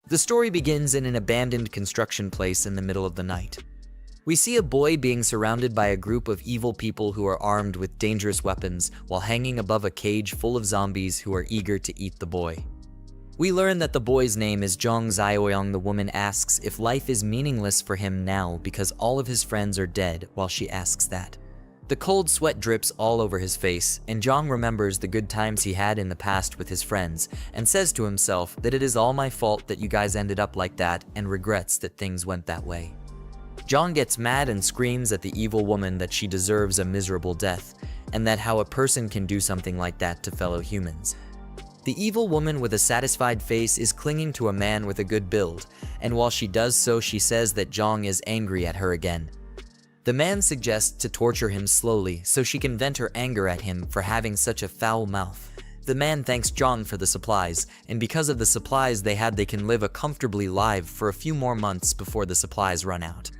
The story begins in an abandoned construction place in the middle of the night. We see a boy being surrounded by a group of evil people who are armed with dangerous weapons while hanging above a cage full of zombies who are eager to eat the boy. We learn that the boy's name is Jiang Zioyong. The woman asks if life is meaningless for him now because all of his friends are dead while she asks that. The cold sweat drips all over his face, and Jiang remembers the good times he had in the past with his friends and says to himself that it is all my fault that you guys ended up like that and regrets that things went that way. Jiang gets mad and screams at the evil woman that she deserves a miserable death, and that how a person can do something like that to fellow humans. The evil woman with a satisfied face is clinging to a man with a good build, and while she does so, she says that Jiang is angry at her again. The man suggests to torture him slowly so she can vent her anger at him for having such a foul mouth. The man thanks Jiang for the supplies, and because of the supplies they can live a comfortably live for a few more months before the supplies run out.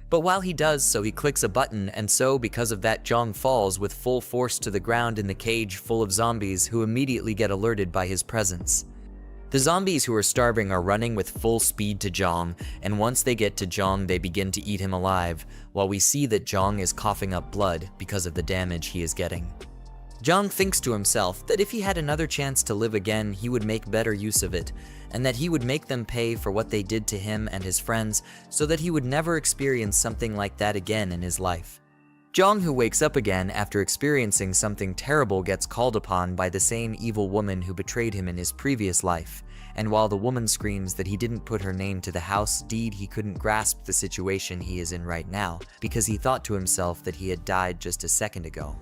But while he does so, he clicks a button, and so because of that, Jiang falls with full force to the ground in the cage full of zombies who immediately get alerted by his presence. The zombies who are starving are running with full speed to Jiang, and once they get to Jiang, they begin to eat him alive, while we see that Jiang is coughing up blood because of the damage he is getting. Jiang thinks to himself that if he had another chance to live again, he would make better use of it, and that he would make them pay for what they did to him and his friends so that he would never experience something like that again in his life. Jiang, who wakes up again after experiencing something terrible, gets called upon by the same evil woman who betrayed him in his previous life, and while the woman screams that he didn't put her name to the house deed, he couldn't grasp the situation he is in right now because he thought to himself that he had died just a second ago.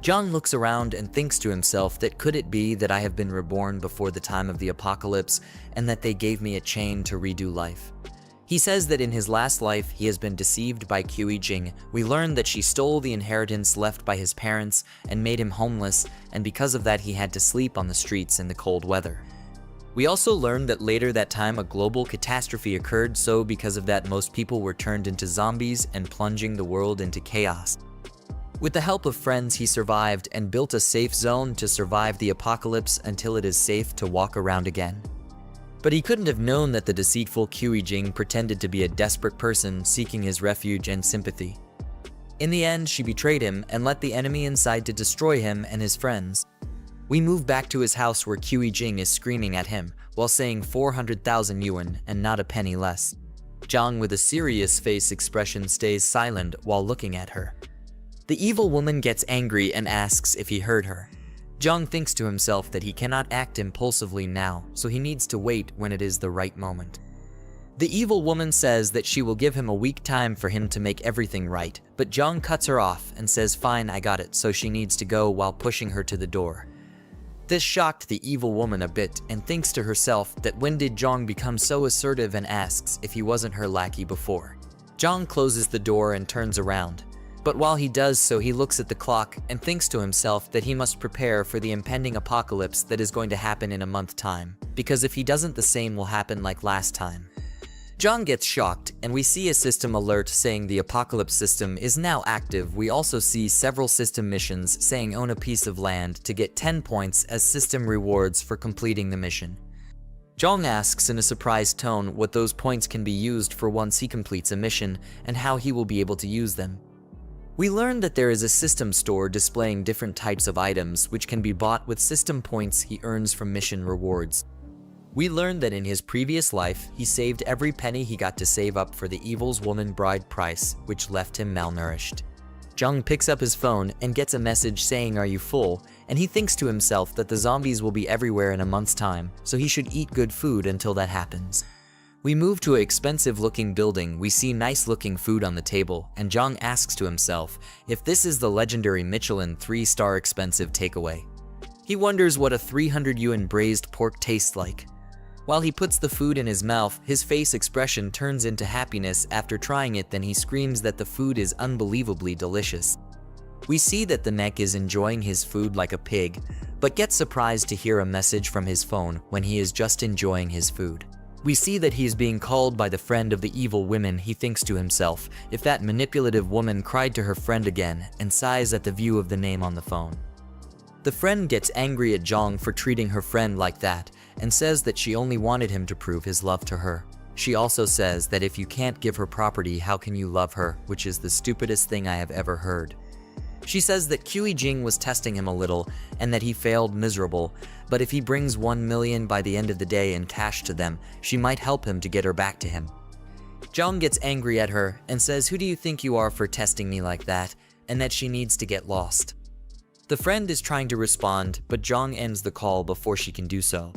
Jiang looks around and thinks to himself that could it be that I have been reborn before the time of the apocalypse and that they gave me a chain to redo life. He says that in his last life he has been deceived by Jiang. We learn that she stole the inheritance left by his parents and made him homeless, and because of that he had to sleep on the streets in the cold weather. We also learn that later that time a global catastrophe occurred, so because of that most people were turned into zombies and plunging the world into chaos. With the help of friends, he survived and built a safe zone to survive the apocalypse until it is safe to walk around again. But he couldn't have known that the deceitful Jiang pretended to be a desperate person seeking his refuge and sympathy. In the end, she betrayed him and let the enemy inside to destroy him and his friends. We move back to his house where Jiang is screaming at him while saying 400,000 yuan and not a penny less. Jiang, with a serious face expression, stays silent while looking at her. The evil woman gets angry and asks if he heard her. Jiang thinks to himself that he cannot act impulsively now, so he needs to wait when it is the right moment. The evil woman says that she will give him a week time for him to make everything right, but Jiang cuts her off and says fine, I got it, so she needs to go while pushing her to the door. This shocked the evil woman a bit and thinks to herself that when did Jiang become so assertive, and asks if he wasn't her lackey before. Jiang closes the door and turns around. But while he does so, he looks at the clock and thinks to himself that he must prepare for the impending apocalypse that is going to happen in a month's time, because if he doesn't, the same will happen like last time. Jiang gets shocked, and we see a system alert saying the apocalypse system is now active. We also see several system missions saying own a piece of land to get 10 points as system rewards for completing the mission. Jiang asks in a surprised tone what those points can be used for once he completes a mission and how he will be able to use them. We learn that there is a system store displaying different types of items which can be bought with system points he earns from mission rewards. We learn that in his previous life, he saved every penny he got to save up for the evil's woman bride price, which left him malnourished. Jiang picks up his phone and gets a message saying, "Are you full?" And he thinks to himself that the zombies will be everywhere in a month's time, so he should eat good food until that happens. We move to an expensive-looking building. We see nice-looking food on the table, and Jiang asks to himself if this is the legendary Michelin 3-star expensive takeaway. He wonders what a 300 yuan braised pork tastes like. While he puts the food in his mouth, his face expression turns into happiness after trying it. Then he screams that the food is unbelievably delicious. We see that the neck is enjoying his food like a pig, but gets surprised to hear a message from his phone when he is just enjoying his food. We see that he is being called by the friend of the evil woman. He thinks to himself if that manipulative woman cried to her friend again, and sighs at the view of the name on the phone. The friend gets angry at Jiang for treating her friend like that, and says that she only wanted him to prove his love to her. She also says that if you can't give her property, how can you love her, which is the stupidest thing I have ever heard. She says that Jiang was testing him a little and that he failed miserable, but if he brings 1 million by the end of the day in cash to them, she might help him to get her back to him. Jiang gets angry at her and says, "Who do you think you are for testing me like that?" and that she needs to get lost. The friend is trying to respond, but Jiang ends the call before she can do so.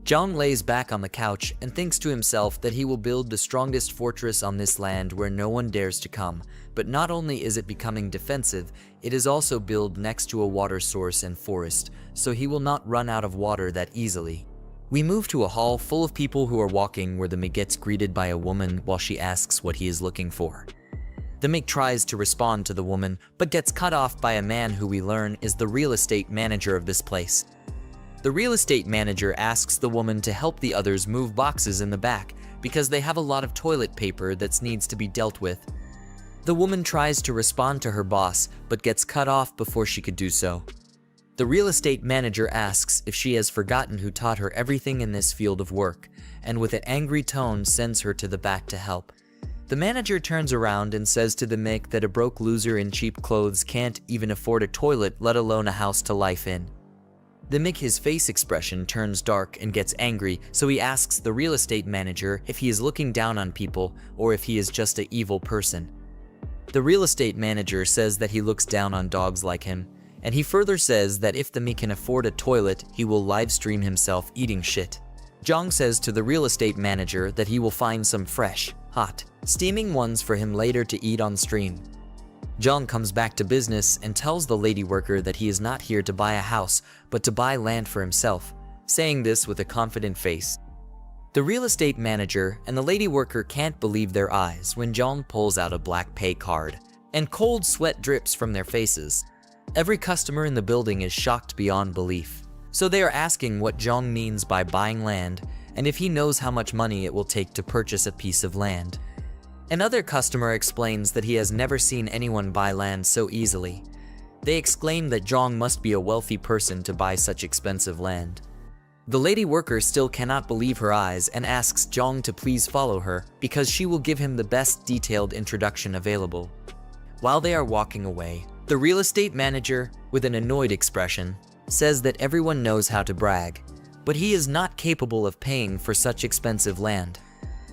Jiang lays back on the couch and thinks to himself that he will build the strongest fortress on this land where no one dares to come, but not only is it becoming defensive, it is also built next to a water source and forest, so he will not run out of water that easily. We move to a hall full of people who are walking where the MIG gets greeted by a woman while she asks what he is looking for. The MIG tries to respond to the woman, but gets cut off by a man who we learn is the real estate manager of this place. The real estate manager asks the woman to help the others move boxes in the back because they have a lot of toilet paper that needs to be dealt with. The woman tries to respond to her boss, but gets cut off before she could do so. The real estate manager asks if she has forgotten who taught her everything in this field of work, and with an angry tone sends her to the back to help. The manager turns around and says to the MIG that a broke loser in cheap clothes can't even afford a toilet, let alone a house to live in. The MIG, his face expression turns dark and gets angry, so he asks the real estate manager if he is looking down on people or if he is just an evil person. The real estate manager says that he looks down on dogs like him, and he further says that if the MIG can afford a toilet, he will live stream himself eating shit. Jiang says to the real estate manager that he will find some fresh, hot, steaming ones for him later to eat on stream. Jiang comes back to business and tells the lady worker that he is not here to buy a house, but to buy land for himself, saying this with a confident face. The real estate manager and the lady worker can't believe their eyes when Jiang pulls out a black pay card, and cold sweat drips from their faces. Every customer in the building is shocked beyond belief, so they are asking what Jiang means by buying land and if he knows how much money it will take to purchase a piece of land. Another customer explains that he has never seen anyone buy land so easily. They exclaim that Jiang must be a wealthy person to buy such expensive land. The lady worker still cannot believe her eyes and asks Jiang to please follow her because she will give him the best detailed introduction available. While they are walking away, the real estate manager, with an annoyed expression, says that everyone knows how to brag, but he is not capable of paying for such expensive land.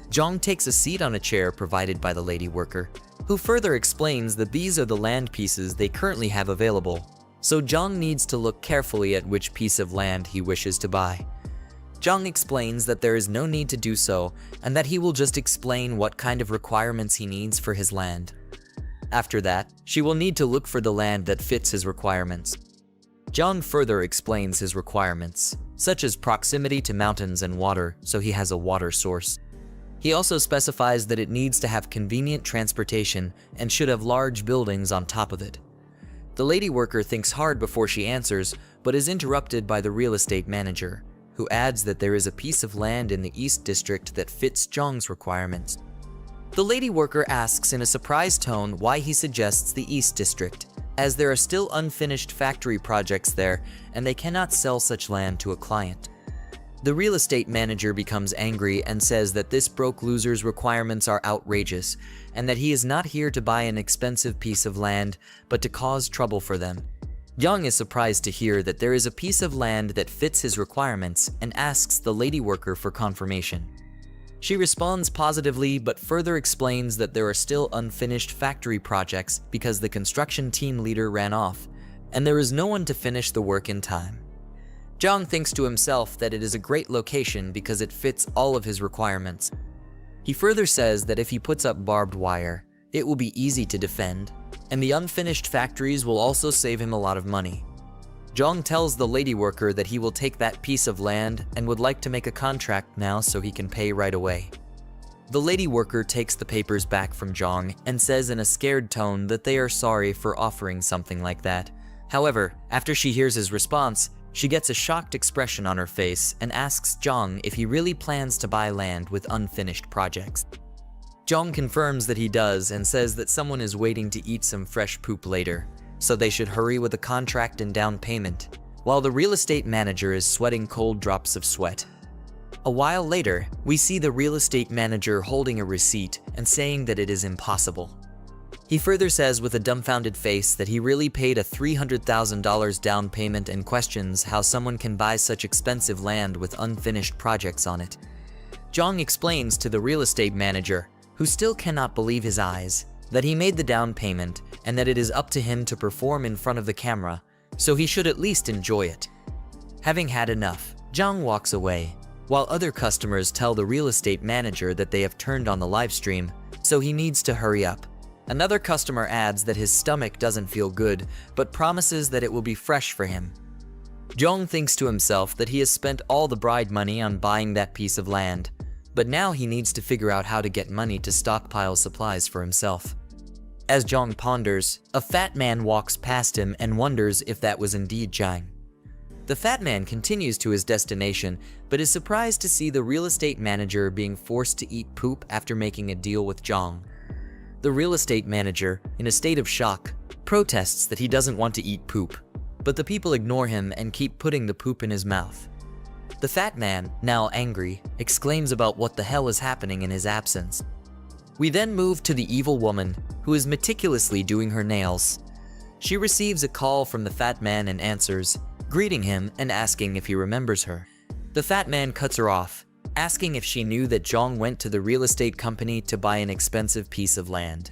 Jiang takes a seat on a chair provided by the lady worker, who further explains that these are the land pieces they currently have available, so Jiang needs to look carefully at which piece of land he wishes to buy. Jiang explains that there is no need to do so, and that he will just explain what kind of requirements he needs for his land. After that, she will need to look for the land that fits his requirements. Jiang further explains his requirements, such as proximity to mountains and water, so he has a water source. He also specifies that it needs to have convenient transportation and should have large buildings on top of it. The lady worker thinks hard before she answers, but is interrupted by the real estate manager, who adds that there is a piece of land in the East District that fits Jiang's requirements. The lady worker asks in a surprised tone why he suggests the East District, as there are still unfinished factory projects there and they cannot sell such land to a client. The real estate manager becomes angry and says that this broke loser's requirements are outrageous and that he is not here to buy an expensive piece of land, but to cause trouble for them. Jiang is surprised to hear that there is a piece of land that fits his requirements and asks the lady worker for confirmation. She responds positively but further explains that there are still unfinished factory projects because the construction team leader ran off, and there is no one to finish the work in time. Jiang thinks to himself that it is a great location because it fits all of his requirements. He further says that if he puts up barbed wire, it will be easy to defend, and the unfinished factories will also save him a lot of money. Jiang tells the lady worker that he will take that piece of land and would like to make a contract now so he can pay right away. The lady worker takes the papers back from Jiang and says in a scared tone that they are sorry for offering something like that. However, after she hears his response, she gets a shocked expression on her face and asks Jiang if he really plans to buy land with unfinished projects. Jiang confirms that he does and says that someone is waiting to eat some fresh poop later, so they should hurry with the contract and down payment. While the real estate manager is sweating cold drops of sweat, A while later, we see the real estate manager holding a receipt and saying that it is impossible. He further says with a dumbfounded face that he really paid a $300,000 down payment and questions how someone can buy such expensive land with unfinished projects on it. Jiang explains to the real estate manager, who still cannot believe his eyes, that he made the down payment and that it is up to him to perform in front of the camera, so he should at least enjoy it. Having had enough, Jiang walks away, while other customers tell the real estate manager that they have turned on the live stream, so he needs to hurry up. Another customer adds that his stomach doesn't feel good, but promises that it will be fresh for him. Jiang thinks to himself that he has spent all the bride money on buying that piece of land, but now he needs to figure out how to get money to stockpile supplies for himself. As Jiang ponders, a fat man walks past him and wonders if that was indeed Jiang. The fat man continues to his destination, but is surprised to see the real estate manager being forced to eat poop after making a deal with Jiang. The real estate manager, in a state of shock, protests that he doesn't want to eat poop, but the people ignore him and keep putting the poop in his mouth. The fat man, now angry, exclaims about what the hell is happening in his absence. We then move to the evil woman, who is meticulously doing her nails. She receives a call from the fat man and answers, greeting him and asking if he remembers her. The fat man cuts her off, asking if she knew that Jiang went to the real estate company to buy an expensive piece of land.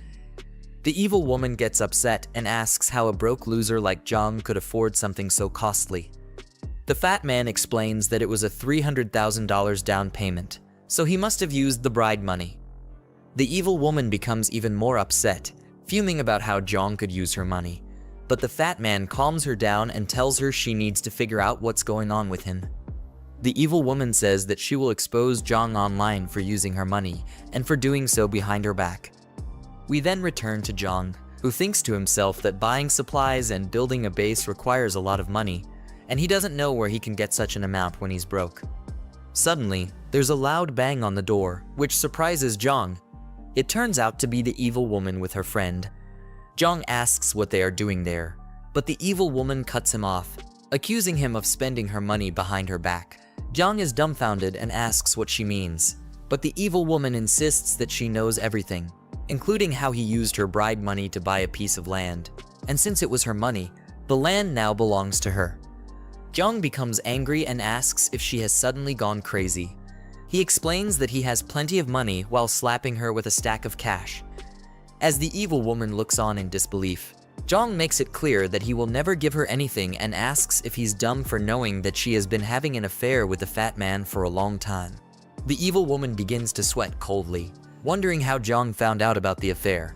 The evil woman gets upset and asks how a broke loser like Jiang could afford something so costly. The fat man explains that it was a $300,000 down payment, so he must have used the bride money. The evil woman becomes even more upset, fuming about how Jiang could use her money, but the fat man calms her down and tells her she needs to figure out what's going on with him. The evil woman says that she will expose Jiang online for using her money, and for doing so behind her back. We then return to Jiang, who thinks to himself that buying supplies and building a base requires a lot of money, and he doesn't know where he can get such an amount when he's broke. Suddenly, there's a loud bang on the door, which surprises Jiang. It turns out to be the evil woman with her friend. Jiang asks what they are doing there, but the evil woman cuts him off, accusing him of spending her money behind her back. Jiang is dumbfounded and asks what she means, but the evil woman insists that she knows everything, including how he used her bride money to buy a piece of land, and since it was her money, the land now belongs to her. Jiang becomes angry and asks if she has suddenly gone crazy. He explains that he has plenty of money while slapping her with a stack of cash. As the evil woman looks on in disbelief, Jiang makes it clear that he will never give her anything and asks if he's dumb for knowing that she has been having an affair with the fat man for a long time. The evil woman begins to sweat coldly, wondering how Jiang found out about the affair.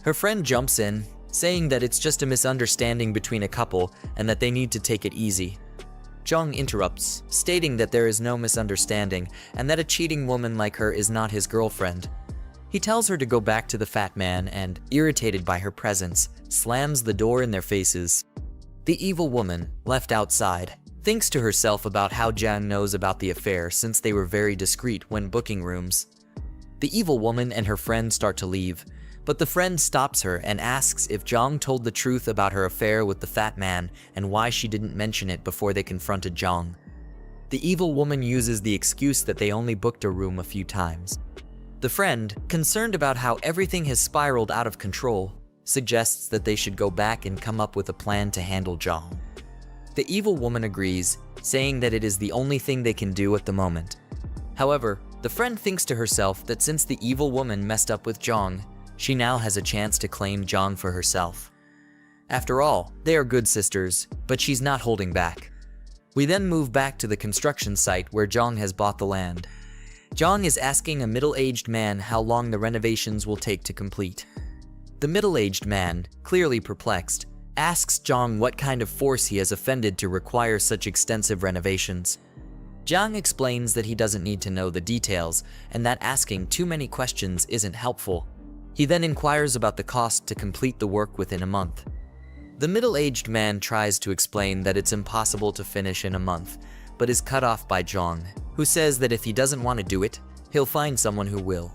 Her friend jumps in, saying that it's just a misunderstanding between a couple and that they need to take it easy. Jiang interrupts, stating that there is no misunderstanding and that a cheating woman like her is not his girlfriend. He tells her to go back to the fat man and, irritated by her presence, slams the door in their faces. The evil woman, left outside, thinks to herself about how Jiang knows about the affair since they were very discreet when booking rooms. The evil woman and her friend start to leave, but the friend stops her and asks if Jiang told the truth about her affair with the fat man and why she didn't mention it before they confronted Jiang. The evil woman uses the excuse that they only booked a room a few times. The friend, concerned about how everything has spiraled out of control, suggests that they should go back and come up with a plan to handle Jiang. The evil woman agrees, saying that it is the only thing they can do at the moment. However, the friend thinks to herself that since the evil woman messed up with Jiang, she now has a chance to claim Jiang for herself. After all, they are good sisters, but she's not holding back. We then move back to the construction site where Jiang has bought the land. Jiang is asking a middle-aged man how long the renovations will take to complete. The middle-aged man, clearly perplexed, asks Jiang what kind of force he has offended to require such extensive renovations. Jiang explains that he doesn't need to know the details and that asking too many questions isn't helpful. He then inquires about the cost to complete the work within a month. The middle-aged man tries to explain that it's impossible to finish in a month, but is cut off by Jiang, who says that if he doesn't want to do it, he'll find someone who will.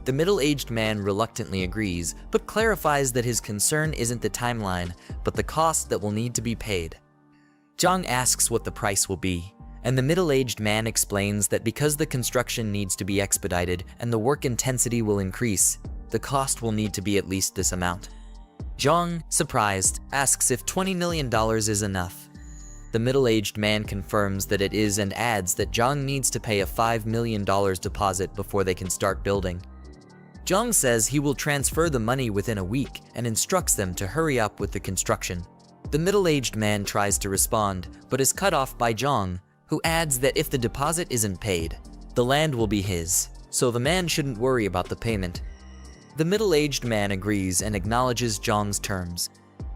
The middle-aged man reluctantly agrees, but clarifies that his concern isn't the timeline, but the cost that will need to be paid. Jiang asks what the price will be, and the middle-aged man explains that because the construction needs to be expedited and the work intensity will increase, the cost will need to be at least this amount. Jiang, surprised, asks if $20 million is enough. The middle-aged man confirms that it is and adds that Jiang needs to pay a $5 million deposit before they can start building. Jiang says he will transfer the money within a week and instructs them to hurry up with the construction. The middle-aged man tries to respond, but is cut off by Jiang, who adds that if the deposit isn't paid, the land will be his, so the man shouldn't worry about the payment. The middle-aged man agrees and acknowledges Jiang's terms.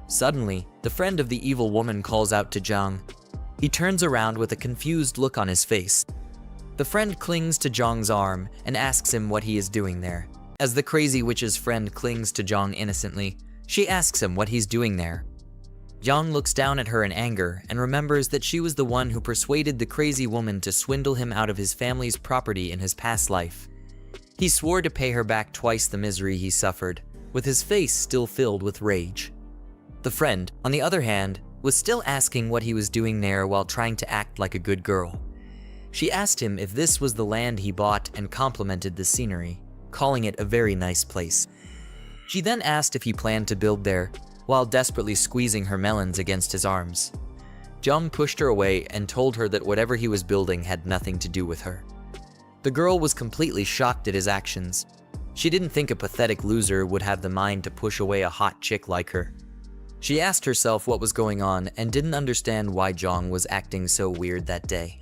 Suddenly, the friend of the evil woman calls out to Jiang. He turns around with a confused look on his face. The friend clings to Jiang's arm and asks him what he is doing there. As the crazy witch's friend clings to Jiang innocently, she asks him what he's doing there. Jiang looks down at her in anger and remembers that she was the one who persuaded the crazy woman to swindle him out of his family's property in his past life. He swore to pay her back twice the misery he suffered, with his face still filled with rage. The friend, on the other hand, was still asking what he was doing there while trying to act like a good girl. She asked him if this was the land he bought and complimented the scenery, calling it a very nice place. She then asked if he planned to build there, while desperately squeezing her melons against his arms. Jiang pushed her away and told her that whatever he was building had nothing to do with her. The girl was completely shocked at his actions. She didn't think a pathetic loser would have the mind to push away a hot chick like her. She asked herself what was going on and didn't understand why Jiang was acting so weird that day.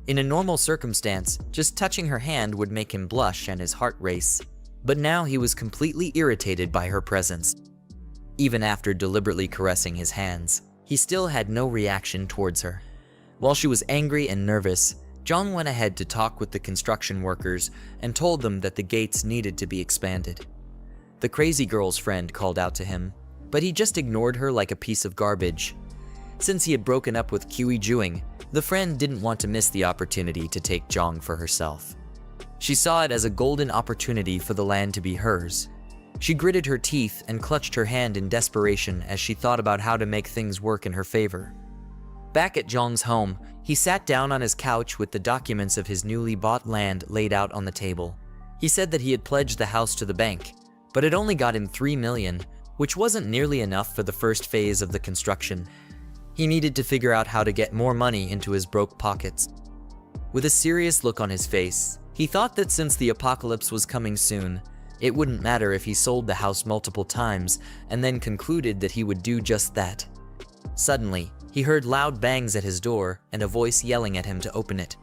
In a normal circumstance, just touching her hand would make him blush and his heart race. But now he was completely irritated by her presence. Even after deliberately caressing his hands, he still had no reaction towards her. While she was angry and nervous, Jiang went ahead to talk with the construction workers and told them that the gates needed to be expanded. The crazy girl's friend called out to him, but he just ignored her like a piece of garbage. Since he had broken up with Jiang, the friend didn't want to miss the opportunity to take Jiang for herself. She saw it as a golden opportunity for the land to be hers. She gritted her teeth and clutched her hand in desperation as she thought about how to make things work in her favor. Back at Jiang's home, he sat down on his couch with the documents of his newly bought land laid out on the table. He said that he had pledged the house to the bank, but it only got him $3 million, which wasn't nearly enough for the first phase of the construction. He needed to figure out how to get more money into his broke pockets. With a serious look on his face, he thought that since the apocalypse was coming soon, it wouldn't matter if he sold the house multiple times, and then concluded that he would do just that. Suddenly, he heard loud bangs at his door and a voice yelling at him to open it.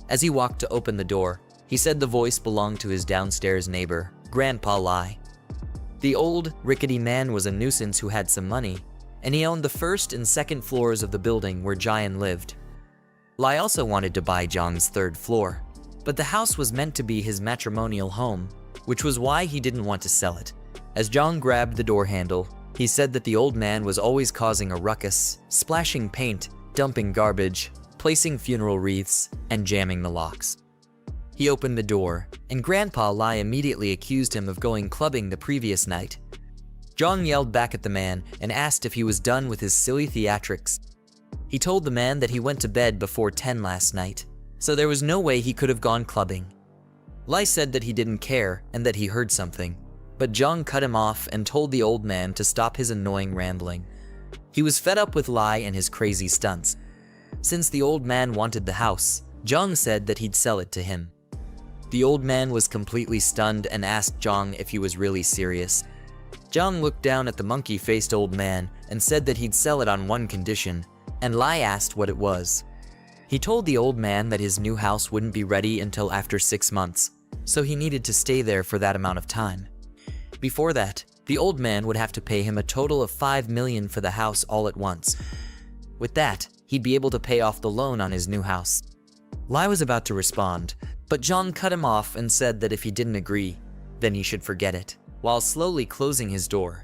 As he walked to open the door, he said the voice belonged to his downstairs neighbor, Grandpa Lai. The old, rickety man was a nuisance who had some money, and he owned the first and second floors of the building where Jiang lived. Lai also wanted to buy Jiang's third floor, but the house was meant to be his matrimonial home, which was why he didn't want to sell it. As Jiang grabbed the door handle, he said that the old man was always causing a ruckus, splashing paint, dumping garbage, placing funeral wreaths, and jamming the locks. He opened the door, and Grandpa Lai immediately accused him of going clubbing the previous night. Jiang yelled back at the man and asked if he was done with his silly theatrics. He told the man that he went to bed before 10 last night, so there was no way he could have gone clubbing. Lai said that he didn't care and that he heard something, but Jiang cut him off and told the old man to stop his annoying rambling. He was fed up with Lai and his crazy stunts. Since the old man wanted the house, Jiang said that he'd sell it to him. The old man was completely stunned and asked Jiang if he was really serious. Jiang looked down at the monkey-faced old man and said that he'd sell it on one condition, and Lai asked what it was. He told the old man that his new house wouldn't be ready until after 6 months, so he needed to stay there for that amount of time. Before that, the old man would have to pay him a total of $5 million for the house all at once. With that, he'd be able to pay off the loan on his new house. Lai was about to respond, but Jiang cut him off and said that if he didn't agree, then he should forget it, while slowly closing his door.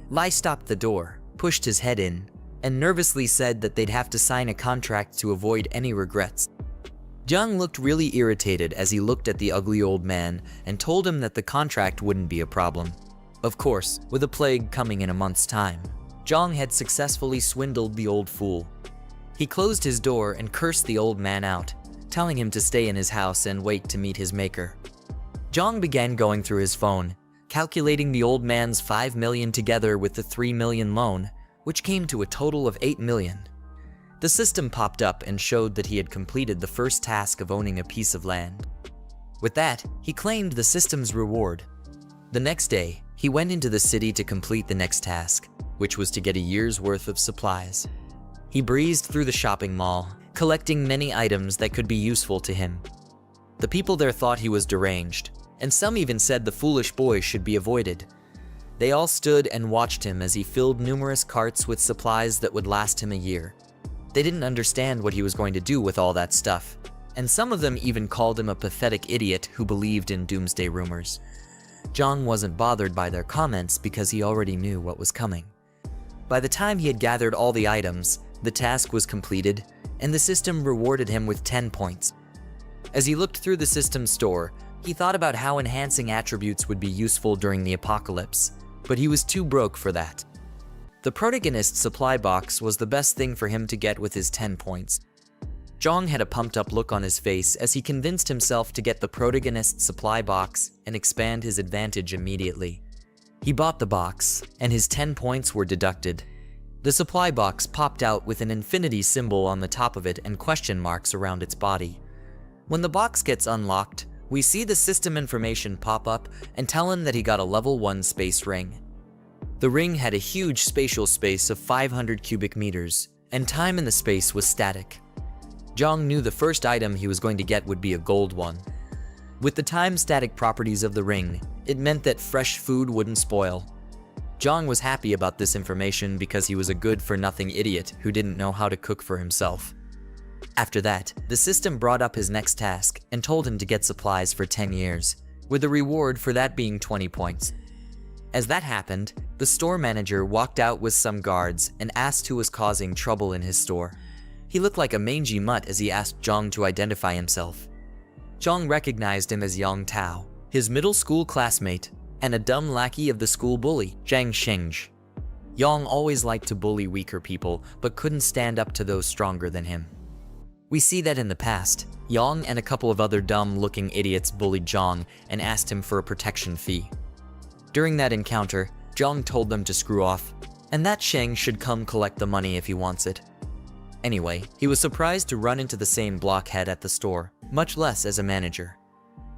Lai stopped the door, pushed his head in, and nervously said that they'd have to sign a contract to avoid any regrets. Jiang looked really irritated as he looked at the ugly old man and told him that the contract wouldn't be a problem. Of course, with a plague coming in a month's time, Jiang had successfully swindled the old fool. He closed his door and cursed the old man out, telling him to stay in his house and wait to meet his maker. Jiang began going through his phone, calculating the old man's 5 million together with the 3 million loan, which came to a total of 8 million. The system popped up and showed that he had completed the first task of owning a piece of land. With that, he claimed the system's reward. The next day, he went into the city to complete the next task, which was to get a year's worth of supplies. He breezed through the shopping mall, collecting many items that could be useful to him. The people there thought he was deranged, and some even said the foolish boy should be avoided. They all stood and watched him as he filled numerous carts with supplies that would last him a year. They didn't understand what he was going to do with all that stuff, and some of them even called him a pathetic idiot who believed in doomsday rumors. Jiang wasn't bothered by their comments because he already knew what was coming. By the time he had gathered all the items, the task was completed, and the system rewarded him with 10 points. As he looked through the system store, he thought about how enhancing attributes would be useful during the apocalypse, but he was too broke for that. The protagonist's supply box was the best thing for him to get with his 10 points. Jiang had a pumped-up look on his face as he convinced himself to get the protagonist's supply box and expand his advantage immediately. He bought the box, and his 10 points were deducted. The supply box popped out with an infinity symbol on the top of it and question marks around its body. When the box gets unlocked, we see the system information pop up and tell him that he got a level 1 space ring. The ring had a huge spatial space of 500 cubic meters, and time in the space was static. Jiang knew the first item he was going to get would be a gold one. With the time-static properties of the ring, it meant that fresh food wouldn't spoil. Jiang was happy about this information because he was a good-for-nothing idiot who didn't know how to cook for himself. After that, the system brought up his next task and told him to get supplies for 10 years, with the reward for that being 20 points. As that happened, the store manager walked out with some guards and asked who was causing trouble in his store. He looked like a mangy mutt as he asked Jiang to identify himself. Jiang recognized him as Yang Tao, his middle school classmate, and a dumb lackey of the school bully, Zhang Shengzhi. Yang always liked to bully weaker people, but couldn't stand up to those stronger than him. We see that in the past, Yang and a couple of other dumb-looking idiots bullied Jiang and asked him for a protection fee. During that encounter, Jiang told them to screw off, and that Sheng should come collect the money if he wants it. Anyway, he was surprised to run into the same blockhead at the store, much less as a manager.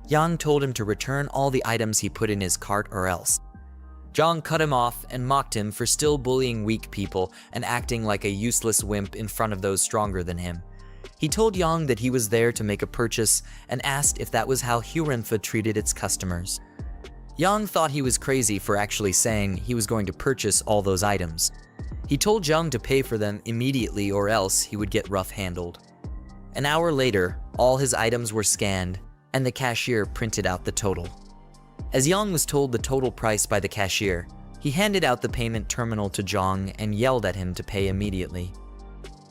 Yang told him to return all the items he put in his cart or else. Jiang cut him off and mocked him for still bullying weak people and acting like a useless wimp in front of those stronger than him. He told Yang that he was there to make a purchase and asked if that was how Hurenfa treated its customers. Yang thought he was crazy for actually saying he was going to purchase all those items. He told Jiang to pay for them immediately or else he would get rough-handled. An hour later, all his items were scanned, and the cashier printed out the total. As Yang was told the total price by the cashier, he handed out the payment terminal to Jiang and yelled at him to pay immediately.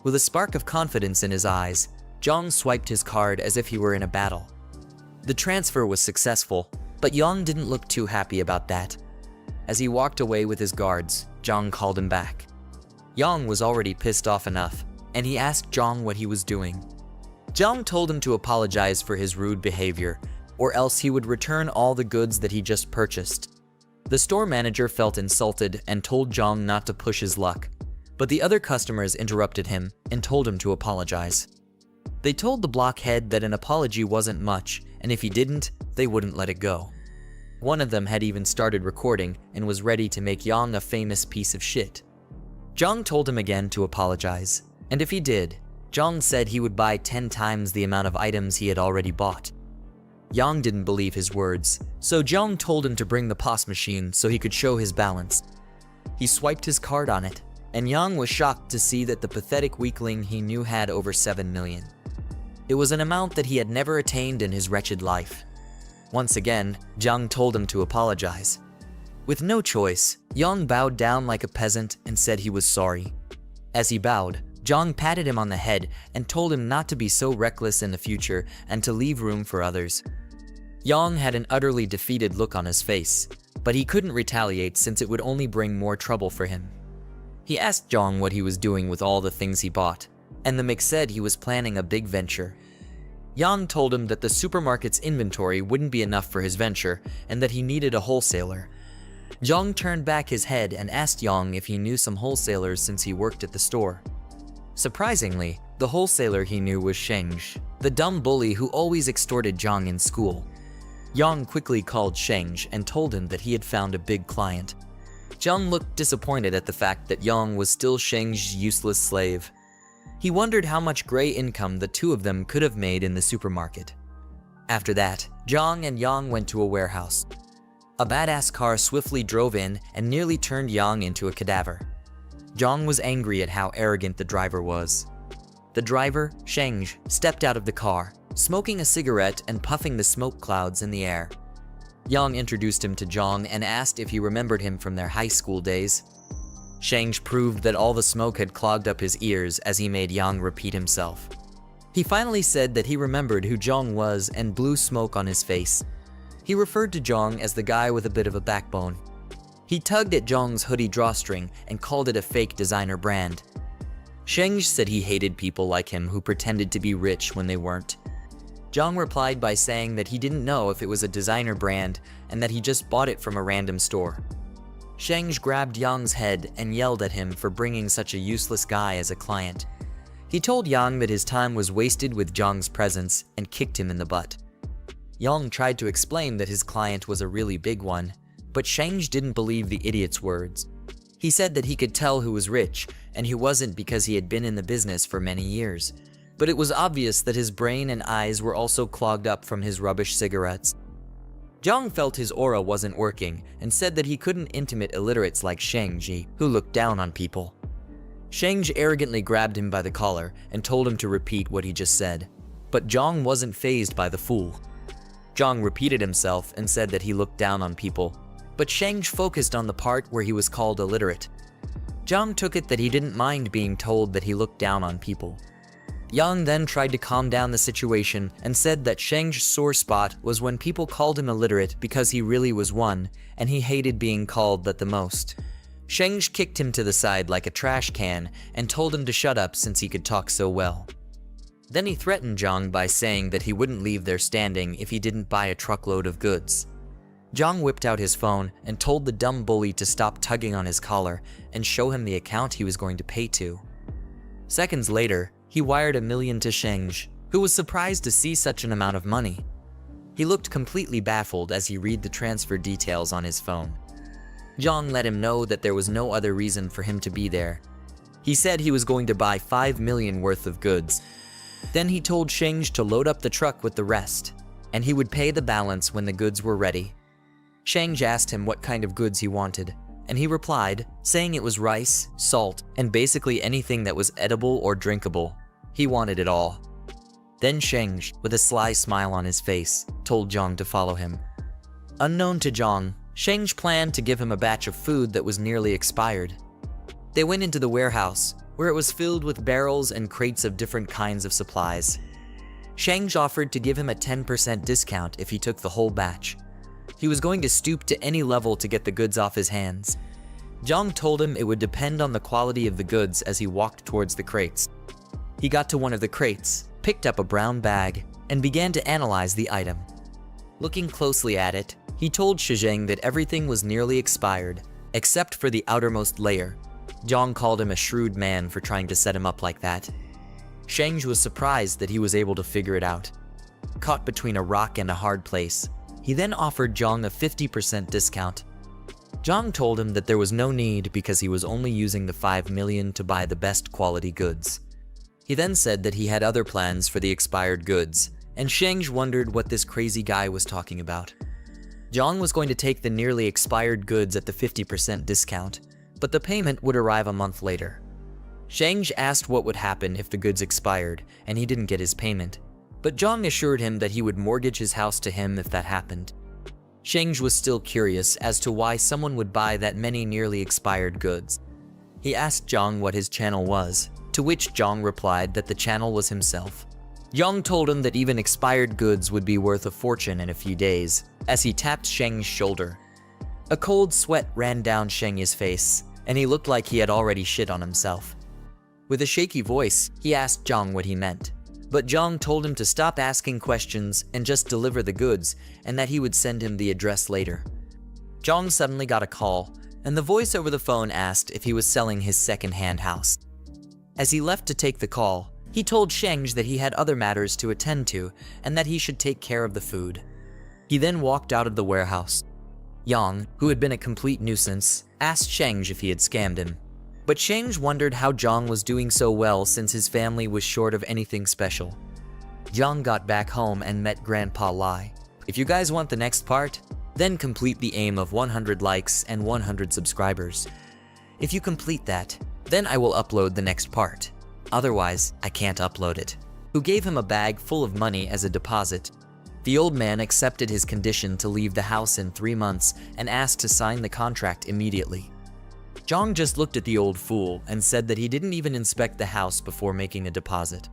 With a spark of confidence in his eyes, Jiang swiped his card as if he were in a battle. The transfer was successful, but Yang didn't look too happy about that. As he walked away with his guards, Jiang called him back. Yang was already pissed off enough, and he asked Jiang what he was doing. Jiang told him to apologize for his rude behavior, or else he would return all the goods that he just purchased. The store manager felt insulted and told Jiang not to push his luck, but the other customers interrupted him and told him to apologize. They told the blockhead that an apology wasn't much, and if he didn't, they wouldn't let it go. One of them had even started recording and was ready to make Yang a famous piece of shit. Jiang told him again to apologize, and if he did, Jiang said he would buy 10 times the amount of items he had already bought. Yang didn't believe his words, so Jiang told him to bring the POS machine so he could show his balance. He swiped his card on it, and Yang was shocked to see that the pathetic weakling he knew had over 7 million. It was an amount that he had never attained in his wretched life. Once again, Jiang told him to apologize. With no choice, Yang bowed down like a peasant and said he was sorry. As he bowed, Jiang patted him on the head and told him not to be so reckless in the future and to leave room for others. Yang had an utterly defeated look on his face, but he couldn't retaliate since it would only bring more trouble for him. He asked Jiang what he was doing with all the things he bought, and the Mick said he was planning a big venture. Jiang told him that the supermarket's inventory wouldn't be enough for his venture and that he needed a wholesaler. Jiang turned back his head and asked Jiang if he knew some wholesalers since he worked at the store. Surprisingly, the wholesaler he knew was Sheng, the dumb bully who always extorted Jiang in school. Jiang quickly called Sheng and told him that he had found a big client. Jiang looked disappointed at the fact that Jiang was still Sheng's useless slave. He wondered how much gray income the two of them could have made in the supermarket. After that, Jiang and Jiang went to a warehouse. A badass car swiftly drove in and nearly turned Jiang into a cadaver. Jiang was angry at how arrogant the driver was. The driver, Sheng, stepped out of the car, smoking a cigarette and puffing the smoke clouds in the air. Jiang introduced him to Jiang and asked if he remembered him from their high school days. Sheng proved that all the smoke had clogged up his ears as he made Jiang repeat himself. He finally said that he remembered who Jiang was and blew smoke on his face. He referred to Jiang as the guy with a bit of a backbone. He tugged at Jiang's hoodie drawstring and called it a fake designer brand. Sheng said he hated people like him who pretended to be rich when they weren't. Jiang replied by saying that he didn't know if it was a designer brand and that he just bought it from a random store. Sheng grabbed Jiang's head and yelled at him for bringing such a useless guy as a client. He told Jiang that his time was wasted with Jiang's presence and kicked him in the butt. Jiang tried to explain that his client was a really big one, but Sheng didn't believe the idiot's words. He said that he could tell who was rich, and he wasn't because he had been in the business for many years. But it was obvious that his brain and eyes were also clogged up from his rubbish cigarettes. Jiang felt his aura wasn't working and said that he couldn't intimate illiterates like Sheng, who looked down on people. Sheng arrogantly grabbed him by the collar and told him to repeat what he just said. But Jiang wasn't fazed by the fool. Jiang repeated himself and said that he looked down on people, but Sheng focused on the part where he was called illiterate. Jiang took it that he didn't mind being told that he looked down on people. Jiang then tried to calm down the situation and said that Sheng's sore spot was when people called him illiterate because he really was one, and he hated being called that the most. Sheng kicked him to the side like a trash can and told him to shut up since he could talk so well. Then he threatened Jiang by saying that he wouldn't leave there standing if he didn't buy a truckload of goods. Jiang whipped out his phone and told the dumb bully to stop tugging on his collar and show him the account he was going to pay to. Seconds later, he wired $1 million to Sheng, who was surprised to see such an amount of money. He looked completely baffled as he read the transfer details on his phone. Jiang let him know that there was no other reason for him to be there. He said he was going to buy $5 million worth of goods. Then he told Sheng to load up the truck with the rest, and he would pay the balance when the goods were ready. Sheng asked him what kind of goods he wanted, and he replied, saying it was rice, salt, and basically anything that was edible or drinkable. He wanted it all. Then Sheng, with a sly smile on his face, told Jiang to follow him. Unknown to Jiang, Sheng planned to give him a batch of food that was nearly expired. They went into the warehouse, where it was filled with barrels and crates of different kinds of supplies. Sheng offered to give him a 10% discount if he took the whole batch. He was going to stoop to any level to get the goods off his hands. Jiang told him it would depend on the quality of the goods as he walked towards the crates. He got to one of the crates, picked up a brown bag, and began to analyze the item. Looking closely at it, he told Sheng that everything was nearly expired, except for the outermost layer. Jiang called him a shrewd man for trying to set him up like that. Sheng was surprised that he was able to figure it out. Caught between a rock and a hard place, he then offered Jiang a 50% discount. Jiang told him that there was no need because he was only using the $5 million to buy the best quality goods. He then said that he had other plans for the expired goods, and Sheng wondered what this crazy guy was talking about. Jiang was going to take the nearly expired goods at the 50% discount, but the payment would arrive a month later. Sheng asked what would happen if the goods expired, and he didn't get his payment, but Jiang assured him that he would mortgage his house to him if that happened. Sheng was still curious as to why someone would buy that many nearly expired goods. He asked Jiang what his channel was, to which Jiang replied that the channel was himself. Jiang told him that even expired goods would be worth a fortune in a few days, as he tapped Sheng's shoulder. A cold sweat ran down Sheng's face, and he looked like he had already shit on himself. With a shaky voice, he asked Jiang what he meant. But Jiang told him to stop asking questions and just deliver the goods, and that he would send him the address later. Jiang suddenly got a call, and the voice over the phone asked if he was selling his second-hand house. As he left to take the call, he told Sheng that he had other matters to attend to and that he should take care of the food. He then walked out of the warehouse. Yang, who had been a complete nuisance, asked Sheng if he had scammed him. But Sheng wondered how Jiang was doing so well since his family was short of anything special. Jiang got back home and met Grandpa Lai. If you guys want the next part, then complete the aim of 100 likes and 100 subscribers. If you complete that, then I will upload the next part. Otherwise, I can't upload it. Who gave him a bag full of money as a deposit. The old man accepted his condition to leave the house in 3 months and asked to sign the contract immediately. Jiang just looked at the old fool and said that he didn't even inspect the house before making a deposit.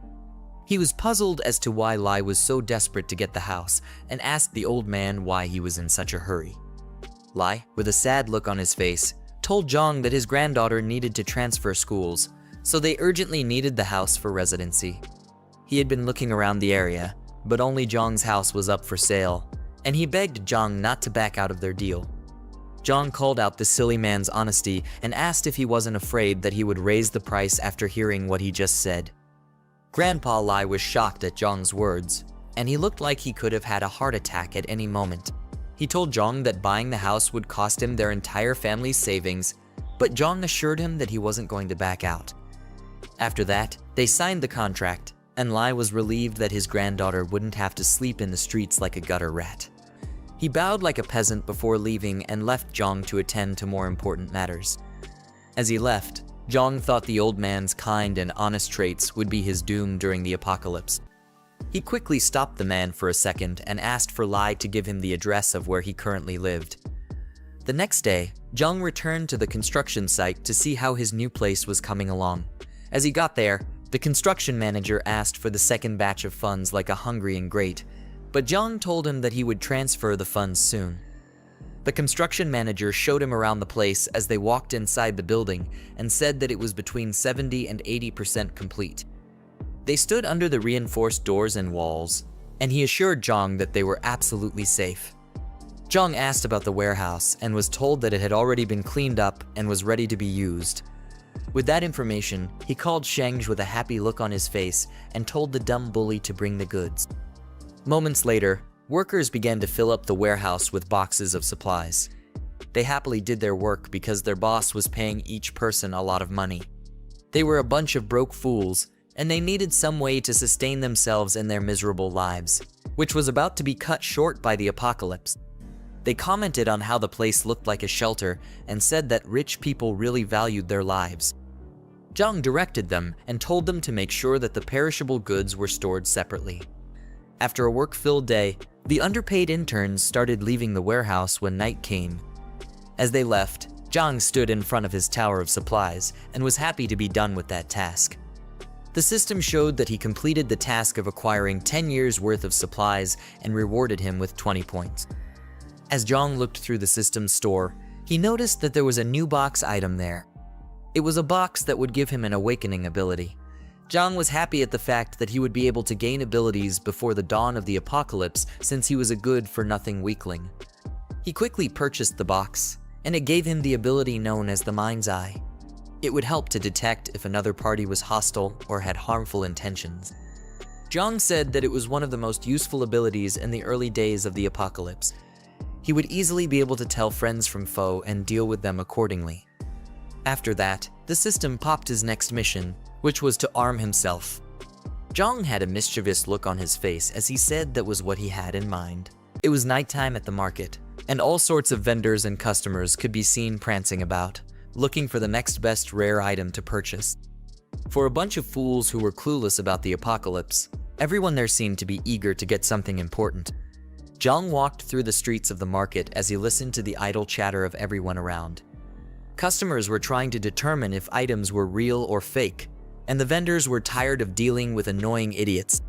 He was puzzled as to why Lai was so desperate to get the house and asked the old man why he was in such a hurry. Lai, with a sad look on his face, told Jiang that his granddaughter needed to transfer schools, so they urgently needed the house for residency. He had been looking around the area, but only Jiang's house was up for sale, and he begged Jiang not to back out of their deal. Jiang called out the silly man's honesty and asked if he wasn't afraid that he would raise the price after hearing what he just said. Grandpa Lai was shocked at Jiang's words, and he looked like he could have had a heart attack at any moment. He told Jiang that buying the house would cost him their entire family's savings, but Jiang assured him that he wasn't going to back out. After that, they signed the contract, and Lai was relieved that his granddaughter wouldn't have to sleep in the streets like a gutter rat. He bowed like a peasant before leaving and left Jiang to attend to more important matters. As he left, Jiang thought the old man's kind and honest traits would be his doom during the apocalypse. He quickly stopped the man for a second and asked for Lai to give him the address of where he currently lived. The next day, Jiang returned to the construction site to see how his new place was coming along. As he got there, the construction manager asked for the second batch of funds like a hungry ingrate, but Jiang told him that he would transfer the funds soon. The construction manager showed him around the place as they walked inside the building and said that it was between 70 and 80% complete. They stood under the reinforced doors and walls, and he assured Jiang that they were absolutely safe. Jiang asked about the warehouse and was told that it had already been cleaned up and was ready to be used. With that information, he called Sheng with a happy look on his face and told the dumb bully to bring the goods. Moments later, workers began to fill up the warehouse with boxes of supplies. They happily did their work because their boss was paying each person a lot of money. They were a bunch of broke fools, and they needed some way to sustain themselves in their miserable lives, which was about to be cut short by the apocalypse. They commented on how the place looked like a shelter and said that rich people really valued their lives. Jiang directed them and told them to make sure that the perishable goods were stored separately. After a work-filled day, the underpaid interns started leaving the warehouse when night came. As they left, Jiang stood in front of his tower of supplies and was happy to be done with that task. The system showed that he completed the task of acquiring 10 years worth of supplies and rewarded him with 20 points. As Jiang looked through the system's store, he noticed that there was a new box item there. It was a box that would give him an awakening ability. Jiang was happy at the fact that he would be able to gain abilities before the dawn of the apocalypse since he was a good-for-nothing weakling. He quickly purchased the box, and it gave him the ability known as the Mind's Eye. It would help to detect if another party was hostile or had harmful intentions. Jiang said that it was one of the most useful abilities in the early days of the apocalypse. He would easily be able to tell friends from foe and deal with them accordingly. After that, the system popped his next mission, which was to arm himself. Jiang had a mischievous look on his face as he said that was what he had in mind. It was nighttime at the market, and all sorts of vendors and customers could be seen prancing about, looking for the next best rare item to purchase. For a bunch of fools who were clueless about the apocalypse, everyone there seemed to be eager to get something important. Jiang walked through the streets of the market as he listened to the idle chatter of everyone around. Customers were trying to determine if items were real or fake, and the vendors were tired of dealing with annoying idiots.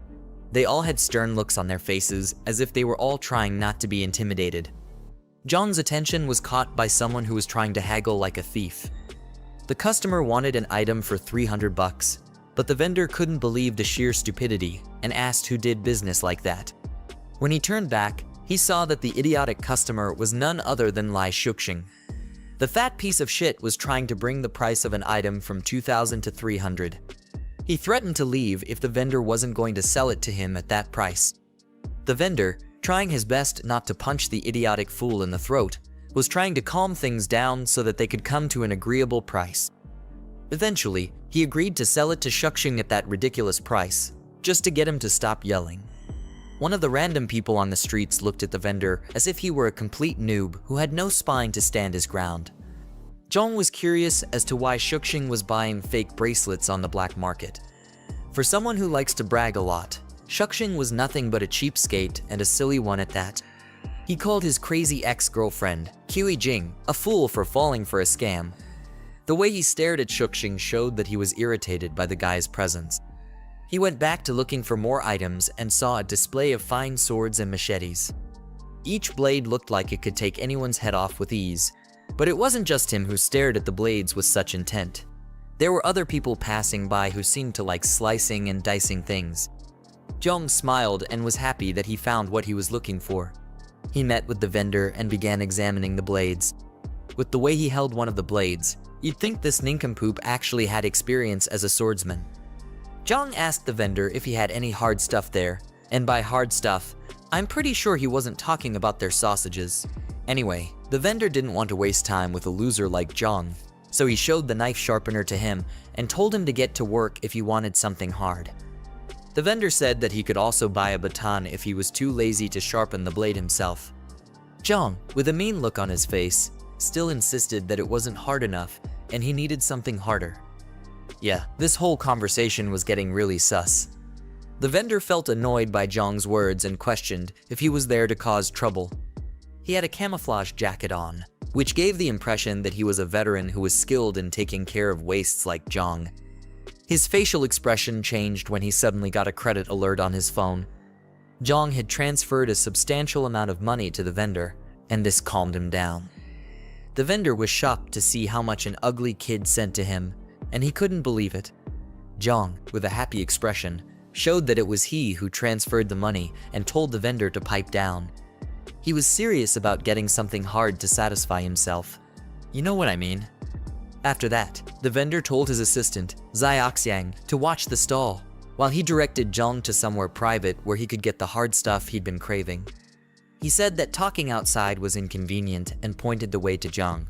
They all had stern looks on their faces, as if they were all trying not to be intimidated. Jiang's attention was caught by someone who was trying to haggle like a thief. The customer wanted an item for 300 bucks, but the vendor couldn't believe the sheer stupidity and asked who did business like that. When he turned back, he saw that the idiotic customer was none other than Lai Shuxing. The fat piece of shit was trying to bring the price of an item from 2,000 to 300. He threatened to leave if the vendor wasn't going to sell it to him at that price. The vendor, trying his best not to punch the idiotic fool in the throat, was trying to calm things down so that they could come to an agreeable price. Eventually, he agreed to sell it to Shuxing at that ridiculous price, just to get him to stop yelling. One of the random people on the streets looked at the vendor as if he were a complete noob who had no spine to stand his ground. Jiang was curious as to why Shuxing was buying fake bracelets on the black market. For someone who likes to brag a lot, Shuxing was nothing but a cheapskate and a silly one at that. He called his crazy ex-girlfriend, Hui Jing, a fool for falling for a scam. The way he stared at Shuxing showed that he was irritated by the guy's presence. He went back to looking for more items and saw a display of fine swords and machetes. Each blade looked like it could take anyone's head off with ease, but it wasn't just him who stared at the blades with such intent. There were other people passing by who seemed to like slicing and dicing things. Jiang smiled and was happy that he found what he was looking for. He met with the vendor and began examining the blades. With the way he held one of the blades, you'd think this nincompoop actually had experience as a swordsman. Jiang asked the vendor if he had any hard stuff there, and by hard stuff, I'm pretty sure he wasn't talking about their sausages. Anyway, the vendor didn't want to waste time with a loser like Jiang, so he showed the knife sharpener to him and told him to get to work if he wanted something hard. The vendor said that he could also buy a baton if he was too lazy to sharpen the blade himself. Jiang, with a mean look on his face, still insisted that it wasn't hard enough and he needed something harder. Yeah, this whole conversation was getting really sus. The vendor felt annoyed by Jiang's words and questioned if he was there to cause trouble. He had a camouflage jacket on, which gave the impression that he was a veteran who was skilled in taking care of wastes like Jiang. His facial expression changed when he suddenly got a credit alert on his phone. Jiang had transferred a substantial amount of money to the vendor, and this calmed him down. The vendor was shocked to see how much an ugly kid sent to him, and he couldn't believe it. Jiang, with a happy expression, showed that it was he who transferred the money and told the vendor to pipe down. He was serious about getting something hard to satisfy himself. You know what I mean? After that, the vendor told his assistant, Xiaoxiang, to watch the stall, while he directed Jiang to somewhere private where he could get the hard stuff he'd been craving. He said that talking outside was inconvenient and pointed the way to Jiang.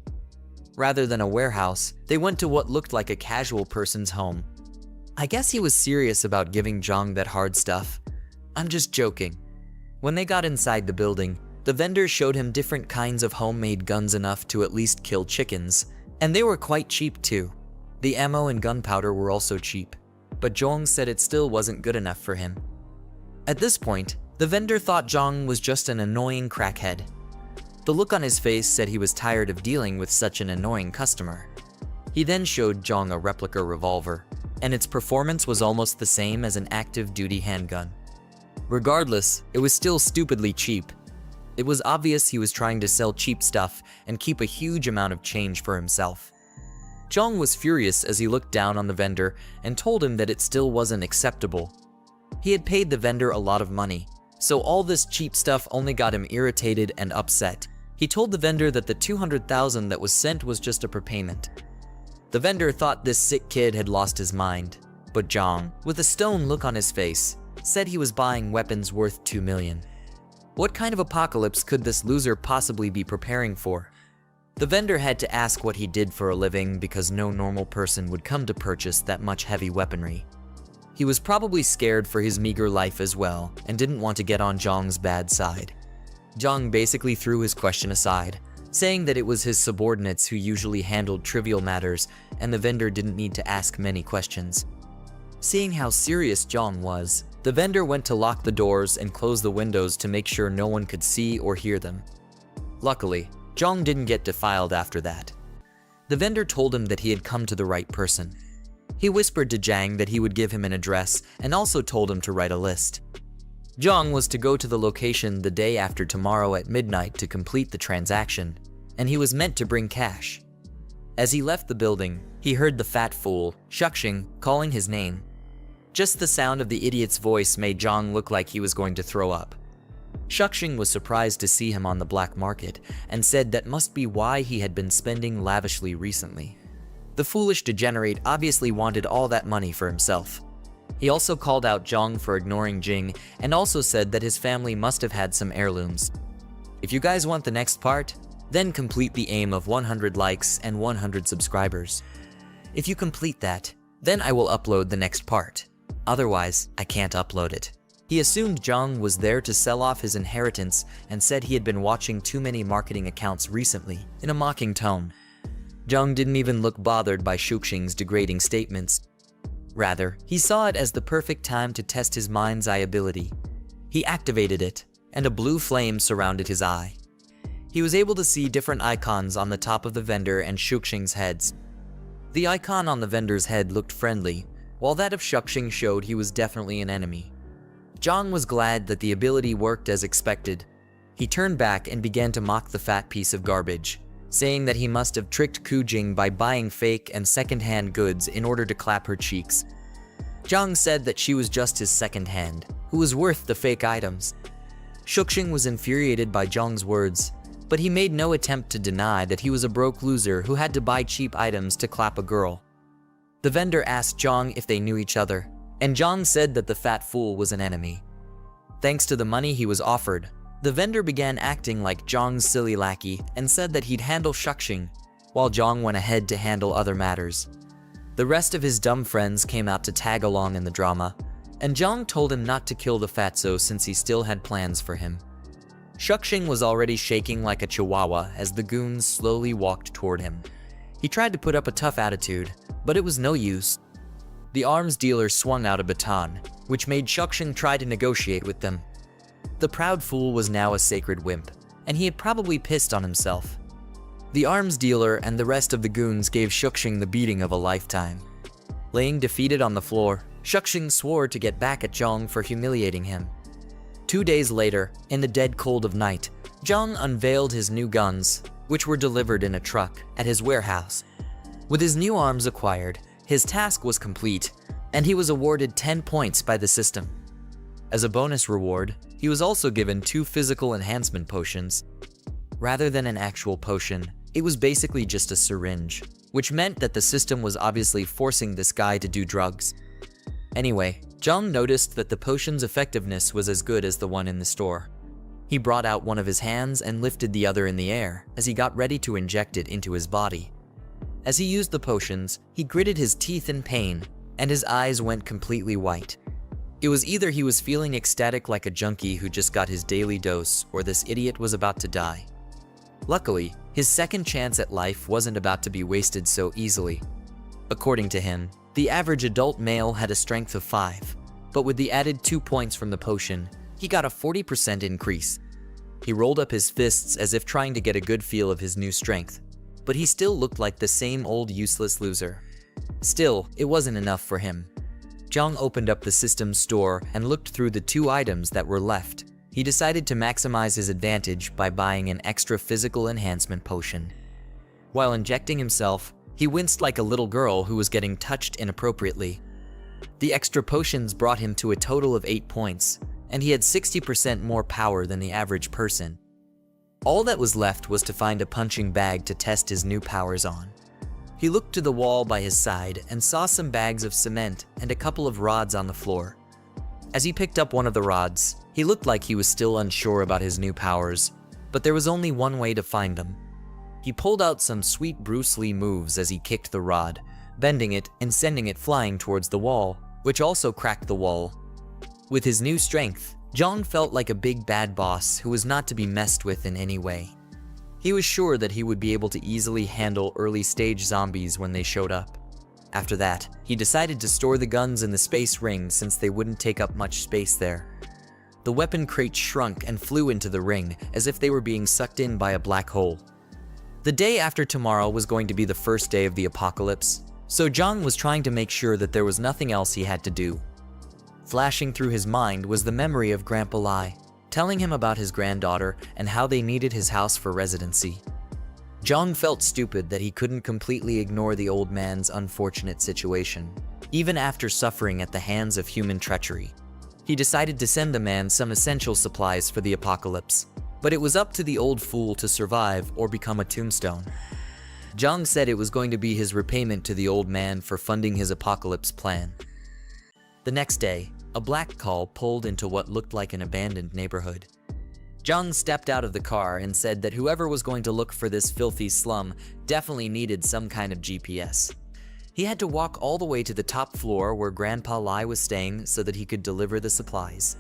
Rather than a warehouse, they went to what looked like a casual person's home. I guess he was serious about giving Jiang that hard stuff. I'm just joking. When they got inside the building, the vendor showed him different kinds of homemade guns enough to at least kill chickens, and they were quite cheap too. The ammo and gunpowder were also cheap, but Jiang said it still wasn't good enough for him. At this point, the vendor thought Jiang was just an annoying crackhead. The look on his face said he was tired of dealing with such an annoying customer. He then showed Jiang a replica revolver, and its performance was almost the same as an active duty handgun. Regardless, it was still stupidly cheap. It was obvious he was trying to sell cheap stuff and keep a huge amount of change for himself. Jiang was furious as he looked down on the vendor and told him that it still wasn't acceptable. He had paid the vendor a lot of money, so all this cheap stuff only got him irritated and upset. He told the vendor that the 200,000 that was sent was just a prepayment. The vendor thought this sick kid had lost his mind, but Jiang, with a stone look on his face, said he was buying weapons worth 2 million. What kind of apocalypse could this loser possibly be preparing for? The vendor had to ask what he did for a living because no normal person would come to purchase that much heavy weaponry. He was probably scared for his meager life as well and didn't want to get on Jiang's bad side. Jiang basically threw his question aside, saying that it was his subordinates who usually handled trivial matters and the vendor didn't need to ask many questions. Seeing how serious Jiang was, the vendor went to lock the doors and close the windows to make sure no one could see or hear them. Luckily, Jiang didn't get defiled after that. The vendor told him that he had come to the right person. He whispered to Jiang that he would give him an address and also told him to write a list. Jiang was to go to the location the day after tomorrow at midnight to complete the transaction, and he was meant to bring cash. As he left the building, he heard the fat fool, Shuxing, calling his name. Just the sound of the idiot's voice made Jiang look like he was going to throw up. Shuxing was surprised to see him on the black market and said that must be why he had been spending lavishly recently. The foolish degenerate obviously wanted all that money for himself. He also called out Jiang for ignoring Jing and also said that his family must have had some heirlooms. If you guys want the next part, then complete the aim of 100 likes and 100 subscribers. If you complete that, then I will upload the next part. Otherwise, I can't upload it. He assumed Jiang was there to sell off his inheritance and said he had been watching too many marketing accounts recently, in a mocking tone. Jiang didn't even look bothered by Shuxing's degrading statements. Rather, he saw it as the perfect time to test his mind's eye ability. He activated it, and a blue flame surrounded his eye. He was able to see different icons on the top of the vendor and Shuxing's heads. The icon on the vendor's head looked friendly, while that of Shuxing showed he was definitely an enemy. Jiang was glad that the ability worked as expected. He turned back and began to mock the fat piece of garbage, saying that he must have tricked Ku Jing by buying fake and second-hand goods in order to clap her cheeks. Jiang said that she was just his second hand, who was worth the fake items. Shuxing was infuriated by Jiang's words, but he made no attempt to deny that he was a broke loser who had to buy cheap items to clap a girl. The vendor asked Jiang if they knew each other, and Jiang said that the fat fool was an enemy. Thanks to the money he was offered, the vendor began acting like Jiang's silly lackey and said that he'd handle Shuxing, while Jiang went ahead to handle other matters. The rest of his dumb friends came out to tag along in the drama, and Jiang told him not to kill the fatso since he still had plans for him. Shuxing was already shaking like a chihuahua as the goons slowly walked toward him. He tried to put up a tough attitude, but it was no use. The arms dealer swung out a baton, which made Shuxing try to negotiate with them. The proud fool was now a sacred wimp, and he had probably pissed on himself. The arms dealer and the rest of the goons gave Shuxing the beating of a lifetime. Laying defeated on the floor, Shuxing swore to get back at Jiang for humiliating him. 2 days later, in the dead cold of night, Jiang unveiled his new guns, which were delivered in a truck at his warehouse. With his new arms acquired, his task was complete, and he was awarded 10 points by the system. As a bonus reward, he was also given 2 physical enhancement potions. Rather than an actual potion, it was basically just a syringe, which meant that the system was obviously forcing this guy to do drugs. Anyway, Jiang noticed that the potion's effectiveness was as good as the one in the store. He brought out one of his hands and lifted the other in the air as he got ready to inject it into his body. As he used the potions, he gritted his teeth in pain, and his eyes went completely white. It was either he was feeling ecstatic like a junkie who just got his daily dose, or this idiot was about to die. Luckily, his second chance at life wasn't about to be wasted so easily. According to him, the average adult male had a strength of 5, but with the added 2 points from the potion, he got a 40% increase. He rolled up his fists as if trying to get a good feel of his new strength, but he still looked like the same old useless loser. Still, it wasn't enough for him. Jiang opened up the system's store and looked through the 2 items that were left. He decided to maximize his advantage by buying an extra physical enhancement potion. While injecting himself, he winced like a little girl who was getting touched inappropriately. The extra potions brought him to a total of 8 points, and he had 60% more power than the average person. All that was left was to find a punching bag to test his new powers on. He looked to the wall by his side and saw some bags of cement and a couple of rods on the floor. As he picked up one of the rods, he looked like he was still unsure about his new powers, but there was only one way to find them. He pulled out some sweet Bruce Lee moves as he kicked the rod, bending it and sending it flying towards the wall, which also cracked the wall. With his new strength, Jiang felt like a big bad boss who was not to be messed with in any way. He was sure that he would be able to easily handle early-stage zombies when they showed up. After that, he decided to store the guns in the space ring since they wouldn't take up much space there. The weapon crates shrunk and flew into the ring as if they were being sucked in by a black hole. The day after tomorrow was going to be the first day of the apocalypse, so Jiang was trying to make sure that there was nothing else he had to do. Flashing through his mind was the memory of Grandpa Lai, telling him about his granddaughter and how they needed his house for residency. Jiang felt stupid that he couldn't completely ignore the old man's unfortunate situation, even after suffering at the hands of human treachery. He decided to send the man some essential supplies for the apocalypse, but it was up to the old fool to survive or become a tombstone. Jiang said it was going to be his repayment to the old man for funding his apocalypse plan. The next day, a black car pulled into what looked like an abandoned neighborhood. Jiang stepped out of the car and said that whoever was going to look for this filthy slum definitely needed some kind of GPS. He had to walk all the way to the top floor where Grandpa Lai was staying so that he could deliver the supplies.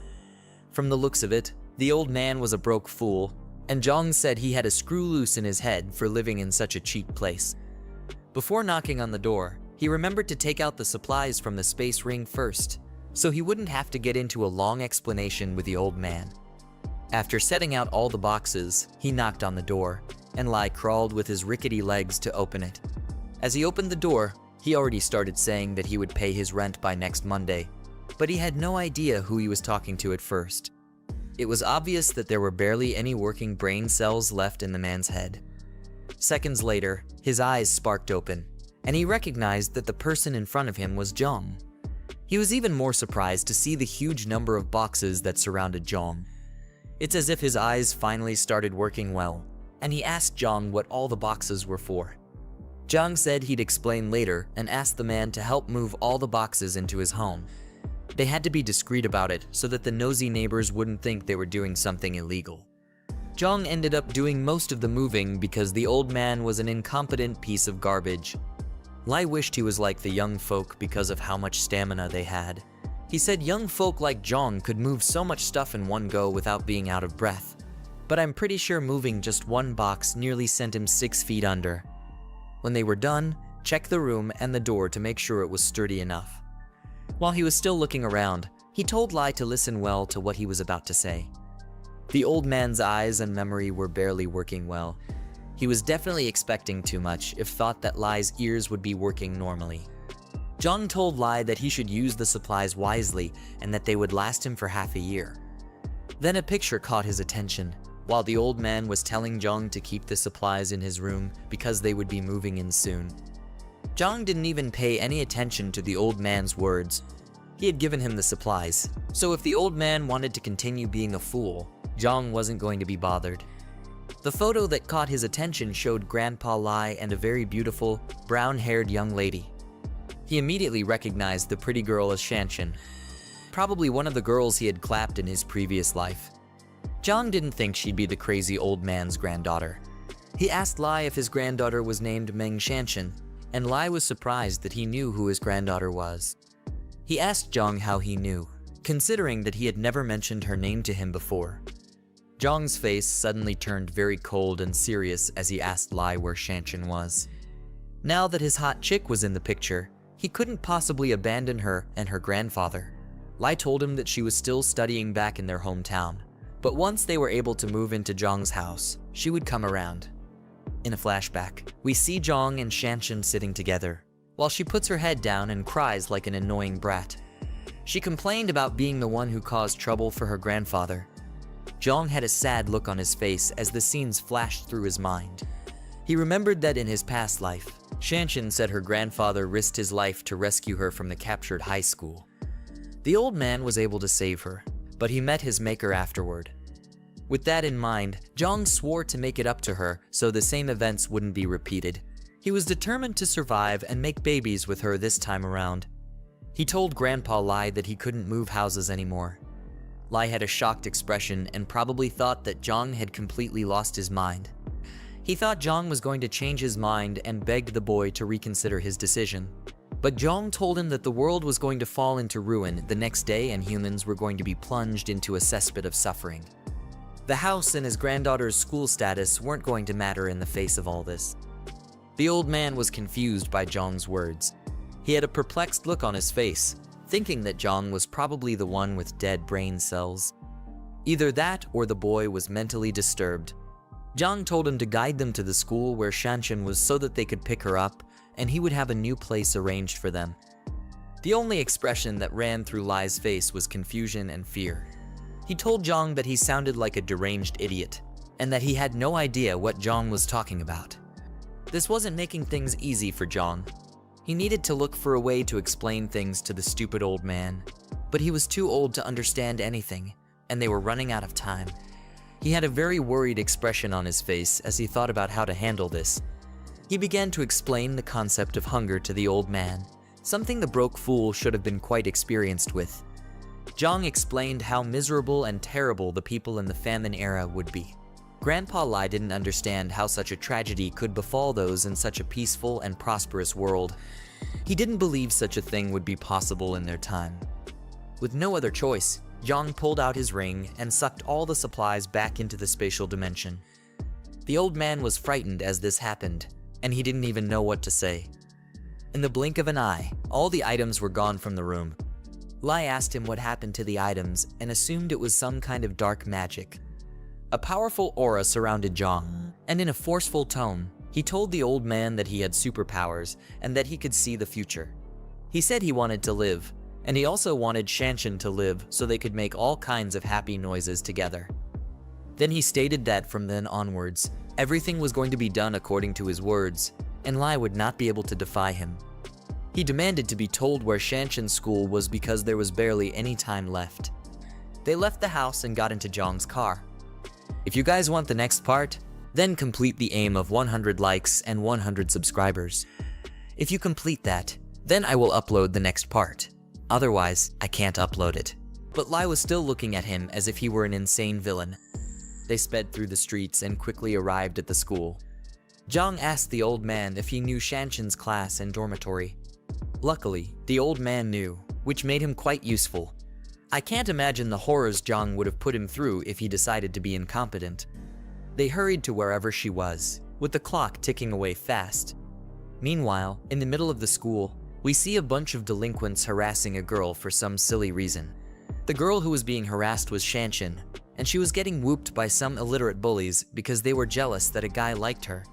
From the looks of it, the old man was a broke fool, and Jiang said he had a screw loose in his head for living in such a cheap place. Before knocking on the door, he remembered to take out the supplies from the space ring first, so he wouldn't have to get into a long explanation with the old man. After setting out all the boxes, he knocked on the door, and Lai crawled with his rickety legs to open it. As he opened the door, he already started saying that he would pay his rent by next Monday, but he had no idea who he was talking to at first. It was obvious that there were barely any working brain cells left in the man's head. Seconds later, his eyes sparked open, and he recognized that the person in front of him was Jiang. He was even more surprised to see the huge number of boxes that surrounded Jiang. It's as if his eyes finally started working well, and he asked Jiang what all the boxes were for. Jiang said he'd explain later and asked the man to help move all the boxes into his home. They had to be discreet about it so that the nosy neighbors wouldn't think they were doing something illegal. Jiang ended up doing most of the moving because the old man was an incompetent piece of garbage. Lai wished he was like the young folk because of how much stamina they had. He said young folk like Jiang could move so much stuff in one go without being out of breath. But I'm pretty sure moving just one box nearly sent him 6 feet under. When they were done, check the room and the door to make sure it was sturdy enough. While he was still looking around, he told Lai to listen well to what he was about to say. The old man's eyes and memory were barely working well. He was definitely expecting too much if thought that Lai's ears would be working normally. Jiang told Lai that he should use the supplies wisely and that they would last him for half a year. Then a picture caught his attention, while the old man was telling Jiang to keep the supplies in his room because they would be moving in soon. Jiang didn't even pay any attention to the old man's words. He had given him the supplies, so if the old man wanted to continue being a fool, Jiang wasn't going to be bothered. The photo that caught his attention showed Grandpa Lai and a very beautiful, brown-haired young lady. He immediately recognized the pretty girl as Shanshan, probably one of the girls he had clapped in his previous life. Jiang didn't think she'd be the crazy old man's granddaughter. He asked Lai if his granddaughter was named Meng Shanshan, and Lai was surprised that he knew who his granddaughter was. He asked Jiang how he knew, considering that he had never mentioned her name to him before. Jiang's face suddenly turned very cold and serious as he asked Lai where Shanshan was. Now that his hot chick was in the picture, he couldn't possibly abandon her and her grandfather. Lai told him that she was still studying back in their hometown, but once they were able to move into Jiang's house, she would come around. In a flashback, we see Jiang and Shanshan sitting together, while she puts her head down and cries like an annoying brat. She complained about being the one who caused trouble for her grandfather. Jiang had a sad look on his face as the scenes flashed through his mind. He remembered that in his past life, Shanshan said her grandfather risked his life to rescue her from the captured high school. The old man was able to save her, but he met his maker afterward. With that in mind, Jiang swore to make it up to her so the same events wouldn't be repeated. He was determined to survive and make babies with her this time around. He told Grandpa Lai that he couldn't move houses anymore. Lai had a shocked expression and probably thought that Jiang had completely lost his mind. He thought Jiang was going to change his mind and begged the boy to reconsider his decision. But Jiang told him that the world was going to fall into ruin the next day and humans were going to be plunged into a cesspit of suffering. The house and his granddaughter's school status weren't going to matter in the face of all this. The old man was confused by Jiang's words. He had a perplexed look on his face, thinking that Jiang was probably the one with dead brain cells. Either that or the boy was mentally disturbed. Jiang told him to guide them to the school where Shanshan was so that they could pick her up, and he would have a new place arranged for them. The only expression that ran through Lai's face was confusion and fear. He told Jiang that he sounded like a deranged idiot, and that he had no idea what Jiang was talking about. This wasn't making things easy for Jiang. He needed to look for a way to explain things to the stupid old man, but he was too old to understand anything, and they were running out of time. He had a very worried expression on his face as he thought about how to handle this. He began to explain the concept of hunger to the old man, something the broke fool should have been quite experienced with. Jiang explained how miserable and terrible the people in the famine era would be. Grandpa Lai didn't understand how such a tragedy could befall those in such a peaceful and prosperous world. He didn't believe such a thing would be possible in their time. With no other choice, Jiang pulled out his ring and sucked all the supplies back into the spatial dimension. The old man was frightened as this happened, and he didn't even know what to say. In the blink of an eye, all the items were gone from the room. Lai asked him what happened to the items and assumed it was some kind of dark magic. A powerful aura surrounded Jiang, and in a forceful tone, he told the old man that he had superpowers and that he could see the future. He said he wanted to live, and he also wanted Shanshan to live so they could make all kinds of happy noises together. Then he stated that from then onwards, everything was going to be done according to his words, and Lai would not be able to defy him. He demanded to be told where Shanshan's school was because there was barely any time left. They left the house and got into Jiang's car. If you guys want the next part, then complete the aim of 100 likes and 100 subscribers. If you complete that, then I will upload the next part. Otherwise, I can't upload it. But Lai was still looking at him as if he were an insane villain. They sped through the streets and quickly arrived at the school. Jiang asked the old man if he knew Shanshan's class and dormitory. Luckily, the old man knew, which made him quite useful. I can't imagine the horrors Jiang would have put him through if he decided to be incompetent. They hurried to wherever she was, with the clock ticking away fast. Meanwhile, in the middle of the school, we see a bunch of delinquents harassing a girl for some silly reason. The girl who was being harassed was Shanshan, and she was getting whooped by some illiterate bullies because they were jealous that a guy liked her.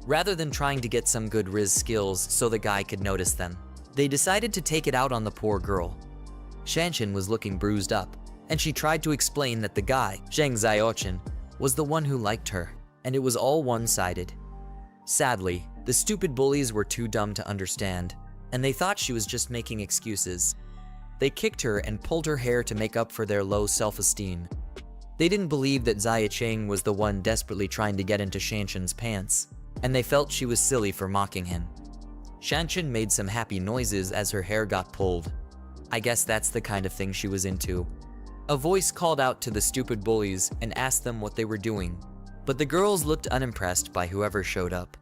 Rather than trying to get some good Riz skills so the guy could notice them, they decided to take it out on the poor girl. Shanshan was looking bruised up, and she tried to explain that the guy, Zheng Xiaochen, was the one who liked her, and it was all one-sided. Sadly, the stupid bullies were too dumb to understand, and they thought she was just making excuses. They kicked her and pulled her hair to make up for their low self-esteem. They didn't believe that Xiaocheng was the one desperately trying to get into Shanshan's pants, and they felt she was silly for mocking him. Shanshan made some happy noises as her hair got pulled. I guess that's the kind of thing she was into. A voice called out to the stupid bullies and asked them what they were doing, but the girls looked unimpressed by whoever showed up.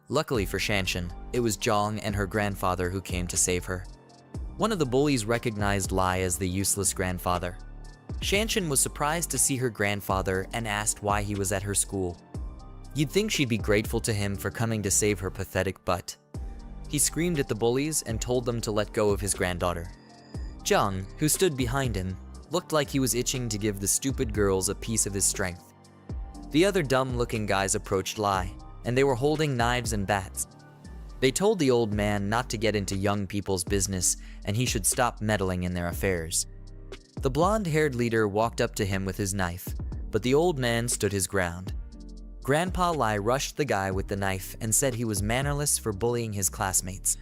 Luckily for Shanshan, it was Jiang and her grandfather who came to save her. One of the bullies recognized Lai as the useless grandfather. Shanshan was surprised to see her grandfather and asked why he was at her school. You'd think she'd be grateful to him for coming to save her pathetic butt. He screamed at the bullies and told them to let go of his granddaughter. Jiang, who stood behind him, looked like he was itching to give the stupid girls a piece of his strength. The other dumb-looking guys approached Lai, and they were holding knives and bats. They told the old man not to get into young people's business and he should stop meddling in their affairs. The blonde-haired leader walked up to him with his knife, but the old man stood his ground. Grandpa Lai rushed the guy with the knife and said he was mannerless for bullying his classmates.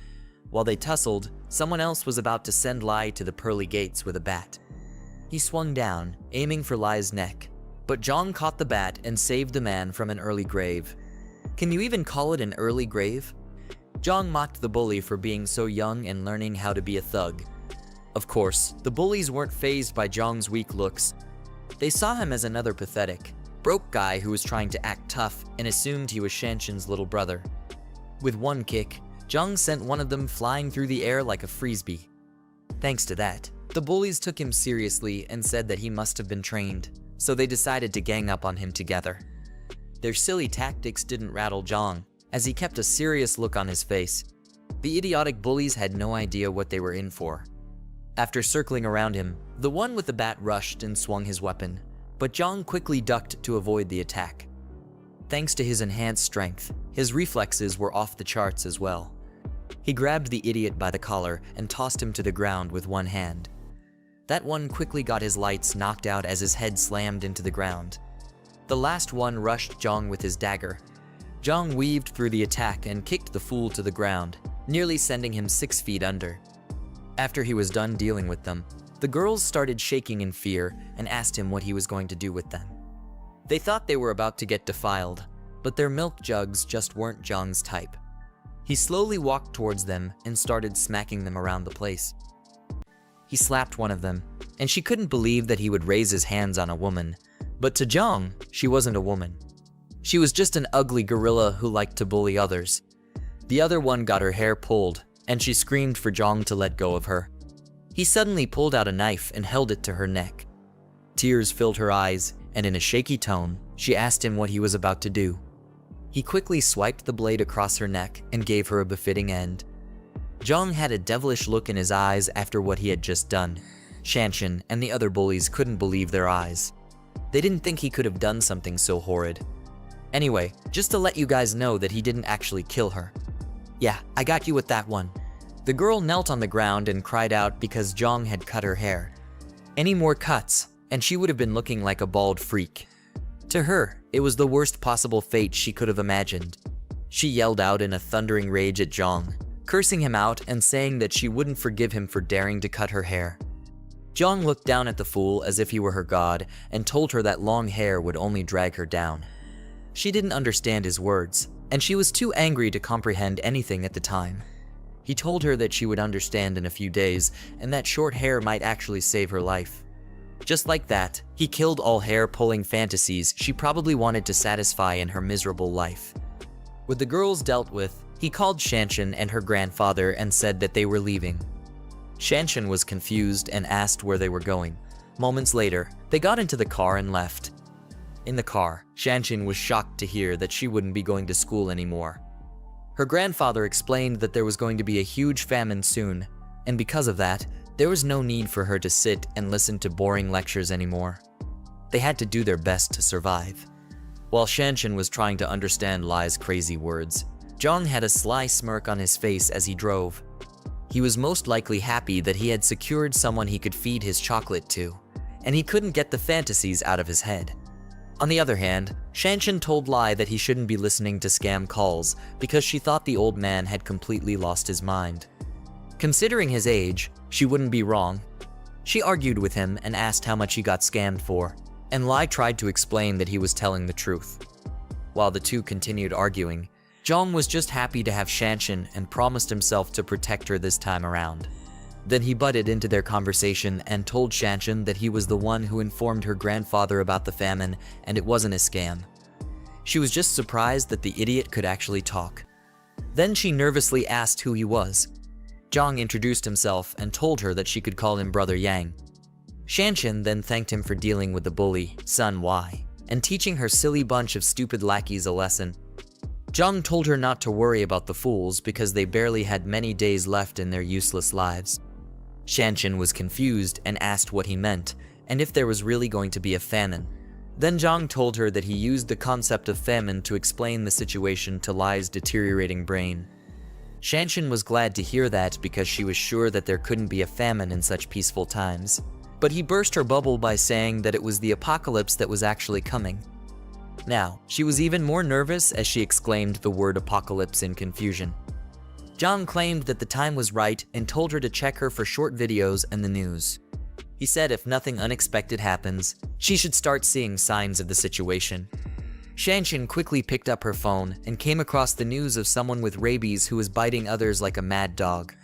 While they tussled, someone else was about to send Lai to the pearly gates with a bat. He swung down, aiming for Lai's neck, but Jiang caught the bat and saved the man from an early grave. Can you even call it an early grave? Jiang mocked the bully for being so young and learning how to be a thug. Of course, the bullies weren't fazed by Jiang's weak looks. They saw him as another pathetic, broke guy who was trying to act tough and assumed he was Shanshan's little brother. With one kick, Jiang sent one of them flying through the air like a frisbee. Thanks to that, the bullies took him seriously and said that he must have been trained, so they decided to gang up on him together. Their silly tactics didn't rattle Jiang, as he kept a serious look on his face. The idiotic bullies had no idea what they were in for. After circling around him, the one with the bat rushed and swung his weapon, but Jiang quickly ducked to avoid the attack. Thanks to his enhanced strength, his reflexes were off the charts as well. He grabbed the idiot by the collar and tossed him to the ground with one hand. That one quickly got his lights knocked out as his head slammed into the ground. The last one rushed Jiang with his dagger. Jiang weaved through the attack and kicked the fool to the ground, nearly sending him 6 feet under. After he was done dealing with them, the girls started shaking in fear and asked him what he was going to do with them. They thought they were about to get defiled, but their milk jugs just weren't Jiang's type. He slowly walked towards them and started smacking them around the place. He slapped one of them, and she couldn't believe that he would raise his hands on a woman. But to Jiang, she wasn't a woman. She was just an ugly gorilla who liked to bully others. The other one got her hair pulled, and she screamed for Jiang to let go of her. He suddenly pulled out a knife and held it to her neck. Tears filled her eyes, and in a shaky tone, she asked him what he was about to do. He quickly swiped the blade across her neck and gave her a befitting end. Jiang had a devilish look in his eyes after what he had just done. Shanshan and the other bullies couldn't believe their eyes. They didn't think he could have done something so horrid. Anyway, just to let you guys know that he didn't actually kill her. Yeah, I got you with that one. The girl knelt on the ground and cried out because Jiang had cut her hair. Any more cuts, and she would have been looking like a bald freak. To her, it was the worst possible fate she could have imagined. She yelled out in a thundering rage at Jiang, cursing him out and saying that she wouldn't forgive him for daring to cut her hair. Jiang looked down at the fool as if he were her god and told her that long hair would only drag her down. She didn't understand his words, and she was too angry to comprehend anything at the time. He told her that she would understand in a few days and that short hair might actually save her life. Just like that, he killed all hair-pulling fantasies she probably wanted to satisfy in her miserable life. With the girls dealt with, he called Shanshan and her grandfather and said that they were leaving. Shanshan was confused and asked where they were going. Moments later, they got into the car and left. In the car, Shanshan was shocked to hear that she wouldn't be going to school anymore. Her grandfather explained that there was going to be a huge famine soon, and because of that, there was no need for her to sit and listen to boring lectures anymore. They had to do their best to survive. While Shanshan was trying to understand Lai's crazy words, Jiang had a sly smirk on his face as he drove. He was most likely happy that he had secured someone he could feed his chocolate to, and he couldn't get the fantasies out of his head. On the other hand, Shanshan told Lai that he shouldn't be listening to scam calls because she thought the old man had completely lost his mind. Considering his age, she wouldn't be wrong. She argued with him and asked how much he got scammed for, and Lai tried to explain that he was telling the truth. While the two continued arguing, Jiang was just happy to have Shanshan and promised himself to protect her this time around. Then he butted into their conversation and told Shanshan that he was the one who informed her grandfather about the famine and it wasn't a scam. She was just surprised that the idiot could actually talk. Then she nervously asked who he was. Jiang introduced himself and told her that she could call him Brother Yang. Shanshan then thanked him for dealing with the bully, Sun Y, and teaching her silly bunch of stupid lackeys a lesson. Jiang told her not to worry about the fools because they barely had many days left in their useless lives. Shanshan was confused and asked what he meant, and if there was really going to be a famine. Then Jiang told her that he used the concept of famine to explain the situation to Lai's deteriorating brain. Shanshan was glad to hear that because she was sure that there couldn't be a famine in such peaceful times. But he burst her bubble by saying that it was the apocalypse that was actually coming. Now, she was even more nervous as she exclaimed the word apocalypse in confusion. Jiang claimed that the time was right and told her to check her for short videos and the news. He said if nothing unexpected happens, she should start seeing signs of the situation. Shanshan quickly picked up her phone and came across the news of someone with rabies who was biting others like a mad dog.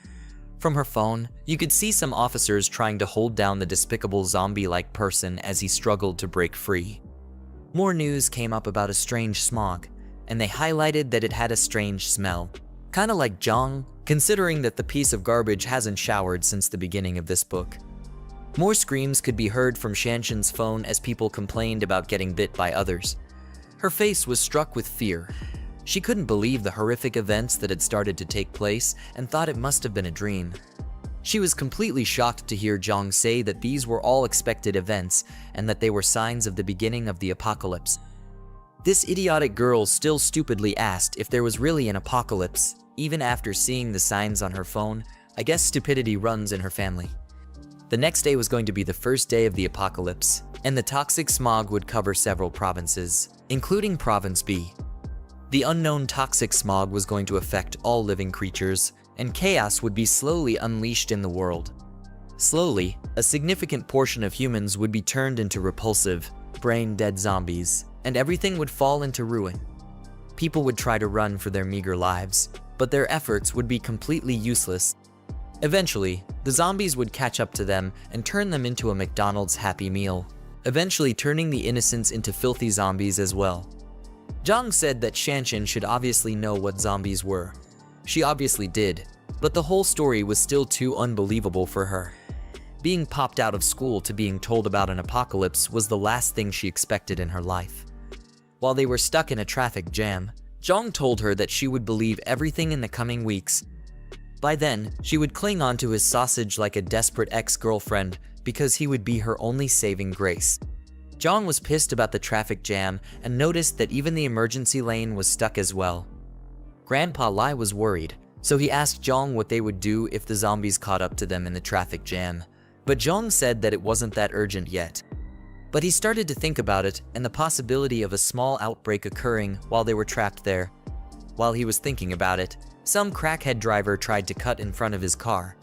From her phone, you could see some officers trying to hold down the despicable zombie-like person as he struggled to break free. More news came up about a strange smog, and they highlighted that it had a strange smell. Kinda like Jiang, considering that the piece of garbage hasn't showered since the beginning of this book. More screams could be heard from Shanshan's phone as people complained about getting bit by others. Her face was struck with fear. She couldn't believe the horrific events that had started to take place and thought it must have been a dream. She was completely shocked to hear Jiang say that these were all expected events and that they were signs of the beginning of the apocalypse. This idiotic girl still stupidly asked if there was really an apocalypse, even after seeing the signs on her phone. I guess stupidity runs in her family. The next day was going to be the first day of the apocalypse, and the toxic smog would cover several provinces, including Province B. The unknown toxic smog was going to affect all living creatures, and chaos would be slowly unleashed in the world. Slowly, a significant portion of humans would be turned into repulsive, brain-dead zombies, and everything would fall into ruin. People would try to run for their meager lives, but their efforts would be completely useless. Eventually, the zombies would catch up to them and turn them into a McDonald's Happy Meal, eventually turning the innocents into filthy zombies as well. Jiang said that Shanshan should obviously know what zombies were. She obviously did, but the whole story was still too unbelievable for her. Being popped out of school to being told about an apocalypse was the last thing she expected in her life. While they were stuck in a traffic jam, Jiang told her that she would believe everything in the coming weeks. By then, she would cling onto his sausage like a desperate ex-girlfriend because he would be her only saving grace. Jiang was pissed about the traffic jam and noticed that even the emergency lane was stuck as well. Grandpa Lai was worried, so he asked Jiang what they would do if the zombies caught up to them in the traffic jam, but Jiang said that it wasn't that urgent yet. But he started to think about it and the possibility of a small outbreak occurring while they were trapped there. While he was thinking about it, some crackhead driver tried to cut in front of his car.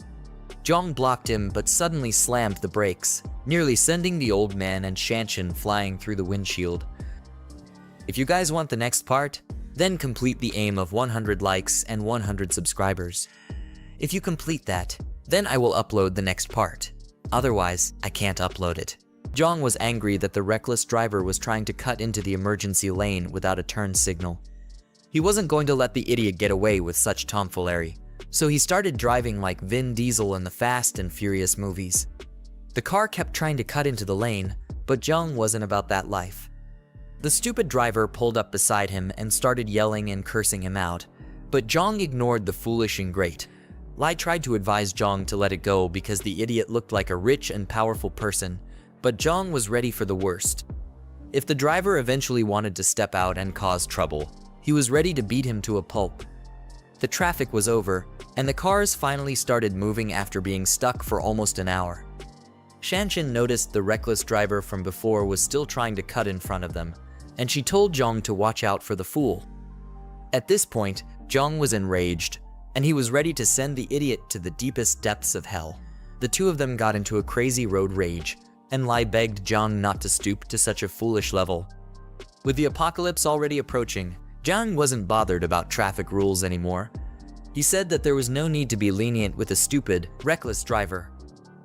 Jiang blocked him but suddenly slammed the brakes, nearly sending the old man and Shanshan flying through the windshield. If you guys want the next part, then complete the aim of 100 likes and 100 subscribers. If you complete that, then I will upload the next part. Otherwise, I can't upload it. Jiang was angry that the reckless driver was trying to cut into the emergency lane without a turn signal. He wasn't going to let the idiot get away with such tomfoolery, so he started driving like Vin Diesel in the Fast and Furious movies. The car kept trying to cut into the lane, but Jiang wasn't about that life. The stupid driver pulled up beside him and started yelling and cursing him out, but Jiang ignored the foolish ingrate. Lai tried to advise Jiang to let it go because the idiot looked like a rich and powerful person, but Jiang was ready for the worst. If the driver eventually wanted to step out and cause trouble, he was ready to beat him to a pulp. The traffic was over, and the cars finally started moving after being stuck for almost an hour. Shanshan noticed the reckless driver from before was still trying to cut in front of them, and she told Jiang to watch out for the fool. At this point, Jiang was enraged, and he was ready to send the idiot to the deepest depths of hell. The two of them got into a crazy road rage, and Lai begged Jiang not to stoop to such a foolish level. With the apocalypse already approaching, Jiang wasn't bothered about traffic rules anymore. He said that there was no need to be lenient with a stupid, reckless driver.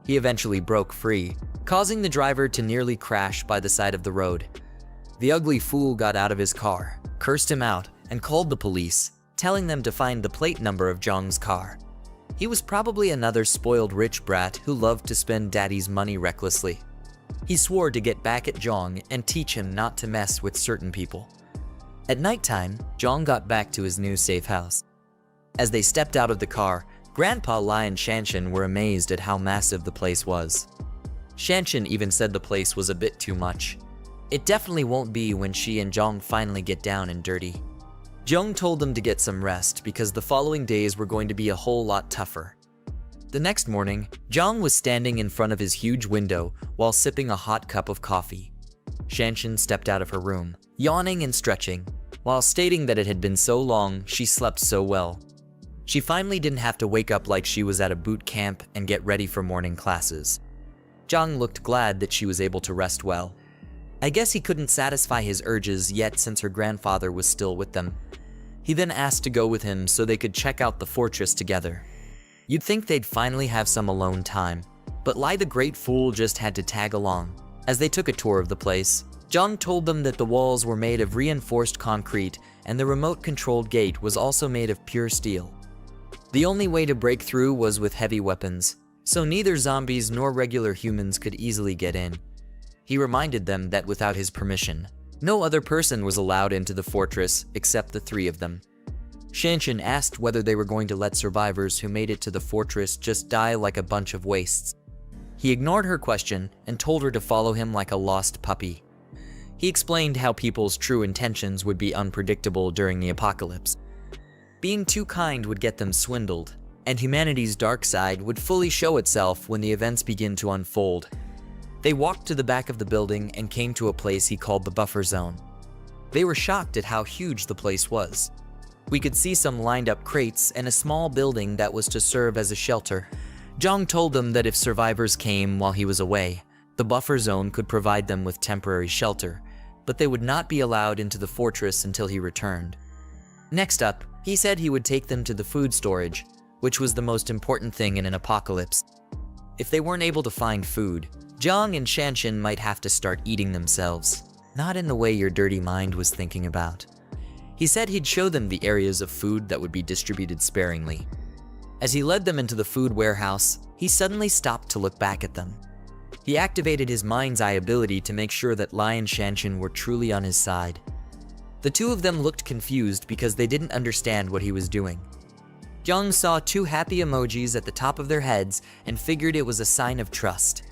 He eventually broke free, causing the driver to nearly crash by the side of the road. The ugly fool got out of his car, cursed him out, and called the police, telling them to find the plate number of Jiang's car. He was probably another spoiled rich brat who loved to spend daddy's money recklessly. He swore to get back at Jiang and teach him not to mess with certain people. At nighttime, Jiang got back to his new safe house. As they stepped out of the car, Grandpa Lai and Shanshan were amazed at how massive the place was. Shanshan even said the place was a bit too much. It definitely won't be when she and Jiang finally get down and dirty. Jiang told them to get some rest because the following days were going to be a whole lot tougher. The next morning, Jiang was standing in front of his huge window while sipping a hot cup of coffee. Shanshan stepped out of her room, yawning and stretching, while stating that it had been so long she slept so well. She finally didn't have to wake up like she was at a boot camp and get ready for morning classes. Jiang looked glad that she was able to rest well. I guess he couldn't satisfy his urges yet since her grandfather was still with them. He then asked to go with him so they could check out the fortress together. You'd think they'd finally have some alone time, but Lai the Great Fool just had to tag along. As they took a tour of the place, Jiang told them that the walls were made of reinforced concrete and the remote-controlled gate was also made of pure steel. The only way to break through was with heavy weapons, so neither zombies nor regular humans could easily get in. He reminded them that without his permission, no other person was allowed into the fortress except the three of them. Shanshan asked whether they were going to let survivors who made it to the fortress just die like a bunch of wastes. He ignored her question and told her to follow him like a lost puppy. He explained how people's true intentions would be unpredictable during the apocalypse. Being too kind would get them swindled, and humanity's dark side would fully show itself when the events begin to unfold. They walked to the back of the building and came to a place he called the buffer zone. They were shocked at how huge the place was. We could see some lined up crates and a small building that was to serve as a shelter. Jiang told them that if survivors came while he was away, the buffer zone could provide them with temporary shelter, but they would not be allowed into the fortress until he returned. Next up, he said he would take them to the food storage, which was the most important thing in an apocalypse. If they weren't able to find food, Jiang and Shanshan might have to start eating themselves, not in the way your dirty mind was thinking about. He said he'd show them the areas of food that would be distributed sparingly. As he led them into the food warehouse, he suddenly stopped to look back at them. He activated his mind's eye ability to make sure that Lai and Shanshan were truly on his side. The two of them looked confused because they didn't understand what he was doing. Jiang saw two happy emojis at the top of their heads and figured it was a sign of trust.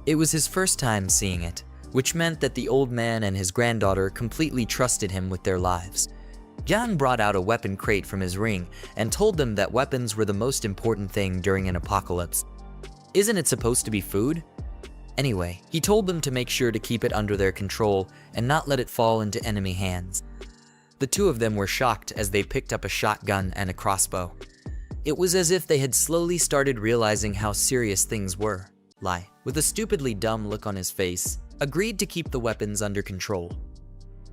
It was his first time seeing it, which meant that the old man and his granddaughter completely trusted him with their lives. Jiang brought out a weapon crate from his ring and told them that weapons were the most important thing during an apocalypse. Isn't it supposed to be food? Anyway, he told them to make sure to keep it under their control and not let it fall into enemy hands. The two of them were shocked as they picked up a shotgun and a crossbow. It was as if they had slowly started realizing how serious things were. Lai, with a stupidly dumb look on his face, agreed to keep the weapons under control.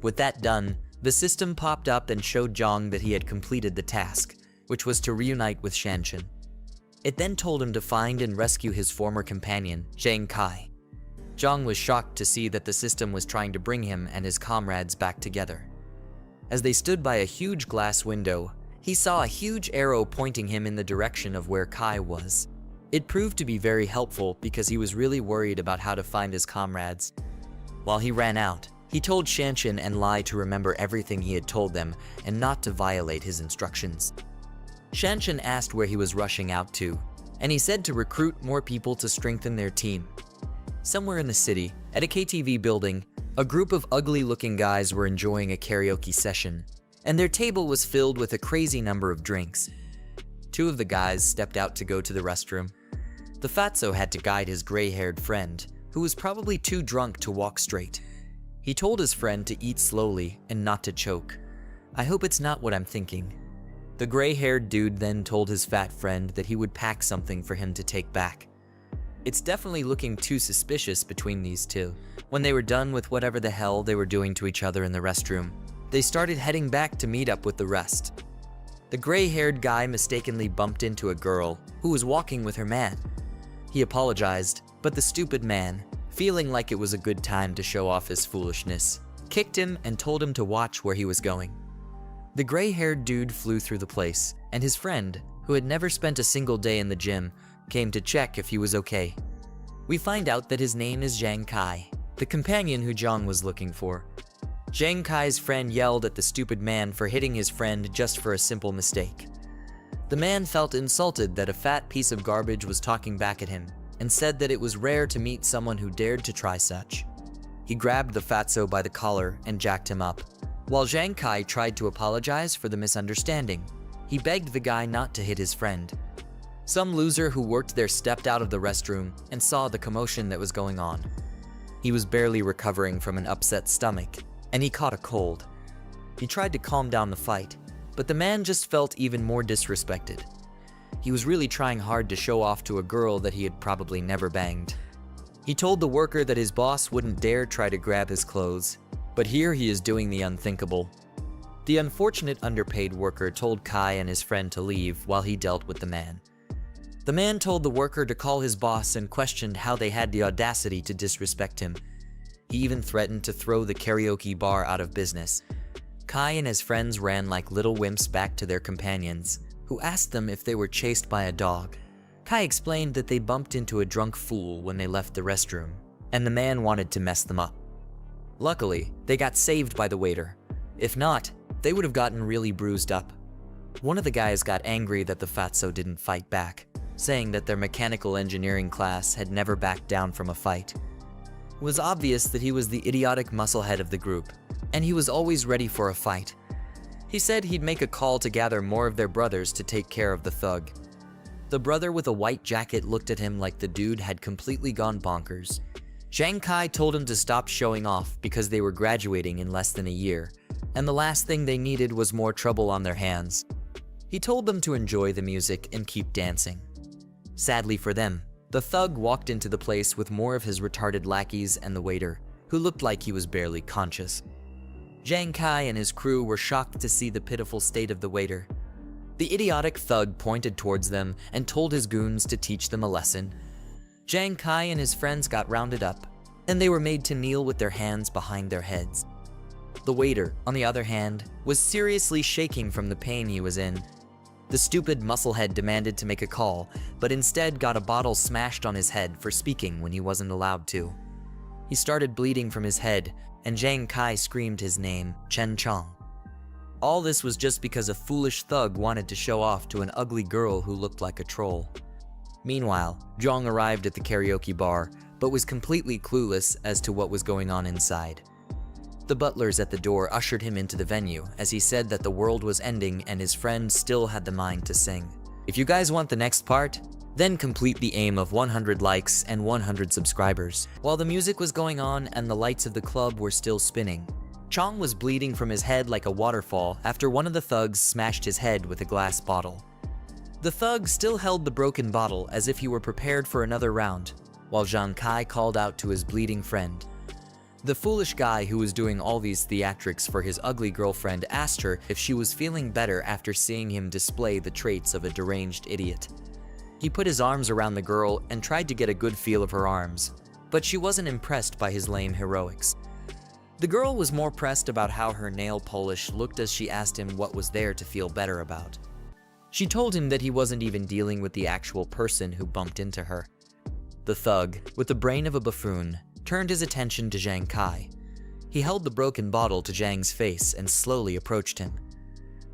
With that done, the system popped up and showed Jiang that he had completed the task, which was to reunite with Shanshan. It then told him to find and rescue his former companion, Zhang Kai. Jiang was shocked to see that the system was trying to bring him and his comrades back together. As they stood by a huge glass window, he saw a huge arrow pointing him in the direction of where Kai was. It proved to be very helpful because he was really worried about how to find his comrades. While he ran out, he told Shanshan and Lai to remember everything he had told them and not to violate his instructions. Shanshan asked where he was rushing out to, and he said to recruit more people to strengthen their team. Somewhere in the city, at a KTV building, a group of ugly-looking guys were enjoying a karaoke session, and their table was filled with a crazy number of drinks. Two of the guys stepped out to go to the restroom. The fatso had to guide his gray-haired friend, who was probably too drunk to walk straight. He told his friend to eat slowly and not to choke. I hope it's not what I'm thinking. The gray-haired dude then told his fat friend that he would pack something for him to take back. It's definitely looking too suspicious between these two. When they were done with whatever the hell they were doing to each other in the restroom, they started heading back to meet up with the rest. The gray-haired guy mistakenly bumped into a girl who was walking with her man. He apologized, but the stupid man, feeling like it was a good time to show off his foolishness, kicked him and told him to watch where he was going. The gray-haired dude flew through the place, and his friend, who had never spent a single day in the gym, came to check if he was okay. We find out that his name is Zhang Kai, the companion who Jiang was looking for. Zhang Kai's friend yelled at the stupid man for hitting his friend just for a simple mistake. The man felt insulted that a fat piece of garbage was talking back at him and said that it was rare to meet someone who dared to try such. He grabbed the fatso by the collar and jacked him up. While Zhang Kai tried to apologize for the misunderstanding, he begged the guy not to hit his friend. Some loser who worked there stepped out of the restroom and saw the commotion that was going on. He was barely recovering from an upset stomach, and he caught a cold. He tried to calm down the fight, but the man just felt even more disrespected. He was really trying hard to show off to a girl that he had probably never banged. He told the worker that his boss wouldn't dare try to grab his clothes, but here he is doing the unthinkable. The unfortunate underpaid worker told Kai and his friend to leave while he dealt with the man. The man told the worker to call his boss and questioned how they had the audacity to disrespect him. He even threatened to throw the karaoke bar out of business. Kai and his friends ran like little wimps back to their companions, who asked them if they were chased by a dog. Kai explained that they bumped into a drunk fool when they left the restroom, and the man wanted to mess them up. Luckily, they got saved by the waiter. If not, they would have gotten really bruised up. One of the guys got angry that the fatso didn't fight back, saying that their mechanical engineering class had never backed down from a fight. It was obvious that he was the idiotic musclehead of the group, and he was always ready for a fight. He said he'd make a call to gather more of their brothers to take care of the thug. The brother with a white jacket looked at him like the dude had completely gone bonkers. Jiang Kai told him to stop showing off because they were graduating in less than a year, and the last thing they needed was more trouble on their hands. He told them to enjoy the music and keep dancing. Sadly for them, the thug walked into the place with more of his retarded lackeys and the waiter, who looked like he was barely conscious. Jiang Kai and his crew were shocked to see the pitiful state of the waiter. The idiotic thug pointed towards them and told his goons to teach them a lesson. Jiang Kai and his friends got rounded up, and they were made to kneel with their hands behind their heads. The waiter, on the other hand, was seriously shaking from the pain he was in. The stupid musclehead demanded to make a call, but instead got a bottle smashed on his head for speaking when he wasn't allowed to. He started bleeding from his head, and Jiang Kai screamed his name, Chen Chong. All this was just because a foolish thug wanted to show off to an ugly girl who looked like a troll. Meanwhile, Jiang arrived at the karaoke bar, but was completely clueless as to what was going on inside. The butlers at the door ushered him into the venue as he said that the world was ending and his friend still had the mind to sing. If you guys want the next part, then complete the aim of 100 likes and 100 subscribers. While the music was going on and the lights of the club were still spinning, Chong was bleeding from his head like a waterfall after one of the thugs smashed his head with a glass bottle. The thug still held the broken bottle as if he were prepared for another round, while Jiang Kai called out to his bleeding friend. The foolish guy who was doing all these theatrics for his ugly girlfriend asked her if she was feeling better after seeing him display the traits of a deranged idiot. He put his arms around the girl and tried to get a good feel of her arms, but she wasn't impressed by his lame heroics. The girl was more pressed about how her nail polish looked as she asked him what was there to feel better about. She told him that he wasn't even dealing with the actual person who bumped into her. The thug, with the brain of a buffoon, turned his attention to Jiang Kai. He held the broken bottle to Jiang's face and slowly approached him.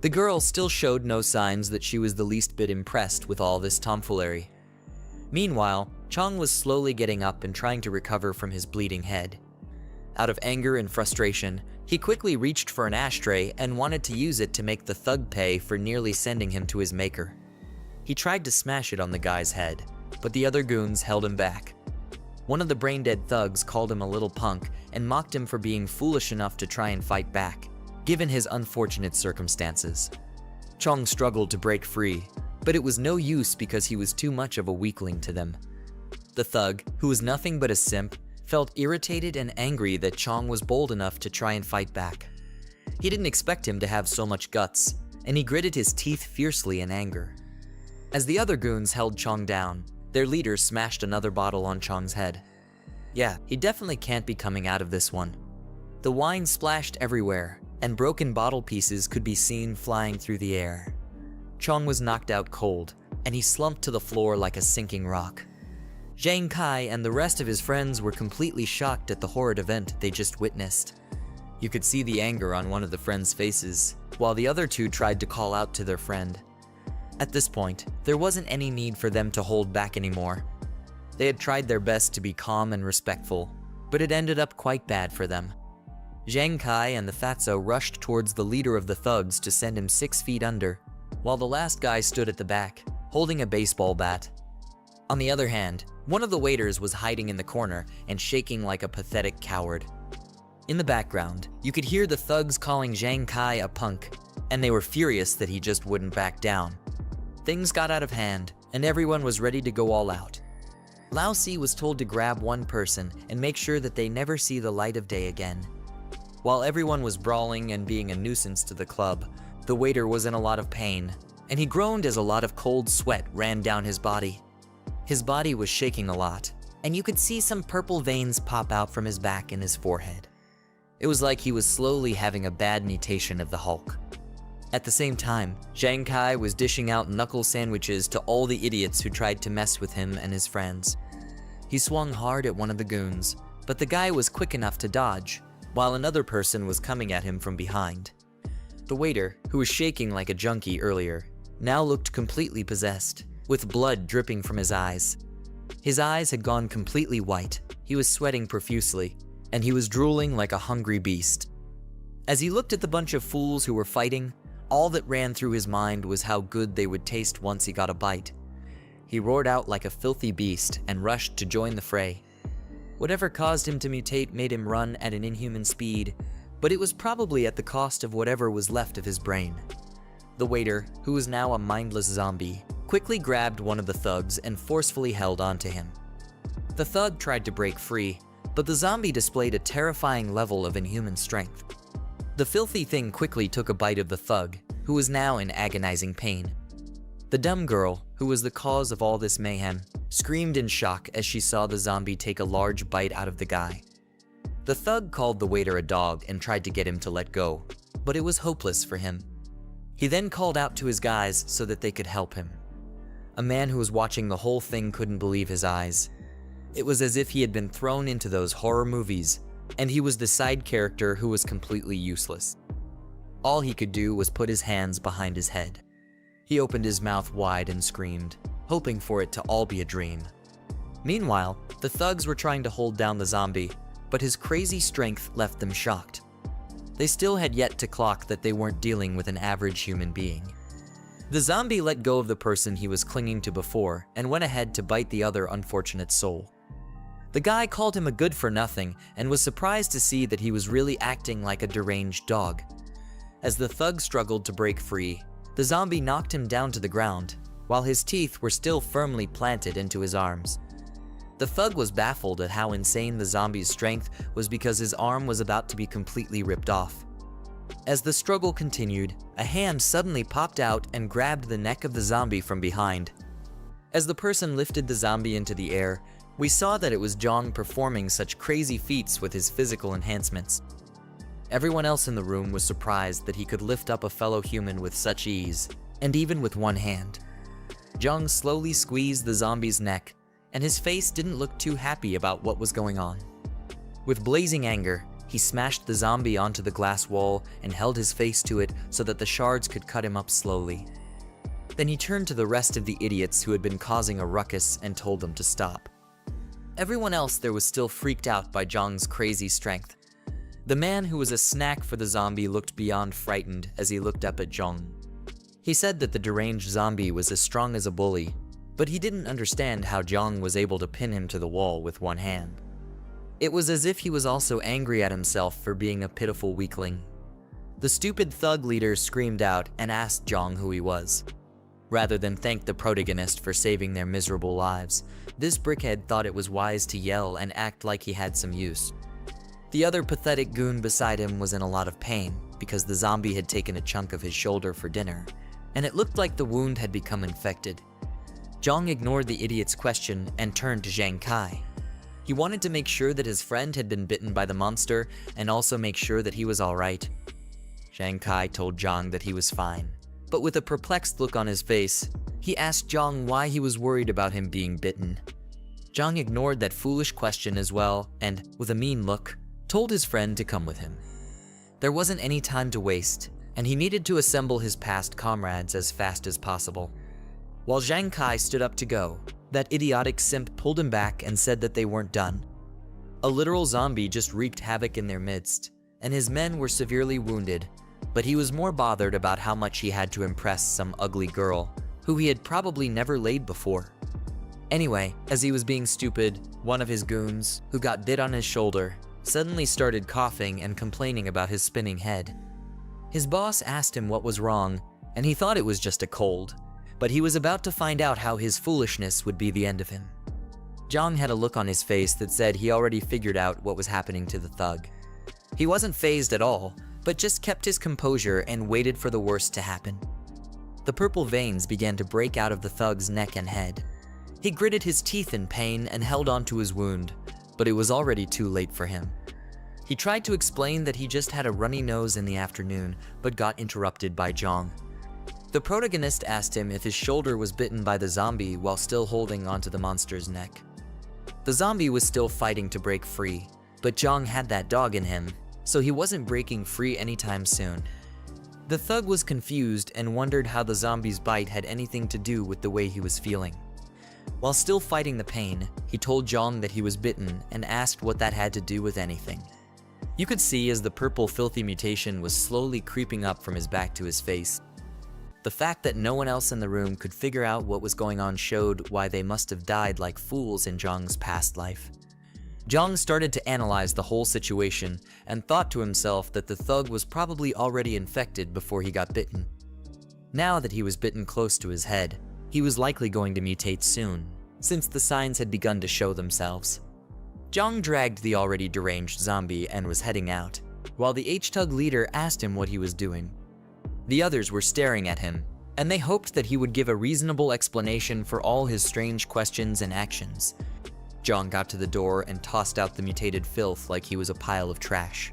The girl still showed no signs that she was the least bit impressed with all this tomfoolery. Meanwhile, Chong was slowly getting up and trying to recover from his bleeding head. Out of anger and frustration, he quickly reached for an ashtray and wanted to use it to make the thug pay for nearly sending him to his maker. He tried to smash it on the guy's head, but the other goons held him back. One of the brain-dead thugs called him a little punk and mocked him for being foolish enough to try and fight back, given his unfortunate circumstances. Chong struggled to break free, but it was no use because he was too much of a weakling to them. The thug, who was nothing but a simp, felt irritated and angry that Chong was bold enough to try and fight back. He didn't expect him to have so much guts, and he gritted his teeth fiercely in anger. As the other goons held Chong down, their leader smashed another bottle on Chong's head. Yeah, he definitely can't be coming out of this one. The wine splashed everywhere, and broken bottle pieces could be seen flying through the air. Chong was knocked out cold, and he slumped to the floor like a sinking rock. Jiang Kai and the rest of his friends were completely shocked at the horrid event they just witnessed. You could see the anger on one of the friends' faces, while the other two tried to call out to their friend. At this point, there wasn't any need for them to hold back anymore. They had tried their best to be calm and respectful, but it ended up quite bad for them. Jiang Kai and the fatso rushed towards the leader of the thugs to send him 6 feet under, while the last guy stood at the back, holding a baseball bat. On the other hand, one of the waiters was hiding in the corner and shaking like a pathetic coward. In the background, you could hear the thugs calling Jiang Kai a punk, and they were furious that he just wouldn't back down. Things got out of hand, and everyone was ready to go all out. Lao Si was told to grab one person and make sure that they never see the light of day again. While everyone was brawling and being a nuisance to the club, the waiter was in a lot of pain, and he groaned as a lot of cold sweat ran down his body. His body was shaking a lot, and you could see some purple veins pop out from his back and his forehead. It was like he was slowly having a bad mutation of the Hulk. At the same time, Jiang Kai was dishing out knuckle sandwiches to all the idiots who tried to mess with him and his friends. He swung hard at one of the goons, but the guy was quick enough to dodge, while another person was coming at him from behind. The waiter, who was shaking like a junkie earlier, now looked completely possessed, with blood dripping from his eyes. His eyes had gone completely white, he was sweating profusely, and he was drooling like a hungry beast. As he looked at the bunch of fools who were fighting, all that ran through his mind was how good they would taste once he got a bite. He roared out like a filthy beast and rushed to join the fray. Whatever caused him to mutate made him run at an inhuman speed, but it was probably at the cost of whatever was left of his brain. The waiter, who was now a mindless zombie, quickly grabbed one of the thugs and forcefully held onto him. The thug tried to break free, but the zombie displayed a terrifying level of inhuman strength. The filthy thing quickly took a bite of the thug, who was now in agonizing pain. The dumb girl, who was the cause of all this mayhem, screamed in shock as she saw the zombie take a large bite out of the guy. The thug called the waiter a dog and tried to get him to let go, but it was hopeless for him. He then called out to his guys so that they could help him. A man who was watching the whole thing couldn't believe his eyes. It was as if he had been thrown into those horror movies, and he was the side character who was completely useless. All he could do was put his hands behind his head. He opened his mouth wide and screamed, hoping for it to all be a dream. Meanwhile, the thugs were trying to hold down the zombie, but his crazy strength left them shocked. They still had yet to clock that they weren't dealing with an average human being. The zombie let go of the person he was clinging to before and went ahead to bite the other unfortunate soul. The guy called him a good-for-nothing and was surprised to see that he was really acting like a deranged dog. As the thug struggled to break free, the zombie knocked him down to the ground, while his teeth were still firmly planted into his arms. The thug was baffled at how insane the zombie's strength was because his arm was about to be completely ripped off. As the struggle continued, a hand suddenly popped out and grabbed the neck of the zombie from behind. As the person lifted the zombie into the air, we saw that it was Jiang performing such crazy feats with his physical enhancements. Everyone else in the room was surprised that he could lift up a fellow human with such ease, and even with one hand. Jiang slowly squeezed the zombie's neck, and his face didn't look too happy about what was going on. With blazing anger, he smashed the zombie onto the glass wall and held his face to it so that the shards could cut him up slowly. Then he turned to the rest of the idiots who had been causing a ruckus and told them to stop. Everyone else there was still freaked out by Jiang's crazy strength. The man who was a snack for the zombie looked beyond frightened as he looked up at Jiang. He said that the deranged zombie was as strong as a bully, but he didn't understand how Jiang was able to pin him to the wall with one hand. It was as if he was also angry at himself for being a pitiful weakling. The stupid thug leader screamed out and asked Jiang who he was. Rather than thank the protagonist for saving their miserable lives, this brickhead thought it was wise to yell and act like he had some use. The other pathetic goon beside him was in a lot of pain because the zombie had taken a chunk of his shoulder for dinner, and it looked like the wound had become infected. Jiang ignored the idiot's question and turned to Zhang Kai. He wanted to make sure that his friend had been bitten by the monster and also make sure that he was alright. Zhang Kai told Jiang that he was fine, but with a perplexed look on his face, he asked Jiang why he was worried about him being bitten. Jiang ignored that foolish question as well and, with a mean look, told his friend to come with him. There wasn't any time to waste, and he needed to assemble his past comrades as fast as possible. While Zhang Kai stood up to go, that idiotic simp pulled him back and said that they weren't done. A literal zombie just wreaked havoc in their midst, and his men were severely wounded, but he was more bothered about how much he had to impress some ugly girl, who he had probably never laid before. Anyway, as he was being stupid, one of his goons, who got bit on his shoulder, suddenly started coughing and complaining about his spinning head. His boss asked him what was wrong, and he thought it was just a cold, but he was about to find out how his foolishness would be the end of him. Jiang had a look on his face that said he already figured out what was happening to the thug. He wasn't fazed at all, but just kept his composure and waited for the worst to happen. The purple veins began to break out of the thug's neck and head. He gritted his teeth in pain and held onto his wound, but it was already too late for him. He tried to explain that he just had a runny nose in the afternoon, but got interrupted by Jiang. The protagonist asked him if his shoulder was bitten by the zombie while still holding onto the monster's neck. The zombie was still fighting to break free, but Jiang had that dog in him, so he wasn't breaking free anytime soon. The thug was confused and wondered how the zombie's bite had anything to do with the way he was feeling. While still fighting the pain, he told Jiang that he was bitten and asked what that had to do with anything. You could see as the purple filthy mutation was slowly creeping up from his back to his face. The fact that no one else in the room could figure out what was going on showed why they must have died like fools in Jiang's past life. Jiang started to analyze the whole situation and thought to himself that the thug was probably already infected before he got bitten. Now that he was bitten close to his head, he was likely going to mutate soon, since the signs had begun to show themselves. Jiang dragged the already deranged zombie and was heading out, while the H-Tug leader asked him what he was doing. The others were staring at him, and they hoped that he would give a reasonable explanation for all his strange questions and actions. Jiang got to the door and tossed out the mutated filth like he was a pile of trash.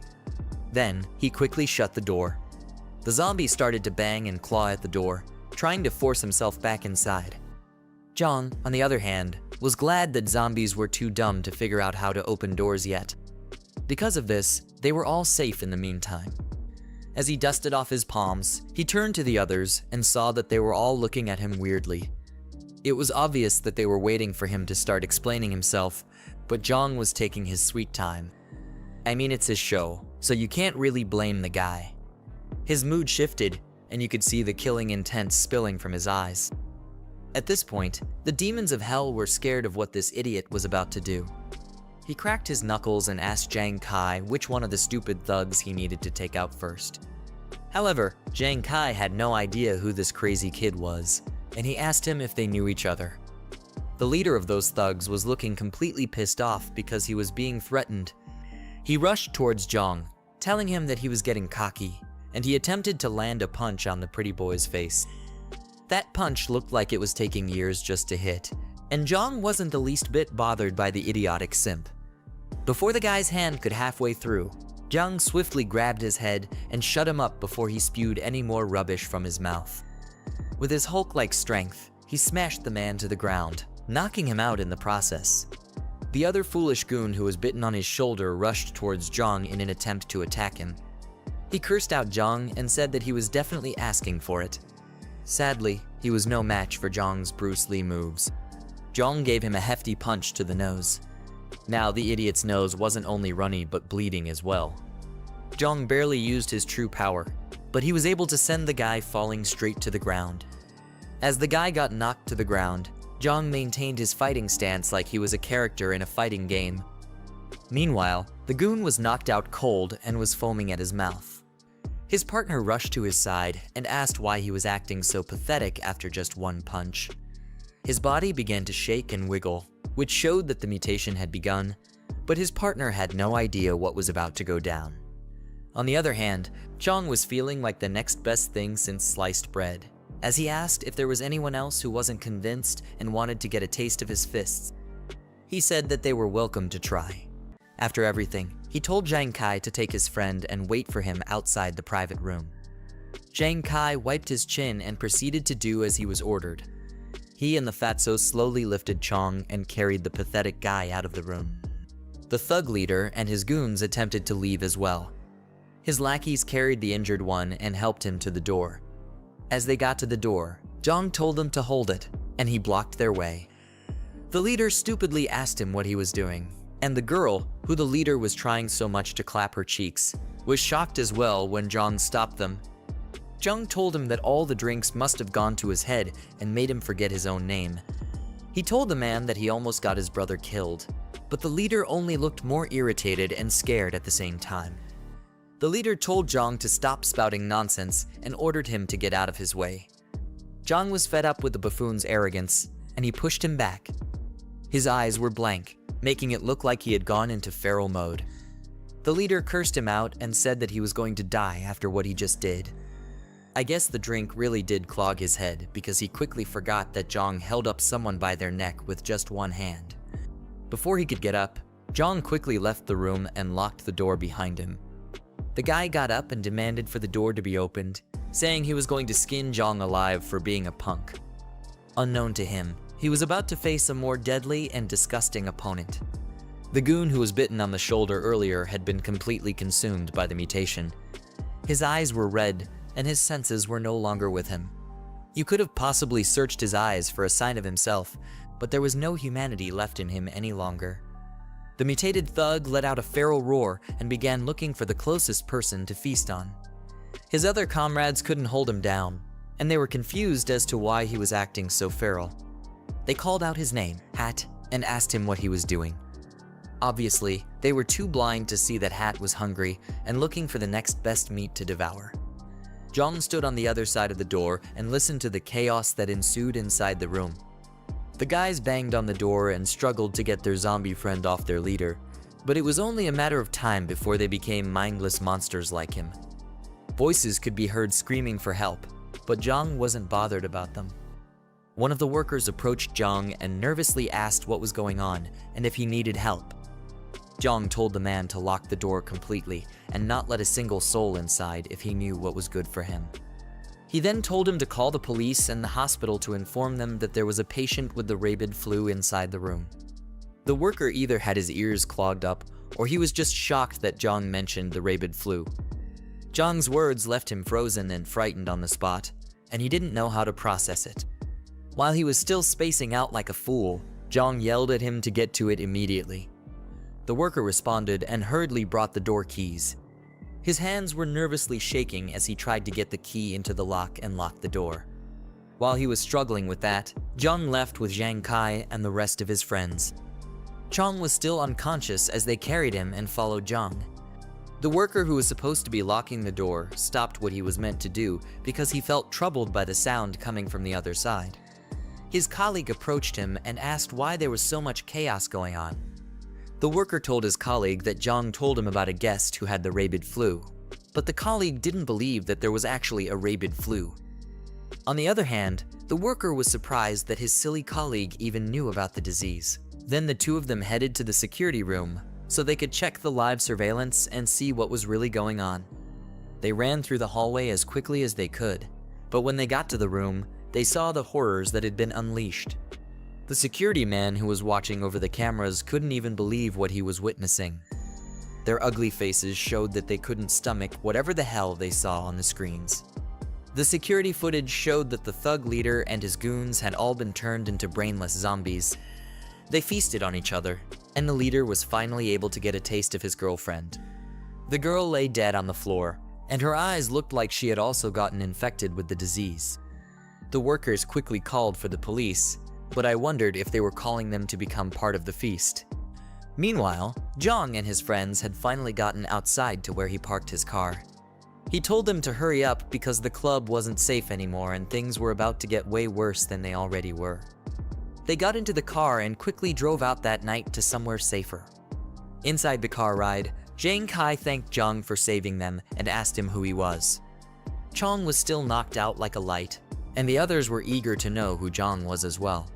Then, he quickly shut the door. The zombie started to bang and claw at the door, trying to force himself back inside. Jiang, on the other hand, was glad that zombies were too dumb to figure out how to open doors yet. Because of this, they were all safe in the meantime. As he dusted off his palms, he turned to the others and saw that they were all looking at him weirdly. It was obvious that they were waiting for him to start explaining himself, but Jiang was taking his sweet time. I mean, it's his show, so you can't really blame the guy. His mood shifted, and you could see the killing intent spilling from his eyes. At this point, the demons of hell were scared of what this idiot was about to do. He cracked his knuckles and asked Jiang Kai which one of the stupid thugs he needed to take out first. However, Jiang Kai had no idea who this crazy kid was, and he asked him if they knew each other. The leader of those thugs was looking completely pissed off because he was being threatened. He rushed towards Jiang, telling him that he was getting cocky, and he attempted to land a punch on the pretty boy's face. That punch looked like it was taking years just to hit, and Jiang wasn't the least bit bothered by the idiotic simp. Before the guy's hand could halfway through, Jiang swiftly grabbed his head and shut him up before he spewed any more rubbish from his mouth. With his Hulk-like strength, he smashed the man to the ground, knocking him out in the process. The other foolish goon who was bitten on his shoulder rushed towards Jiang in an attempt to attack him. He cursed out Jiang and said that he was definitely asking for it. Sadly, he was no match for Jiang's Bruce Lee moves. Jiang gave him a hefty punch to the nose. Now the idiot's nose wasn't only runny but bleeding as well. Jiang barely used his true power, but he was able to send the guy falling straight to the ground. As the guy got knocked to the ground, Jiang maintained his fighting stance like he was a character in a fighting game. Meanwhile, the goon was knocked out cold and was foaming at his mouth. His partner rushed to his side and asked why he was acting so pathetic after just one punch. His body began to shake and wiggle, which showed that the mutation had begun, but his partner had no idea what was about to go down. On the other hand, Jiang was feeling like the next best thing since sliced bread, as he asked if there was anyone else who wasn't convinced and wanted to get a taste of his fists. He said that they were welcome to try. After everything, he told Jiang Kai to take his friend and wait for him outside the private room. Jiang Kai wiped his chin and proceeded to do as he was ordered. He and the fatso slowly lifted Chong and carried the pathetic guy out of the room. The thug leader and his goons attempted to leave as well. His lackeys carried the injured one and helped him to the door. As they got to the door, Jiang told them to hold it, and he blocked their way. The leader stupidly asked him what he was doing, and the girl, who the leader was trying so much to clap her cheeks, was shocked as well when Jiang stopped them. Jiang told him that all the drinks must have gone to his head and made him forget his own name. He told the man that he almost got his brother killed, but the leader only looked more irritated and scared at the same time. The leader told Jiang to stop spouting nonsense and ordered him to get out of his way. Jiang was fed up with the buffoon's arrogance, and he pushed him back. His eyes were blank, making it look like he had gone into feral mode. The leader cursed him out and said that he was going to die after what he just did. I guess the drink really did clog his head because he quickly forgot that Jiang held up someone by their neck with just one hand. Before he could get up, Jiang quickly left the room and locked the door behind him. The guy got up and demanded for the door to be opened, saying he was going to skin Jiang alive for being a punk. Unknown to him, he was about to face a more deadly and disgusting opponent. The goon who was bitten on the shoulder earlier had been completely consumed by the mutation. His eyes were red, and his senses were no longer with him. You could have possibly searched his eyes for a sign of himself, but there was no humanity left in him any longer. The mutated thug let out a feral roar and began looking for the closest person to feast on. His other comrades couldn't hold him down, and they were confused as to why he was acting so feral. They called out his name, Hat, and asked him what he was doing. Obviously, they were too blind to see that Hat was hungry and looking for the next best meat to devour. Jiang stood on the other side of the door and listened to the chaos that ensued inside the room. The guys banged on the door and struggled to get their zombie friend off their leader, but it was only a matter of time before they became mindless monsters like him. Voices could be heard screaming for help, but Jiang wasn't bothered about them. One of the workers approached Jiang and nervously asked what was going on and if he needed help. Jiang told the man to lock the door completely and not let a single soul inside if he knew what was good for him. He then told him to call the police and the hospital to inform them that there was a patient with the rabid flu inside the room. The worker either had his ears clogged up or he was just shocked that Jiang mentioned the rabid flu. Jiang's words left him frozen and frightened on the spot, and he didn't know how to process it. While he was still spacing out like a fool, Jiang yelled at him to get to it immediately. The worker responded and hurriedly brought the door keys. His hands were nervously shaking as he tried to get the key into the lock and lock the door. While he was struggling with that, Jiang left with Zhang Kai and the rest of his friends. Chong was still unconscious as they carried him and followed Jiang. The worker who was supposed to be locking the door stopped what he was meant to do because he felt troubled by the sound coming from the other side. His colleague approached him and asked why there was so much chaos going on. The worker told his colleague that Jiang told him about a guest who had the rabid flu, but the colleague didn't believe that there was actually a rabid flu. On the other hand, the worker was surprised that his silly colleague even knew about the disease. Then the two of them headed to the security room so they could check the live surveillance and see what was really going on. They ran through the hallway as quickly as they could, but when they got to the room, they saw the horrors that had been unleashed. The security man who was watching over the cameras couldn't even believe what he was witnessing. Their ugly faces showed that they couldn't stomach whatever the hell they saw on the screens. The security footage showed that the thug leader and his goons had all been turned into brainless zombies. They feasted on each other, and the leader was finally able to get a taste of his girlfriend. The girl lay dead on the floor, and her eyes looked like she had also gotten infected with the disease. The workers quickly called for the police, but I wondered if they were calling them to become part of the feast. Meanwhile, Jiang and his friends had finally gotten outside to where he parked his car. He told them to hurry up because the club wasn't safe anymore and things were about to get way worse than they already were. They got into the car and quickly drove out that night to somewhere safer. Inside the car ride, Zhang Kai thanked Jiang for saving them and asked him who he was. Chong was still knocked out like a light, and the others were eager to know who Jiang was as well.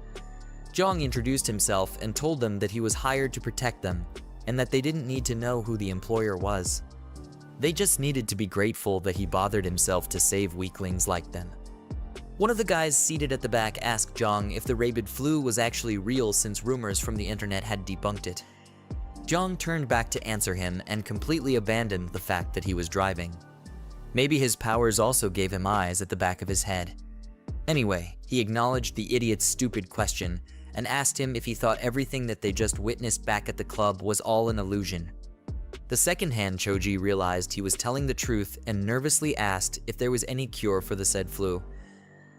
Jiang introduced himself and told them that he was hired to protect them, and that they didn't need to know who the employer was. They just needed to be grateful that he bothered himself to save weaklings like them. One of the guys seated at the back asked Jiang if the rabid flu was actually real since rumors from the internet had debunked it. Jiang turned back to answer him and completely abandoned the fact that he was driving. Maybe his powers also gave him eyes at the back of his head. Anyway, he acknowledged the idiot's stupid question and asked him if he thought everything that they just witnessed back at the club was all an illusion. The second-hand Choji realized he was telling the truth and nervously asked if there was any cure for the said flu.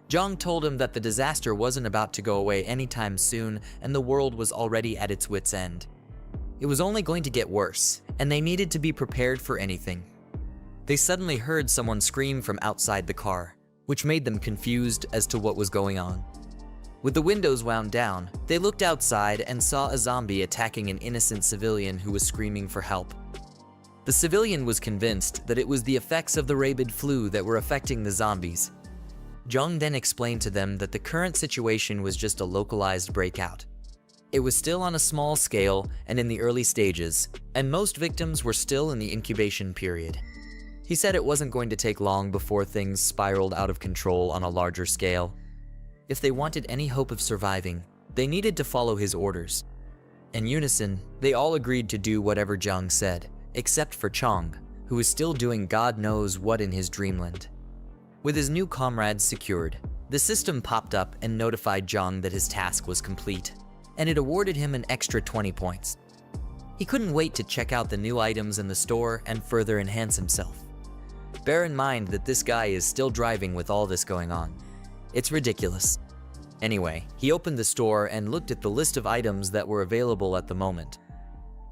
Jiang told him that the disaster wasn't about to go away anytime soon and the world was already at its wit's end. It was only going to get worse, and they needed to be prepared for anything. They suddenly heard someone scream from outside the car, which made them confused as to what was going on. With the windows wound down, they looked outside and saw a zombie attacking an innocent civilian who was screaming for help. The civilian was convinced that it was the effects of the rabid flu that were affecting the zombies. Jiang then explained to them that the current situation was just a localized breakout. It was still on a small scale and in the early stages, and most victims were still in the incubation period. He said it wasn't going to take long before things spiraled out of control on a larger scale. If they wanted any hope of surviving, they needed to follow his orders. In unison, they all agreed to do whatever Jiang said, except for Chong, who was still doing God knows what in his dreamland. With his new comrades secured, the system popped up and notified Jiang that his task was complete, and it awarded him an extra 20 points. He couldn't wait to check out the new items in the store and further enhance himself. Bear in mind that this guy is still driving with all this going on. It's ridiculous. Anyway, he opened the store and looked at the list of items that were available at the moment.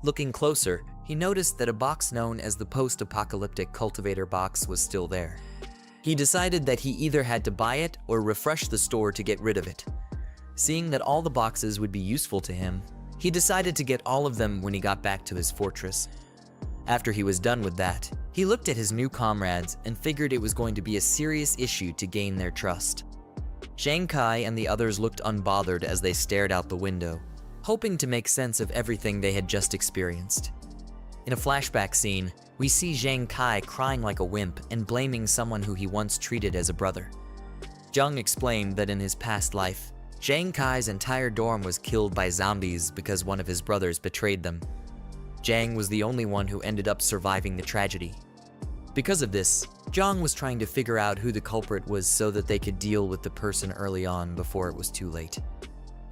Looking closer, he noticed that a box known as the post-apocalyptic cultivator box was still there. He decided that he either had to buy it or refresh the store to get rid of it. Seeing that all the boxes would be useful to him, he decided to get all of them when he got back to his fortress. After he was done with that, he looked at his new comrades and figured it was going to be a serious issue to gain their trust. Jiang and the others looked unbothered as they stared out the window, hoping to make sense of everything they had just experienced. In a flashback scene, we see Jiang crying like a wimp and blaming someone who he once treated as a brother. Jiang explained that in his past life, Jiang entire dorm was killed by zombies because one of his brothers betrayed them. Jiang was the only one who ended up surviving the tragedy. Because of this, Jiang was trying to figure out who the culprit was so that they could deal with the person early on before it was too late.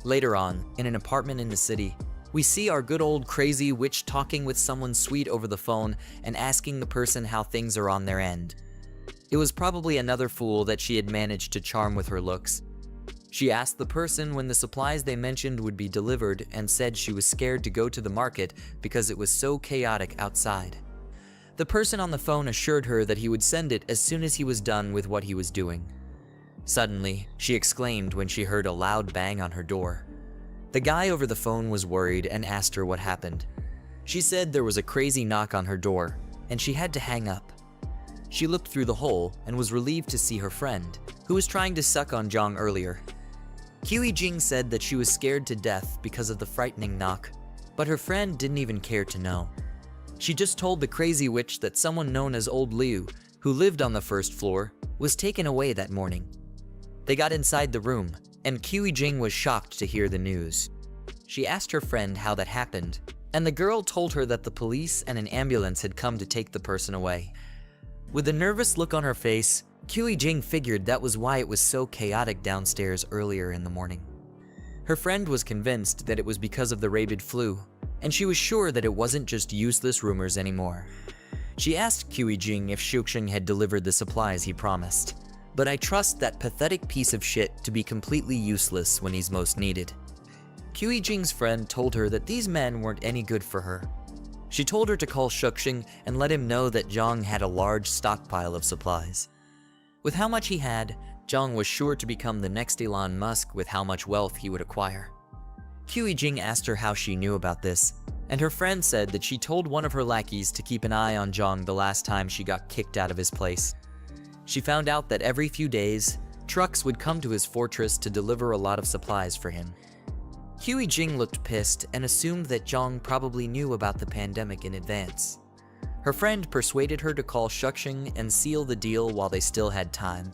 Later on, in an apartment in the city, we see our good old crazy witch talking with someone sweet over the phone and asking the person how things are on their end. It was probably another fool that she had managed to charm with her looks. She asked the person when the supplies they mentioned would be delivered and said she was scared to go to the market because it was so chaotic outside. The person on the phone assured her that he would send it as soon as he was done with what he was doing. Suddenly, she exclaimed when she heard a loud bang on her door. The guy over the phone was worried and asked her what happened. She said there was a crazy knock on her door, and she had to hang up. She looked through the hole and was relieved to see her friend, who was trying to suck on Jiang earlier. Jiang said that she was scared to death because of the frightening knock, but her friend didn't even care to know. She just told the crazy witch that someone known as Old Liu, who lived on the first floor, was taken away that morning. They got inside the room, and Jiang was shocked to hear the news. She asked her friend how that happened, and the girl told her that the police and an ambulance had come to take the person away. With a nervous look on her face, Jiang figured that was why it was so chaotic downstairs earlier in the morning. Her friend was convinced that it was because of the rabid flu, and she was sure that it wasn't just useless rumors anymore. She asked Jiang if Shuxing had delivered the supplies he promised, but I trust that pathetic piece of shit to be completely useless when he's most needed. Jiang's friend told her that these men weren't any good for her. She told her to call Shuxing and let him know that Jiang had a large stockpile of supplies. With how much he had, Jiang was sure to become the next Elon Musk with how much wealth he would acquire. Jiang asked her how she knew about this, and her friend said that she told one of her lackeys to keep an eye on Jiang the last time she got kicked out of his place. She found out that every few days, trucks would come to his fortress to deliver a lot of supplies for him. Jiang looked pissed and assumed that Jiang probably knew about the pandemic in advance. Her friend persuaded her to call Shuxing and seal the deal while they still had time.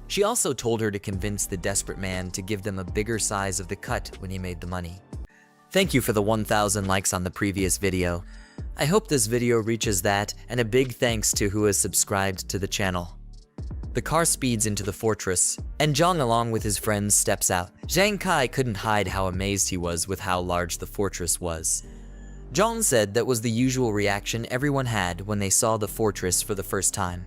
She also told her to convince the desperate man to give them a bigger size of the cut when he made the money. Thank you for the 1,000 likes on the previous video. I hope this video reaches that, and a big thanks to who has subscribed to the channel. The car speeds into the fortress, and Jiang along with his friends steps out. Jiang couldn't hide how amazed he was with how large the fortress was. Jiang said that was the usual reaction everyone had when they saw the fortress for the first time.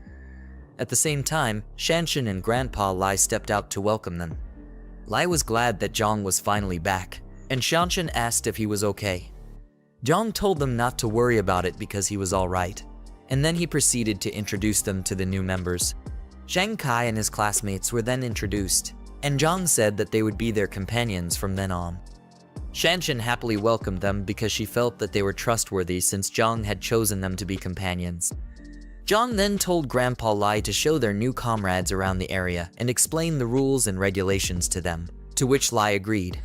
At the same time, Shanshan and Grandpa Lai stepped out to welcome them. Lai was glad that Jiang was finally back, and Shanshan asked if he was okay. Jiang told them not to worry about it because he was alright, and then he proceeded to introduce them to the new members. Jiang and his classmates were then introduced, and Jiang said that they would be their companions from then on. Shanshan happily welcomed them because she felt that they were trustworthy since Jiang had chosen them to be companions. Jiang then told Grandpa Lai to show their new comrades around the area and explain the rules and regulations to them, to which Lai agreed.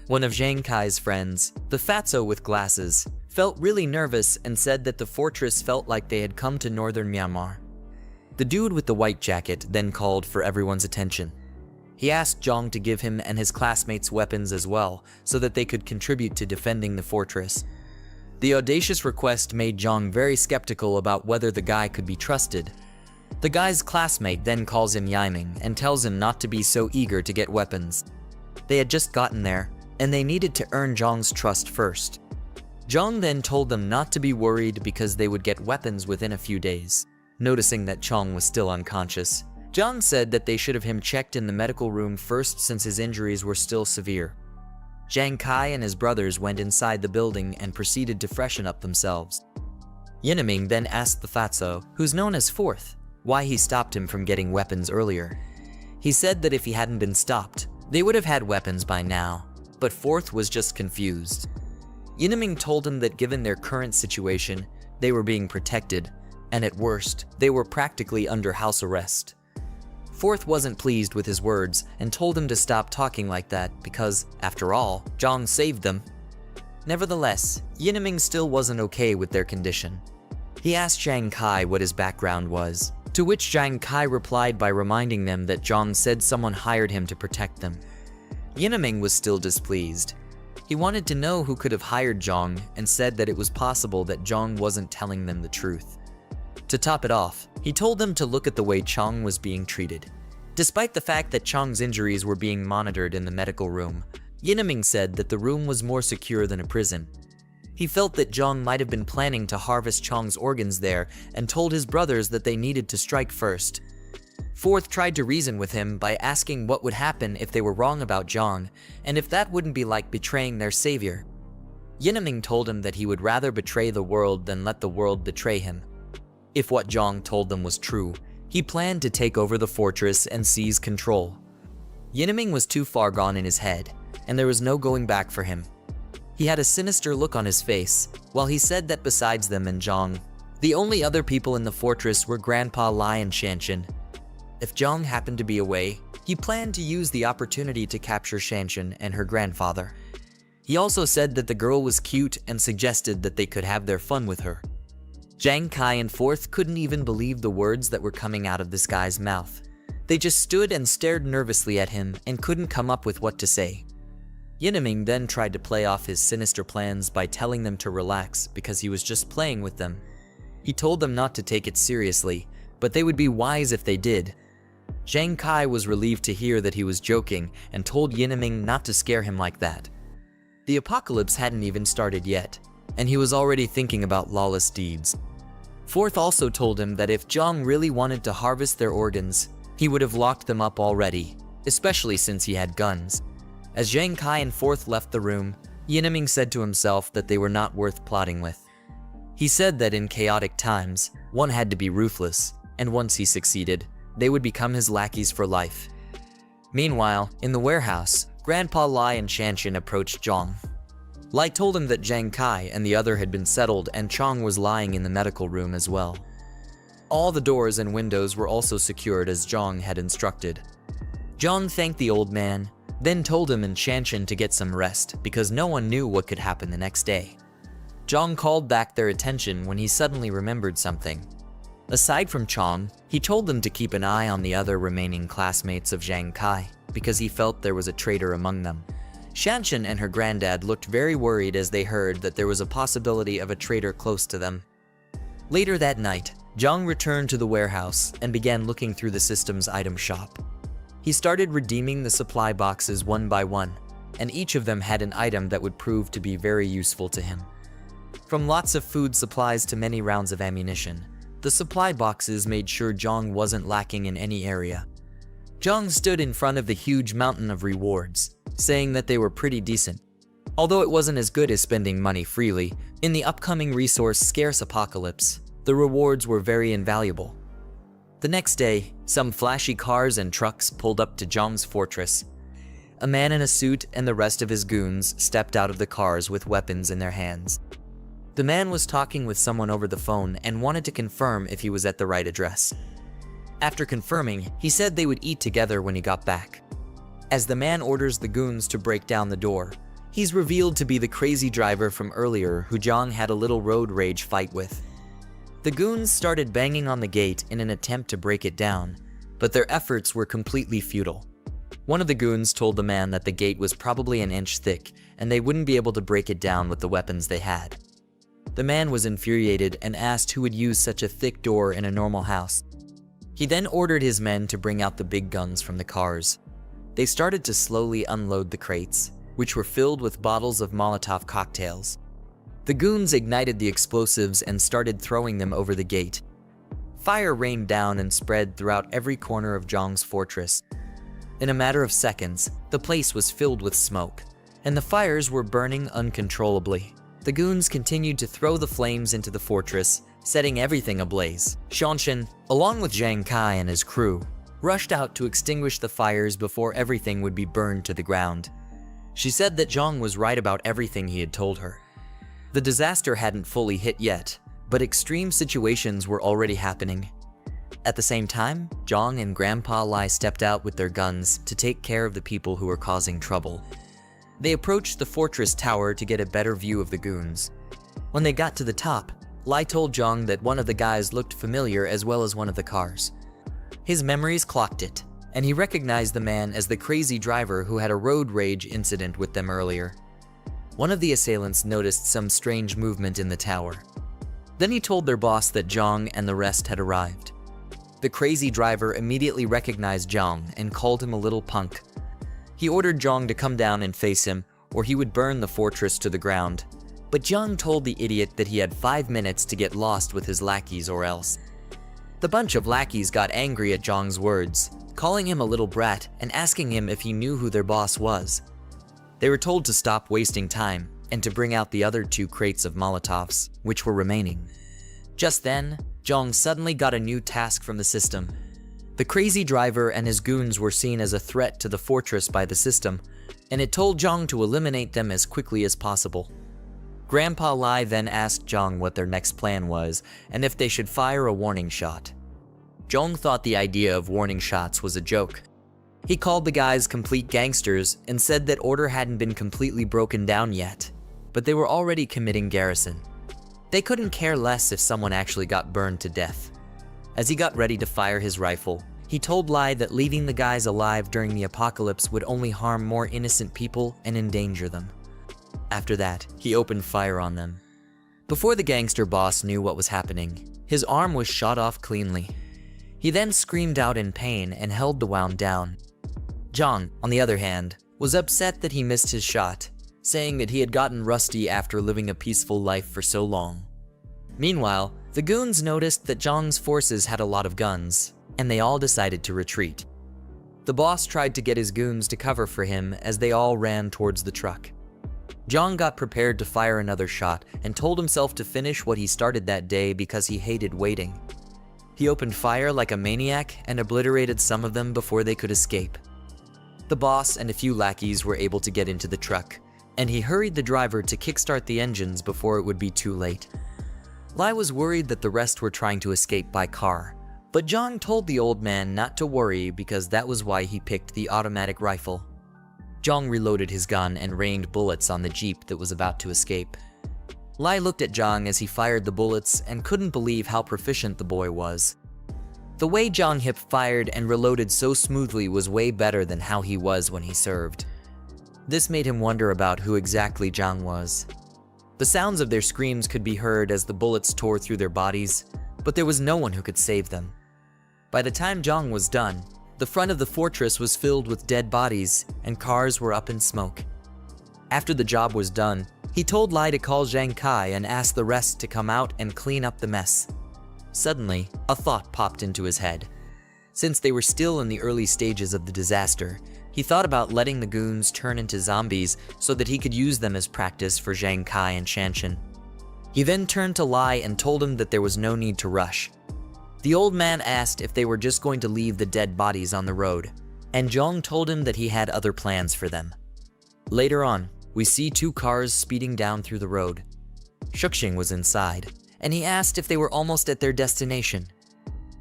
One of Jiang friends, the fatso with glasses, felt really nervous and said that the fortress felt like they had come to northern Myanmar. The dude with the white jacket then called for everyone's attention. He asked Jiang to give him and his classmates weapons as well, so that they could contribute to defending the fortress. The audacious request made Jiang very skeptical about whether the guy could be trusted. The guy's classmate then calls him Yiming and tells him not to be so eager to get weapons. They had just gotten there, and they needed to earn Jiang's trust first. Jiang then told them not to be worried because they would get weapons within a few days. Noticing that Jiang was still unconscious, Jiang said that they should have him checked in the medical room first since his injuries were still severe. Jiang and his brothers went inside the building and proceeded to freshen up themselves. Yinaming then asked the Fatso, who's known as Fourth, why he stopped him from getting weapons earlier. He said that if he hadn't been stopped, they would have had weapons by now, but Fourth was just confused. Yinaming told him that given their current situation, they were being protected, and at worst, they were practically under house arrest. Fourth wasn't pleased with his words and told him to stop talking like that because, after all, Jiang saved them. Nevertheless, Yinaming still wasn't okay with their condition. He asked Jiang what his background was, to which Jiang replied by reminding them that Jiang said someone hired him to protect them. Yinaming was still displeased. He wanted to know who could have hired Jiang and said that it was possible that Jiang wasn't telling them the truth. To top it off, he told them to look at the way Jiang was being treated. Despite the fact that Jiang's injuries were being monitored in the medical room, Yinaming said that the room was more secure than a prison. He felt that Jiang might have been planning to harvest Jiang's organs there and told his brothers that they needed to strike first. Fourth tried to reason with him by asking what would happen if they were wrong about Jiang, and if that wouldn't be like betraying their savior. Yinaming told him that he would rather betray the world than let the world betray him. If what Jiang told them was true, he planned to take over the fortress and seize control. Yinaming was too far gone in his head, and there was no going back for him. He had a sinister look on his face, while he said that besides them and Jiang, the only other people in the fortress were Grandpa Lai and Shanshan. If Jiang happened to be away, he planned to use the opportunity to capture Shanshan and her grandfather. He also said that the girl was cute and suggested that they could have their fun with her. Jiang and Fourth couldn't even believe the words that were coming out of this guy's mouth. They just stood and stared nervously at him and couldn't come up with what to say. Yinaming then tried to play off his sinister plans by telling them to relax because he was just playing with them. He told them not to take it seriously, but they would be wise if they did. Jiang was relieved to hear that he was joking and told Yinaming not to scare him like that. The apocalypse hadn't even started yet, and he was already thinking about lawless deeds. Fourth also told him that if Jiang really wanted to harvest their organs, he would have locked them up already, especially since he had guns. As Jiang and Fourth left the room, Yinaming said to himself that they were not worth plotting with. He said that in chaotic times, one had to be ruthless, and once he succeeded, they would become his lackeys for life. Meanwhile, in the warehouse, Grandpa Lai and Shanshan approached Jiang. Lai told him that Jiang and the other had been settled and Jiang was lying in the medical room as well. All the doors and windows were also secured as Jiang had instructed. Jiang thanked the old man, then told him and Shanshan to get some rest because no one knew what could happen the next day. Jiang called back their attention when he suddenly remembered something. Aside from Jiang, he told them to keep an eye on the other remaining classmates of Jiang because he felt there was a traitor among them. Shanshan and her granddad looked very worried as they heard that there was a possibility of a traitor close to them. Later that night, Jiang returned to the warehouse and began looking through the system's item shop. He started redeeming the supply boxes one by one, and each of them had an item that would prove to be very useful to him. From lots of food supplies to many rounds of ammunition, the supply boxes made sure Jiang wasn't lacking in any area. Jiang stood in front of the huge mountain of rewards, saying that they were pretty decent. Although it wasn't as good as spending money freely, in the upcoming resource-scarce apocalypse, the rewards were very invaluable. The next day, some flashy cars and trucks pulled up to Jiang's fortress. A man in a suit and the rest of his goons stepped out of the cars with weapons in their hands. The man was talking with someone over the phone and wanted to confirm if he was at the right address. After confirming, he said they would eat together when he got back. As the man orders the goons to break down the door, he's revealed to be the crazy driver from earlier who Jiang had a little road rage fight with. The goons started banging on the gate in an attempt to break it down, but their efforts were completely futile. One of the goons told the man that the gate was probably an inch thick and they wouldn't be able to break it down with the weapons they had. The man was infuriated and asked who would use such a thick door in a normal house. He then ordered his men to bring out the big guns from the cars. They started to slowly unload the crates, which were filled with bottles of Molotov cocktails. The goons ignited the explosives and started throwing them over the gate. Fire rained down and spread throughout every corner of Jiang's fortress. In a matter of seconds, the place was filled with smoke. and the fires were burning uncontrollably. The goons continued to throw the flames into the fortress, setting everything ablaze. Shanshan, along with Jiang Kai and his crew, rushed out to extinguish the fires before everything would be burned to the ground. She said that Jiang was right about everything he had told her. The disaster hadn't fully hit yet, but extreme situations were already happening. At the same time, Jiang and Grandpa Lai stepped out with their guns to take care of the people who were causing trouble. They approached the fortress tower to get a better view of the goons. When they got to the top, Lai told Jiang that one of the guys looked familiar as well as one of the cars. His memories clocked it, and he recognized the man as the crazy driver who had a road rage incident with them earlier. One of the assailants noticed some strange movement in the tower. Then he told their boss that Jiang and the rest had arrived. The crazy driver immediately recognized Jiang and called him a little punk. He ordered Jiang to come down and face him, or he would burn the fortress to the ground. But Jiang told the idiot that he had 5 minutes to get lost with his lackeys or else. The bunch of lackeys got angry at Jiang's words, calling him a little brat and asking him if he knew who their boss was. They were told to stop wasting time and to bring out the other 2 crates of Molotovs, which were remaining. Just then, Jiang suddenly got a new task from the system. The crazy driver and his goons were seen as a threat to the fortress by the system, and it told Jiang to eliminate them as quickly as possible. Grandpa Lai then asked Jiang what their next plan was and if they should fire a warning shot. Jiang thought the idea of warning shots was a joke. He called the guys complete gangsters and said that order hadn't been completely broken down yet, but they were already committing garrison. They couldn't care less if someone actually got burned to death. As he got ready to fire his rifle, he told Lai that leaving the guys alive during the apocalypse would only harm more innocent people and endanger them. After that, he opened fire on them. Before the gangster boss knew what was happening, his arm was shot off cleanly. He then screamed out in pain and held the wound down. Jiang, on the other hand, was upset that he missed his shot, saying that he had gotten rusty after living a peaceful life for so long. Meanwhile, the goons noticed that Jiang's forces had a lot of guns, and they all decided to retreat. The boss tried to get his goons to cover for him as they all ran towards the truck. Jiang got prepared to fire another shot and told himself to finish what he started that day because he hated waiting. He opened fire like a maniac and obliterated some of them before they could escape. The boss and a few lackeys were able to get into the truck, and he hurried the driver to kickstart the engines before it would be too late. Lai was worried that the rest were trying to escape by car, but Jiang told the old man not to worry because that was why he picked the automatic rifle. Jiang reloaded his gun and rained bullets on the jeep that was about to escape. Lai looked at Jiang as he fired the bullets and couldn't believe how proficient the boy was. The way Jiang hip fired and reloaded so smoothly was way better than how he was when he served. This made him wonder about who exactly Jiang was. The sounds of their screams could be heard as the bullets tore through their bodies, but there was no one who could save them. By the time Jiang was done, the front of the fortress was filled with dead bodies, and cars were up in smoke. After the job was done, he told Lai to call Jiang Kai and ask the rest to come out and clean up the mess. Suddenly, a thought popped into his head. Since they were still in the early stages of the disaster, he thought about letting the goons turn into zombies so that he could use them as practice for Jiang Kai and Shanshan. He then turned to Lai and told him that there was no need to rush. The old man asked if they were just going to leave the dead bodies on the road, and Jiang told him that he had other plans for them. Later on, we see 2 cars speeding down through the road. Shuxing was inside, and he asked if they were almost at their destination.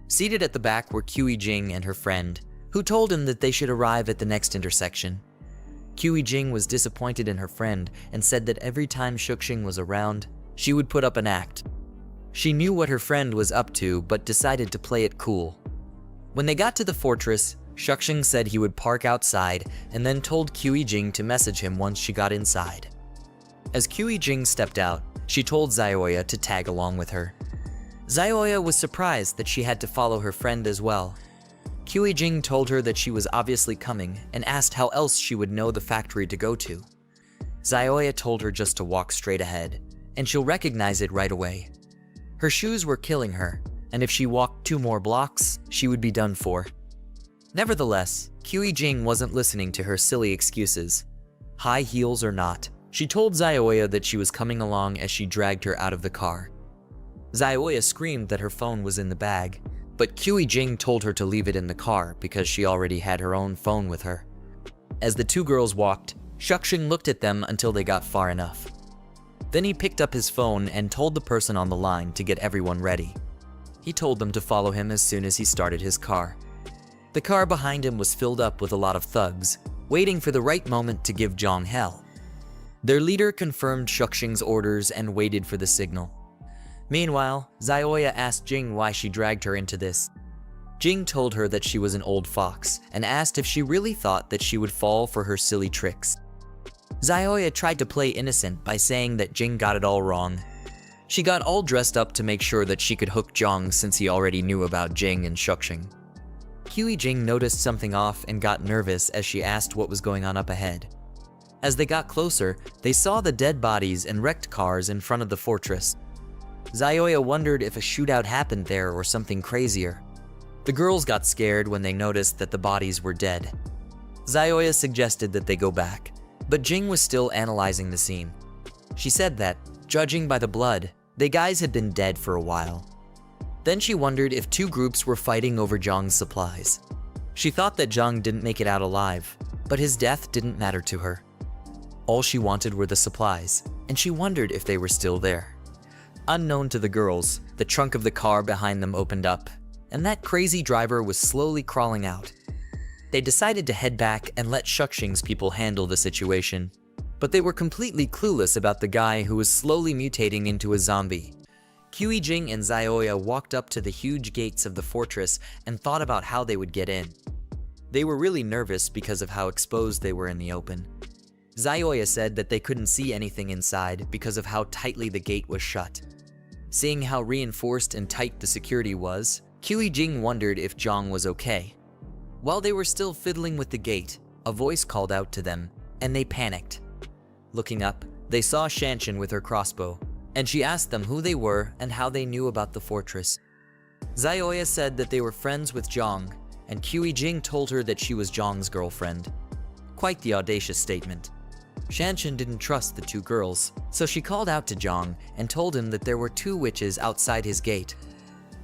Seated at the back were Jing and her friend, who told him that they should arrive at the next intersection. Jing was disappointed in her friend and said that every time Shuxing was around, she would put up an act. She knew what her friend was up to, but decided to play it cool. When they got to the fortress, Shuxing said he would park outside and then told Jing to message him once she got inside. As Jing stepped out, she told Xiaoya to tag along with her. Xiaoya was surprised that she had to follow her friend as well. Jing told her that she was obviously coming and asked how else she would know the factory to go to. Xiaoya told her just to walk straight ahead, and she'll recognize it right away. Her shoes were killing her, and if she walked 2 more blocks, she would be done for. Nevertheless, Jing wasn't listening to her silly excuses. high heels or not. She told Zioya that she was coming along as she dragged her out of the car. Zioya screamed that her phone was in the bag, but Jiang told her to leave it in the car because she already had her own phone with her. As the two girls walked, Shuxing looked at them until they got far enough. Then he picked up his phone and told the person on the line to get everyone ready. He told them to follow him as soon as he started his car. The car behind him was filled up with a lot of thugs, waiting for the right moment to give Jiang hell. Their leader confirmed Shuxing's orders and waited for the signal. Meanwhile, Zioya asked Jiang why she dragged her into this. Jiang told her that she was an old fox and asked if she really thought that she would fall for her silly tricks. Zioya tried to play innocent by saying that Jiang got it all wrong. She got all dressed up to make sure that she could hook Jiang since he already knew about Jiang and Shuxing. Jiang noticed something off and got nervous as she asked what was going on up ahead. As they got closer, they saw the dead bodies and wrecked cars in front of the fortress. Zioya wondered if a shootout happened there or something crazier. The girls got scared when they noticed that the bodies were dead. Zioya suggested that they go back, but Jiang was still analyzing the scene. She said that, judging by the blood, the guys had been dead for a while. Then she wondered if two groups were fighting over Jiang's supplies. She thought that Jiang didn't make it out alive, but his death didn't matter to her. All she wanted were the supplies, and she wondered if they were still there. Unknown to the girls, the trunk of the car behind them opened up, and that crazy driver was slowly crawling out. They decided to head back and let Shuxing's people handle the situation, but they were completely clueless about the guy who was slowly mutating into a zombie. Jiang and Zioya walked up to the huge gates of the fortress and thought about how they would get in. They were really nervous because of how exposed they were in the open. Zioya said that they couldn't see anything inside because of how tightly the gate was shut. Seeing how reinforced and tight the security was, Jiang wondered if Jiang was okay. While they were still fiddling with the gate, a voice called out to them, and they panicked. Looking up, they saw Shanshan with her crossbow, and she asked them who they were and how they knew about the fortress. Zioya said that they were friends with Jiang, and Jiang told her that she was Jiang's girlfriend. Quite the audacious statement. Shanshan didn't trust the two girls, so she called out to Jiang and told him that there were two witches outside his gate.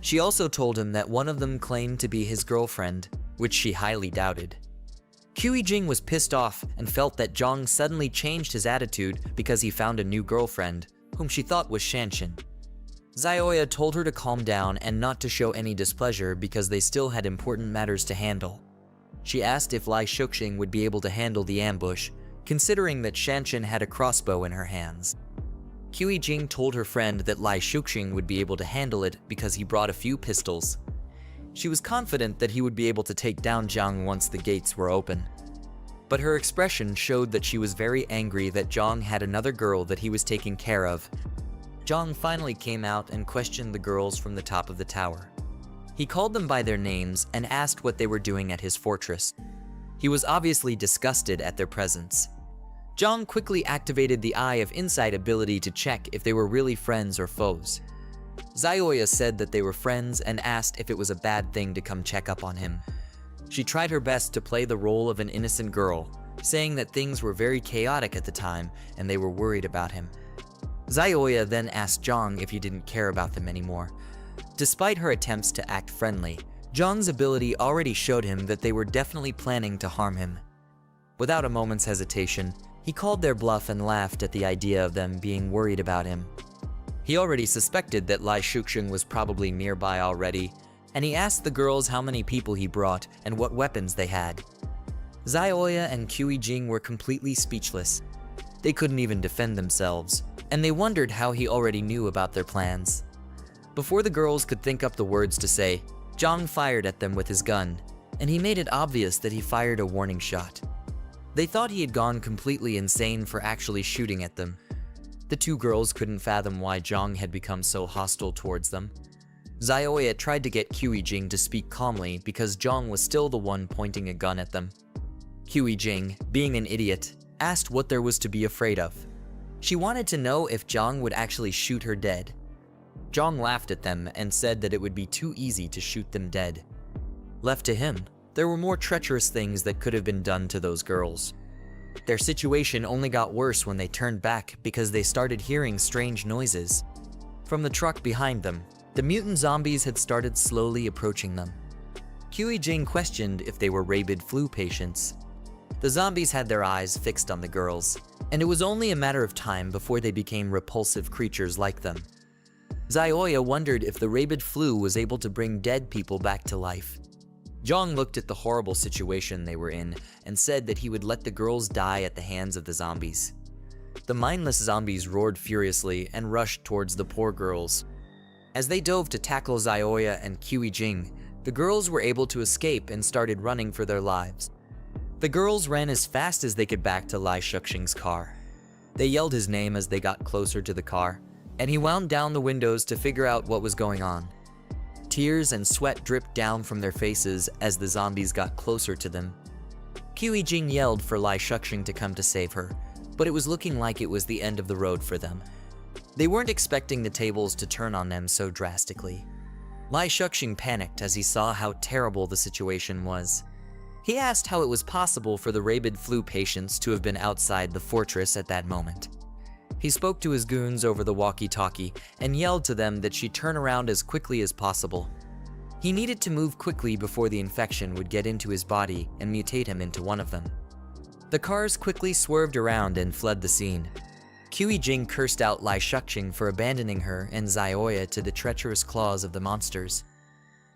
She also told him that one of them claimed to be his girlfriend, which she highly doubted. Jiang was pissed off and felt that Jiang suddenly changed his attitude because he found a new girlfriend, whom she thought was Shanshan. Zioya told her to calm down and not to show any displeasure because they still had important matters to handle. She asked if Lai Shuxing would be able to handle the ambush, considering that Shanshan had a crossbow in her hands. Jiang told her friend that Lai Shuxing would be able to handle it because he brought a few pistols. She was confident that he would be able to take down Jiang once the gates were open. But her expression showed that she was very angry that Jiang had another girl that he was taking care of. Jiang finally came out and questioned the girls from the top of the tower. He called them by their names and asked what they were doing at his fortress. He was obviously disgusted at their presence. Jiang quickly activated the Eye of Insight ability to check if they were really friends or foes. Zioya said that they were friends and asked if it was a bad thing to come check up on him. She tried her best to play the role of an innocent girl, saying that things were very chaotic at the time and they were worried about him. Zioya then asked Jiang if he didn't care about them anymore. Despite her attempts to act friendly, Jiang's ability already showed him that they were definitely planning to harm him. Without a moment's hesitation, he called their bluff and laughed at the idea of them being worried about him. He already suspected that Lai Shuxing was probably nearby already, and he asked the girls how many people he brought and what weapons they had. Zioya and Jiang were completely speechless. They couldn't even defend themselves, and they wondered how he already knew about their plans. Before the girls could think up the words to say, Jiang fired at them with his gun, and he made it obvious that he fired a warning shot. They thought he had gone completely insane for actually shooting at them. The two girls couldn't fathom why Jiang had become so hostile towards them. Zioya tried to get Jiang to speak calmly because Jiang was still the one pointing a gun at them. Jiang, being an idiot, asked what there was to be afraid of. She wanted to know if Jiang would actually shoot her dead. Jiang laughed at them and said that it would be too easy to shoot them dead. Left to him, there were more treacherous things that could have been done to those girls. Their situation only got worse when they turned back because they started hearing strange noises. From the truck behind them, the mutant zombies had started slowly approaching them. Jiang questioned if they were rabid flu patients. The zombies had their eyes fixed on the girls, and it was only a matter of time before they became repulsive creatures like them. Zioya wondered if the rabid flu was able to bring dead people back to life. Jiang looked at the horrible situation they were in and said that he would let the girls die at the hands of the zombies. The mindless zombies roared furiously and rushed towards the poor girls. As they dove to tackle Zioya and Jiang, the girls were able to escape and started running for their lives. The girls ran as fast as they could back to Lai Shuxing's car. They yelled his name as they got closer to the car, and he wound down the windows to figure out what was going on. Tears and sweat dripped down from their faces as the zombies got closer to them. Jiang yelled for Lai Shuxing to come to save her, but it was looking like it was the end of the road for them. They weren't expecting the tables to turn on them so drastically. Lai Shuxing panicked as he saw how terrible the situation was. He asked how it was possible for the rabid flu patients to have been outside the fortress at that moment. He spoke to his goons over the walkie-talkie and yelled to them that she turn around as quickly as possible. He needed to move quickly before the infection would get into his body and mutate him into one of them. The cars quickly swerved around and fled the scene. Jiang cursed out Lai Shuxing for abandoning her and Zioya to the treacherous claws of the monsters.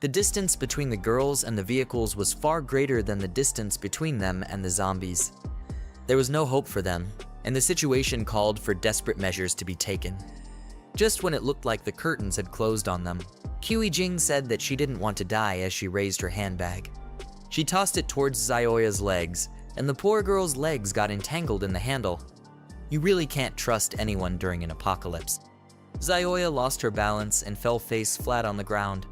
The distance between the girls and the vehicles was far greater than the distance between them and the zombies. There was no hope for them, and the situation called for desperate measures to be taken. Just when it looked like the curtains had closed on them, Jiang said that she didn't want to die as she raised her handbag. She tossed it towards Zioya's legs, and the poor girl's legs got entangled in the handle. You really can't trust anyone during an apocalypse. Zioya lost her balance and fell face flat on the ground.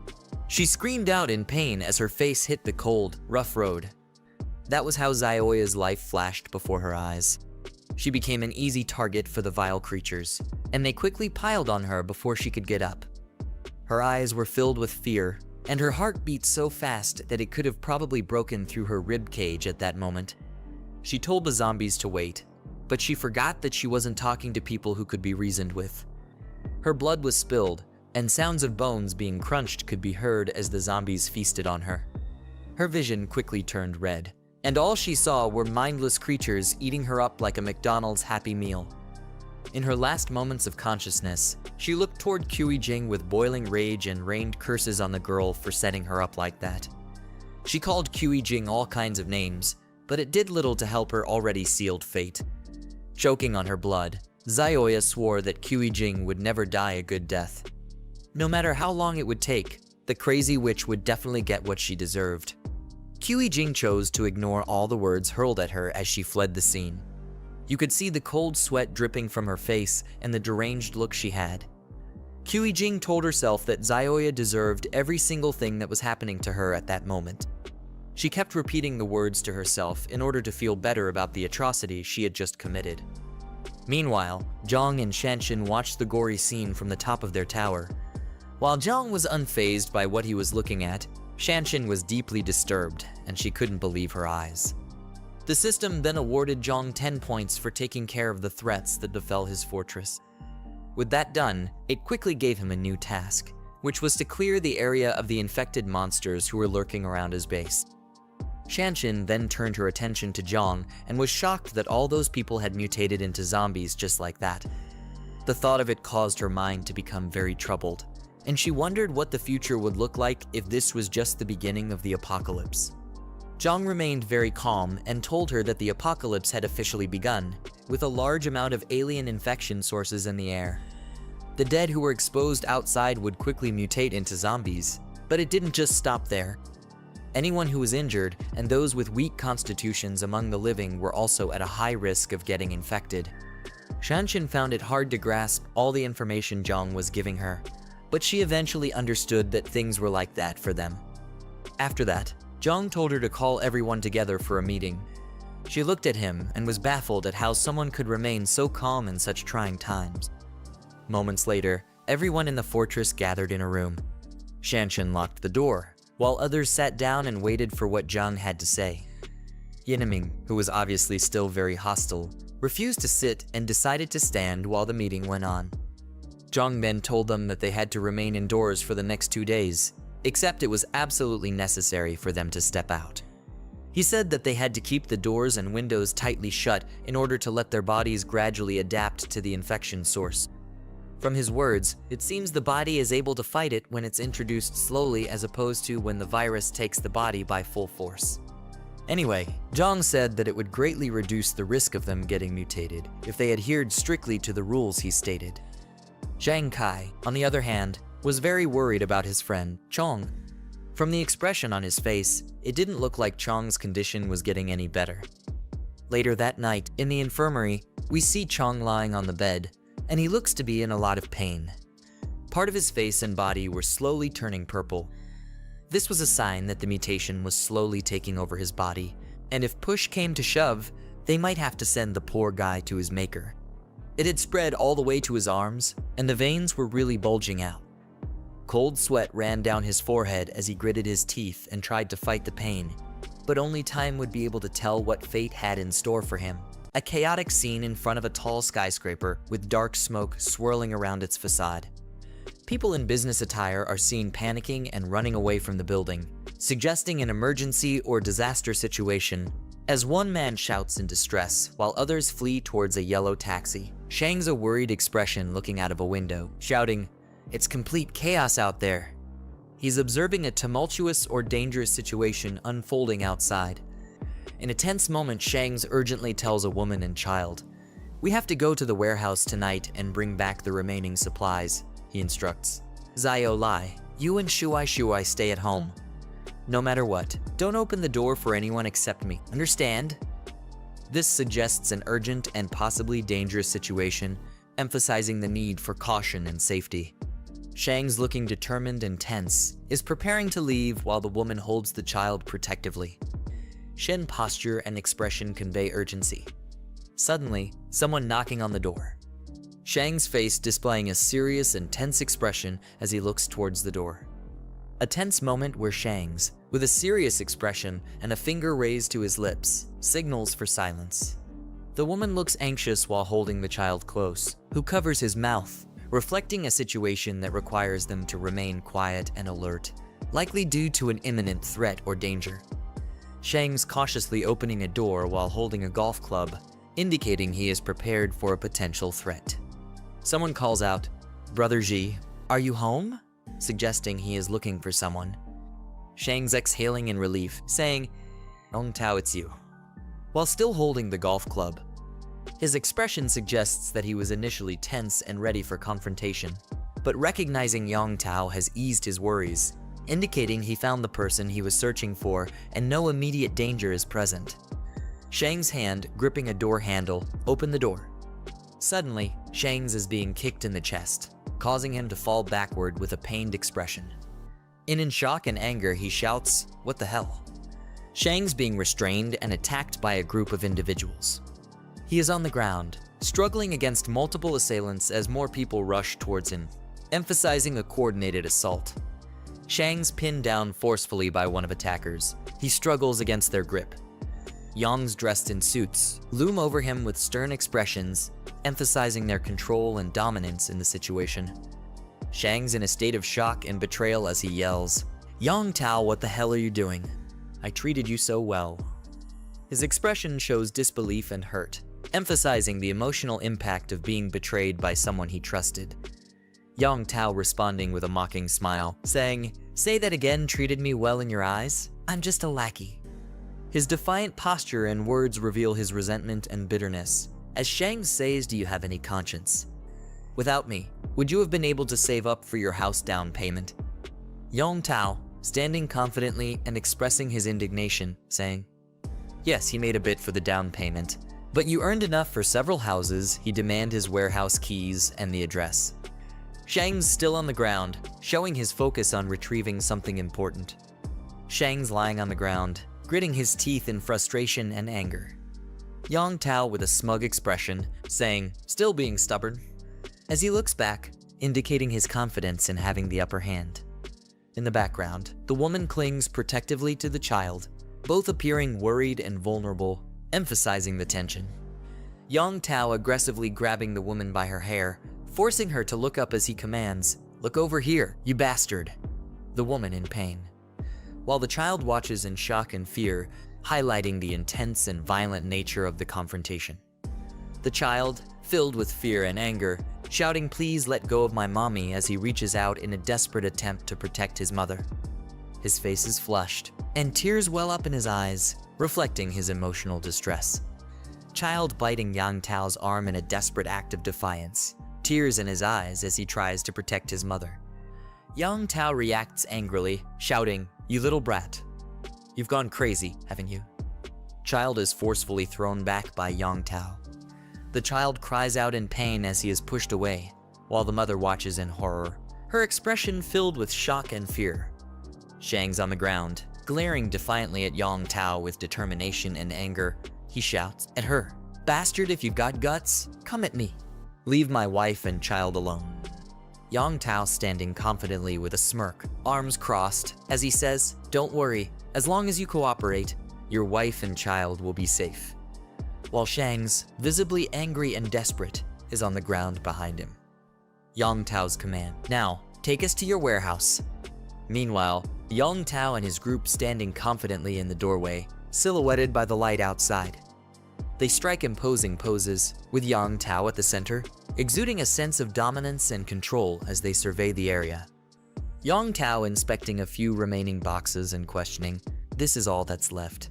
She screamed out in pain as her face hit the cold, rough road. That was how Zioya's life flashed before her eyes. She became an easy target for the vile creatures, and they quickly piled on her before she could get up. Her eyes were filled with fear, and her heart beat so fast that it could have probably broken through her rib cage at that moment. She told the zombies to wait, but she forgot that she wasn't talking to people who could be reasoned with. Her blood was spilled, and sounds of bones being crunched could be heard as the zombies feasted on her. Her vision quickly turned red, and all she saw were mindless creatures eating her up like a McDonald's Happy Meal. In her last moments of consciousness, she looked toward Jiang with boiling rage and rained curses on the girl for setting her up like that. She called Jiang all kinds of names, but it did little to help her already sealed fate. Choking on her blood, Zioya swore that Jiang would never die a good death. No matter how long it would take, the crazy witch would definitely get what she deserved. Jiang chose to ignore all the words hurled at her as she fled the scene. You could see the cold sweat dripping from her face and the deranged look she had. Jiang told herself that Zioya deserved every single thing that was happening to her at that moment. She kept repeating the words to herself in order to feel better about the atrocity she had just committed. Meanwhile, Jiang and Shanshan watched the gory scene from the top of their tower. While Jiang was unfazed by what he was looking at, Shanshan was deeply disturbed, and she couldn't believe her eyes. The system then awarded Jiang 10 points for taking care of the threats that befell his fortress. With that done, it quickly gave him a new task, which was to clear the area of the infected monsters who were lurking around his base. Shanshan then turned her attention to Jiang and was shocked that all those people had mutated into zombies just like that. The thought of it caused her mind to become very troubled, and she wondered what the future would look like if this was just the beginning of the apocalypse. Jiang remained very calm and told her that the apocalypse had officially begun, with a large amount of alien infection sources in the air. The dead who were exposed outside would quickly mutate into zombies, but it didn't just stop there. Anyone who was injured and those with weak constitutions among the living were also at a high risk of getting infected. Shanshan found it hard to grasp all the information Jiang was giving her, but she eventually understood that things were like that for them. After that, Jiang told her to call everyone together for a meeting. She looked at him and was baffled at how someone could remain so calm in such trying times. Moments later, everyone in the fortress gathered in a room. Shanshan locked the door, while others sat down and waited for what Jiang had to say. Yinming, who was obviously still very hostile, refused to sit and decided to stand while the meeting went on. Jiang then told them that they had to remain indoors for the next 2 days, except it was absolutely necessary for them to step out. He said that they had to keep the doors and windows tightly shut in order to let their bodies gradually adapt to the infection source. From his words, it seems the body is able to fight it when it's introduced slowly as opposed to when the virus takes the body by full force. Anyway, Jiang said that it would greatly reduce the risk of them getting mutated if they adhered strictly to the rules he stated. Zhang Kai, on the other hand, was very worried about his friend, Chong. From the expression on his face, it didn't look like Chong's condition was getting any better. Later that night, in the infirmary, we see Chong lying on the bed, and he looks to be in a lot of pain. Part of his face and body were slowly turning purple. This was a sign that the mutation was slowly taking over his body, and if push came to shove, they might have to send the poor guy to his maker. It had spread all the way to his arms, and the veins were really bulging out. Cold sweat ran down his forehead as he gritted his teeth and tried to fight the pain, but only time would be able to tell what fate had in store for him. A chaotic scene in front of a tall skyscraper with dark smoke swirling around its facade. People in business attire are seen panicking and running away from the building, suggesting an emergency or disaster situation, as one man shouts in distress while others flee towards a yellow taxi. Shang's a worried expression looking out of a window, shouting, "It's complete chaos out there." He's observing a tumultuous or dangerous situation unfolding outside. In a tense moment, Shangs urgently tells a woman and child, "We have to go to the warehouse tonight and bring back the remaining supplies," he instructs. "Zio Lai, you and Shuai stay at home. No matter what, don't open the door for anyone except me, understand?" This suggests an urgent and possibly dangerous situation, emphasizing the need for caution and safety. Shang's looking determined and tense, is preparing to leave while the woman holds the child protectively. Shen posture and expression convey urgency. Suddenly, someone knocking on the door. Shang's face displaying a serious and tense expression as he looks towards the door. A tense moment where Shang's, with a serious expression and a finger raised to his lips, signals for silence. The woman looks anxious while holding the child close, who covers his mouth, reflecting a situation that requires them to remain quiet and alert, likely due to an imminent threat or danger. Shang's cautiously opening a door while holding a golf club, indicating he is prepared for a potential threat. Someone calls out, "Brother Ji, are you home?" suggesting he is looking for someone. Shang's exhaling in relief, saying, "Ong Tao, it's you," while still holding the golf club. His expression suggests that he was initially tense and ready for confrontation, but recognizing Yong Tao has eased his worries, indicating he found the person he was searching for and no immediate danger is present. Shang's hand, gripping a door handle, opened the door. Suddenly, Shang's is being kicked in the chest, causing him to fall backward with a pained expression. In shock and anger, he shouts, "What the hell?" Shang's being restrained and attacked by a group of individuals. He is on the ground, struggling against multiple assailants as more people rush towards him, emphasizing a coordinated assault. Shang's pinned down forcefully by one of attackers. He struggles against their grip. Yang's dressed in suits loom over him with stern expressions, emphasizing their control and dominance in the situation. Shang's in a state of shock and betrayal as he yells, "Yong Tao, what the hell are you doing? I treated you so well." His expression shows disbelief and hurt, emphasizing the emotional impact of being betrayed by someone he trusted. Yong Tao responding with a mocking smile, saying, "Say that again, treated me well in your eyes? I'm just a lackey." His defiant posture and words reveal his resentment and bitterness, as Shang says, "Do you have any conscience? Without me, would you have been able to save up for your house down payment?" Yong Tao, standing confidently and expressing his indignation, saying, "Yes, he made a bit for the down payment, but you earned enough for several houses." He demand his warehouse keys and the address. Shang's still on the ground, showing his focus on retrieving something important. Shang's lying on the ground, gritting his teeth in frustration and anger. Yong Tao with a smug expression, saying, "Still being stubborn," as he looks back, indicating his confidence in having the upper hand. In the background, the woman clings protectively to the child, both appearing worried and vulnerable, emphasizing the tension. Yang Tao aggressively grabbing the woman by her hair, forcing her to look up as he commands, "Look over here, you bastard!" The woman in pain, while the child watches in shock and fear, highlighting the intense and violent nature of the confrontation. The child, filled with fear and anger, shouting, "Please let go of my mommy," as he reaches out in a desperate attempt to protect his mother. His face is flushed, and tears well up in his eyes, reflecting his emotional distress. Child biting Yang Tao's arm in a desperate act of defiance, tears in his eyes as he tries to protect his mother. Yang Tao reacts angrily, shouting, "You little brat. You've gone crazy, haven't you?" Child is forcefully thrown back by Yang Tao. The child cries out in pain as he is pushed away, while the mother watches in horror, her expression filled with shock and fear. Shang's on the ground, glaring defiantly at Yang Tao with determination and anger. He shouts at her, "Bastard, if you've got guts, come at me. Leave my wife and child alone." Yang Tao standing confidently with a smirk, arms crossed, as he says, "Don't worry, as long as you cooperate, your wife and child will be safe." While Shang's, visibly angry and desperate, is on the ground behind him. Yang Tao's command, "Now, take us to your warehouse." Meanwhile, Yang Tao and his group standing confidently in the doorway, silhouetted by the light outside. They strike imposing poses, with Yang Tao at the center, exuding a sense of dominance and control as they survey the area. Yang Tao inspecting a few remaining boxes and questioning, "This is all that's left."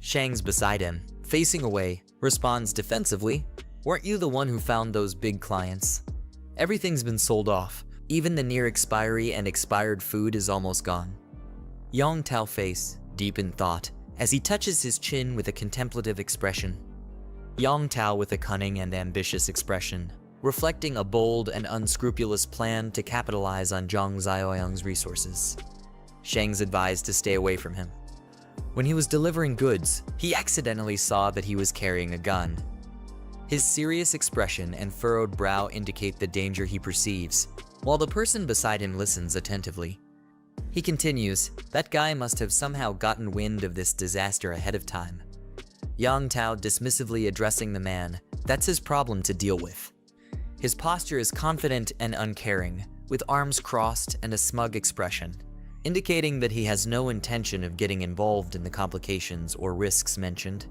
Shang's beside him, facing away, responds defensively, "Weren't you the one who found those big clients? Everything's been sold off. Even the near expiry and expired food is almost gone." Yang Tao face, deep in thought, as he touches his chin with a contemplative expression. Yang Tao with a cunning and ambitious expression, reflecting a bold and unscrupulous plan to capitalize on Zhang Xiaoyang's resources. Shang's advised to stay away from him. When he was delivering goods, he accidentally saw that he was carrying a gun. His serious expression and furrowed brow indicate the danger he perceives, while the person beside him listens attentively. He continues, "That guy must have somehow gotten wind of this disaster ahead of time." Yang Tao dismissively addressing the man, "That's his problem to deal with." His posture is confident and uncaring, with arms crossed and a smug expression, indicating that he has no intention of getting involved in the complications or risks mentioned.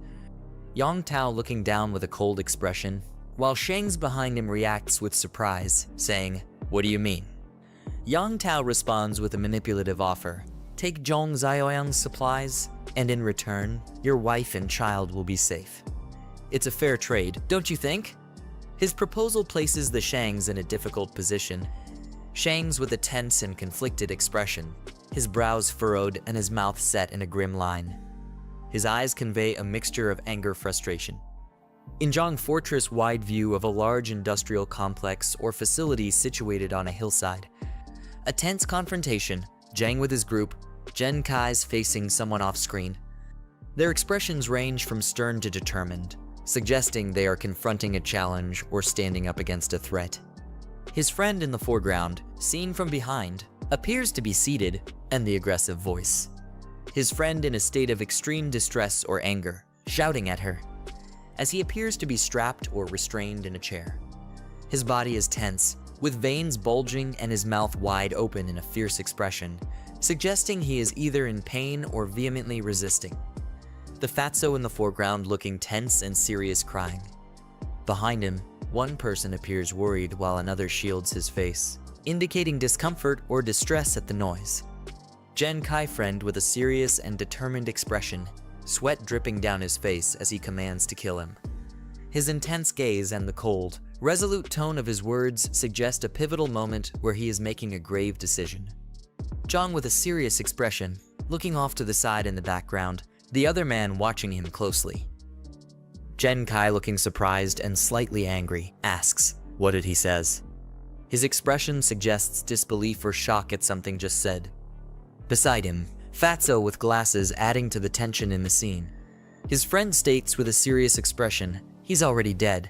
Yang Tao looking down with a cold expression, while Shang's behind him reacts with surprise, saying, "What do you mean?" Yang Tao responds with a manipulative offer, "Take Zhang Xiaoyang's supplies, and in return, your wife and child will be safe. It's a fair trade, don't you think?" His proposal places the Shangs in a difficult position. Shangs with a tense and conflicted expression, his brows furrowed and his mouth set in a grim line. His eyes convey a mixture of anger, frustration. In Jiang Fortress wide view of a large industrial complex or facility situated on a hillside. A tense confrontation, Jiang with his group, Jen Kai's facing someone off screen. Their expressions range from stern to determined, suggesting they are confronting a challenge or standing up against a threat. His friend in the foreground, seen from behind, appears to be seated, and the aggressive voice. His friend in a state of extreme distress or anger, shouting at her, as he appears to be strapped or restrained in a chair. His body is tense, with veins bulging and his mouth wide open in a fierce expression, suggesting he is either in pain or vehemently resisting. The fatso in the foreground looking tense and serious, crying. Behind him, one person appears worried while another shields his face, indicating discomfort or distress at the noise. Jen Kai friend with a serious and determined expression, sweat dripping down his face as he commands to kill him. His intense gaze and the cold, resolute tone of his words suggest a pivotal moment where he is making a grave decision. Zhang with a serious expression, looking off to the side in the background, the other man watching him closely. Jen Kai looking surprised and slightly angry, asks, "What did he says?" His expression suggests disbelief or shock at something just said. Beside him, Fatso with glasses adding to the tension in the scene. His friend states with a serious expression, "He's already dead.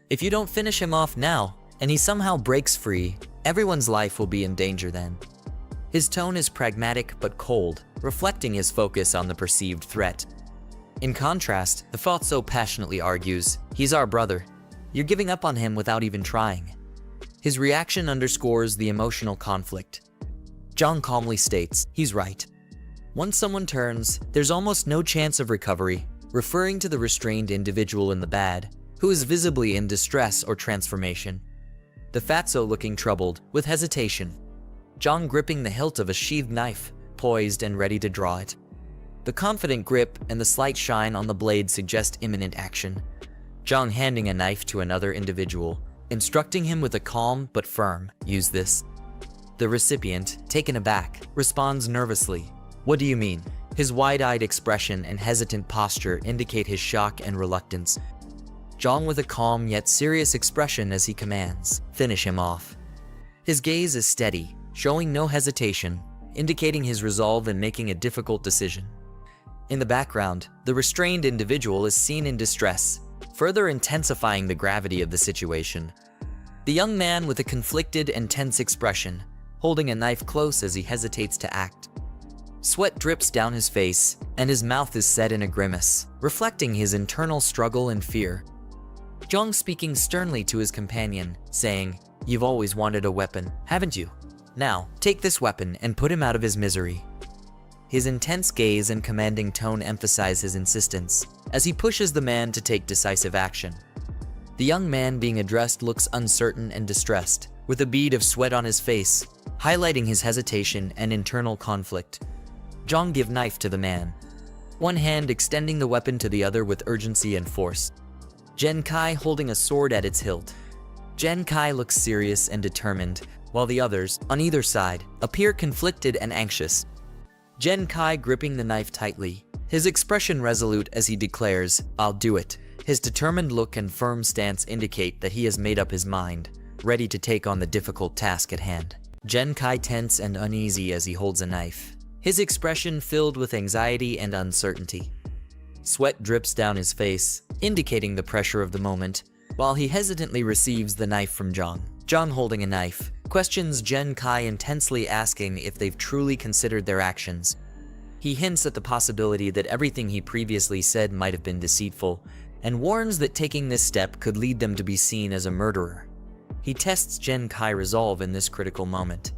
If you don't finish him off now, and he somehow breaks free, everyone's life will be in danger then." His tone is pragmatic but cold, reflecting his focus on the perceived threat. In contrast, the Fatso passionately argues, "He's our brother. You're giving up on him without even trying." His reaction underscores the emotional conflict. Jiang calmly states, "He's right. Once someone turns, there's almost no chance of recovery," referring to the restrained individual in the bed, who is visibly in distress or transformation. The Fatso looking troubled, with hesitation. Jiang gripping the hilt of a sheathed knife, poised and ready to draw it. The confident grip and the slight shine on the blade suggest imminent action. Jiang handing a knife to another individual, instructing him with a calm but firm, "Use this." The recipient, taken aback, responds nervously, "What do you mean?" His wide-eyed expression and hesitant posture indicate his shock and reluctance. Jiang with a calm yet serious expression as he commands, "Finish him off." His gaze is steady, showing no hesitation, indicating his resolve in making a difficult decision. In the background, the restrained individual is seen in distress, further intensifying the gravity of the situation. The young man with a conflicted and tense expression, holding a knife close as he hesitates to act. Sweat drips down his face, and his mouth is set in a grimace, reflecting his internal struggle and fear. Jiang speaking sternly to his companion, saying, "You've always wanted a weapon, haven't you? Now, take this weapon and put him out of his misery." His intense gaze and commanding tone emphasize his insistence, as he pushes the man to take decisive action. The young man being addressed looks uncertain and distressed, with a bead of sweat on his face, highlighting his hesitation and internal conflict. Jiang give knife to the man, one hand extending the weapon to the other with urgency and force. Jen Kai holding a sword at its hilt. Jen Kai looks serious and determined, while the others, on either side, appear conflicted and anxious. Jen Kai gripping the knife tightly, his expression resolute as he declares, "I'll do it." His determined look and firm stance indicate that he has made up his mind, ready to take on the difficult task at hand. Jen Kai tense and uneasy as he holds a knife, his expression filled with anxiety and uncertainty. Sweat drips down his face, indicating the pressure of the moment, while he hesitantly receives the knife from Jiang. Jiang holding a knife, questions Jen Kai intensely asking if they've truly considered their actions. He hints at the possibility that everything he previously said might have been deceitful, and warns that taking this step could lead them to be seen as a murderer. He tests Jen Kai's resolve in this critical moment.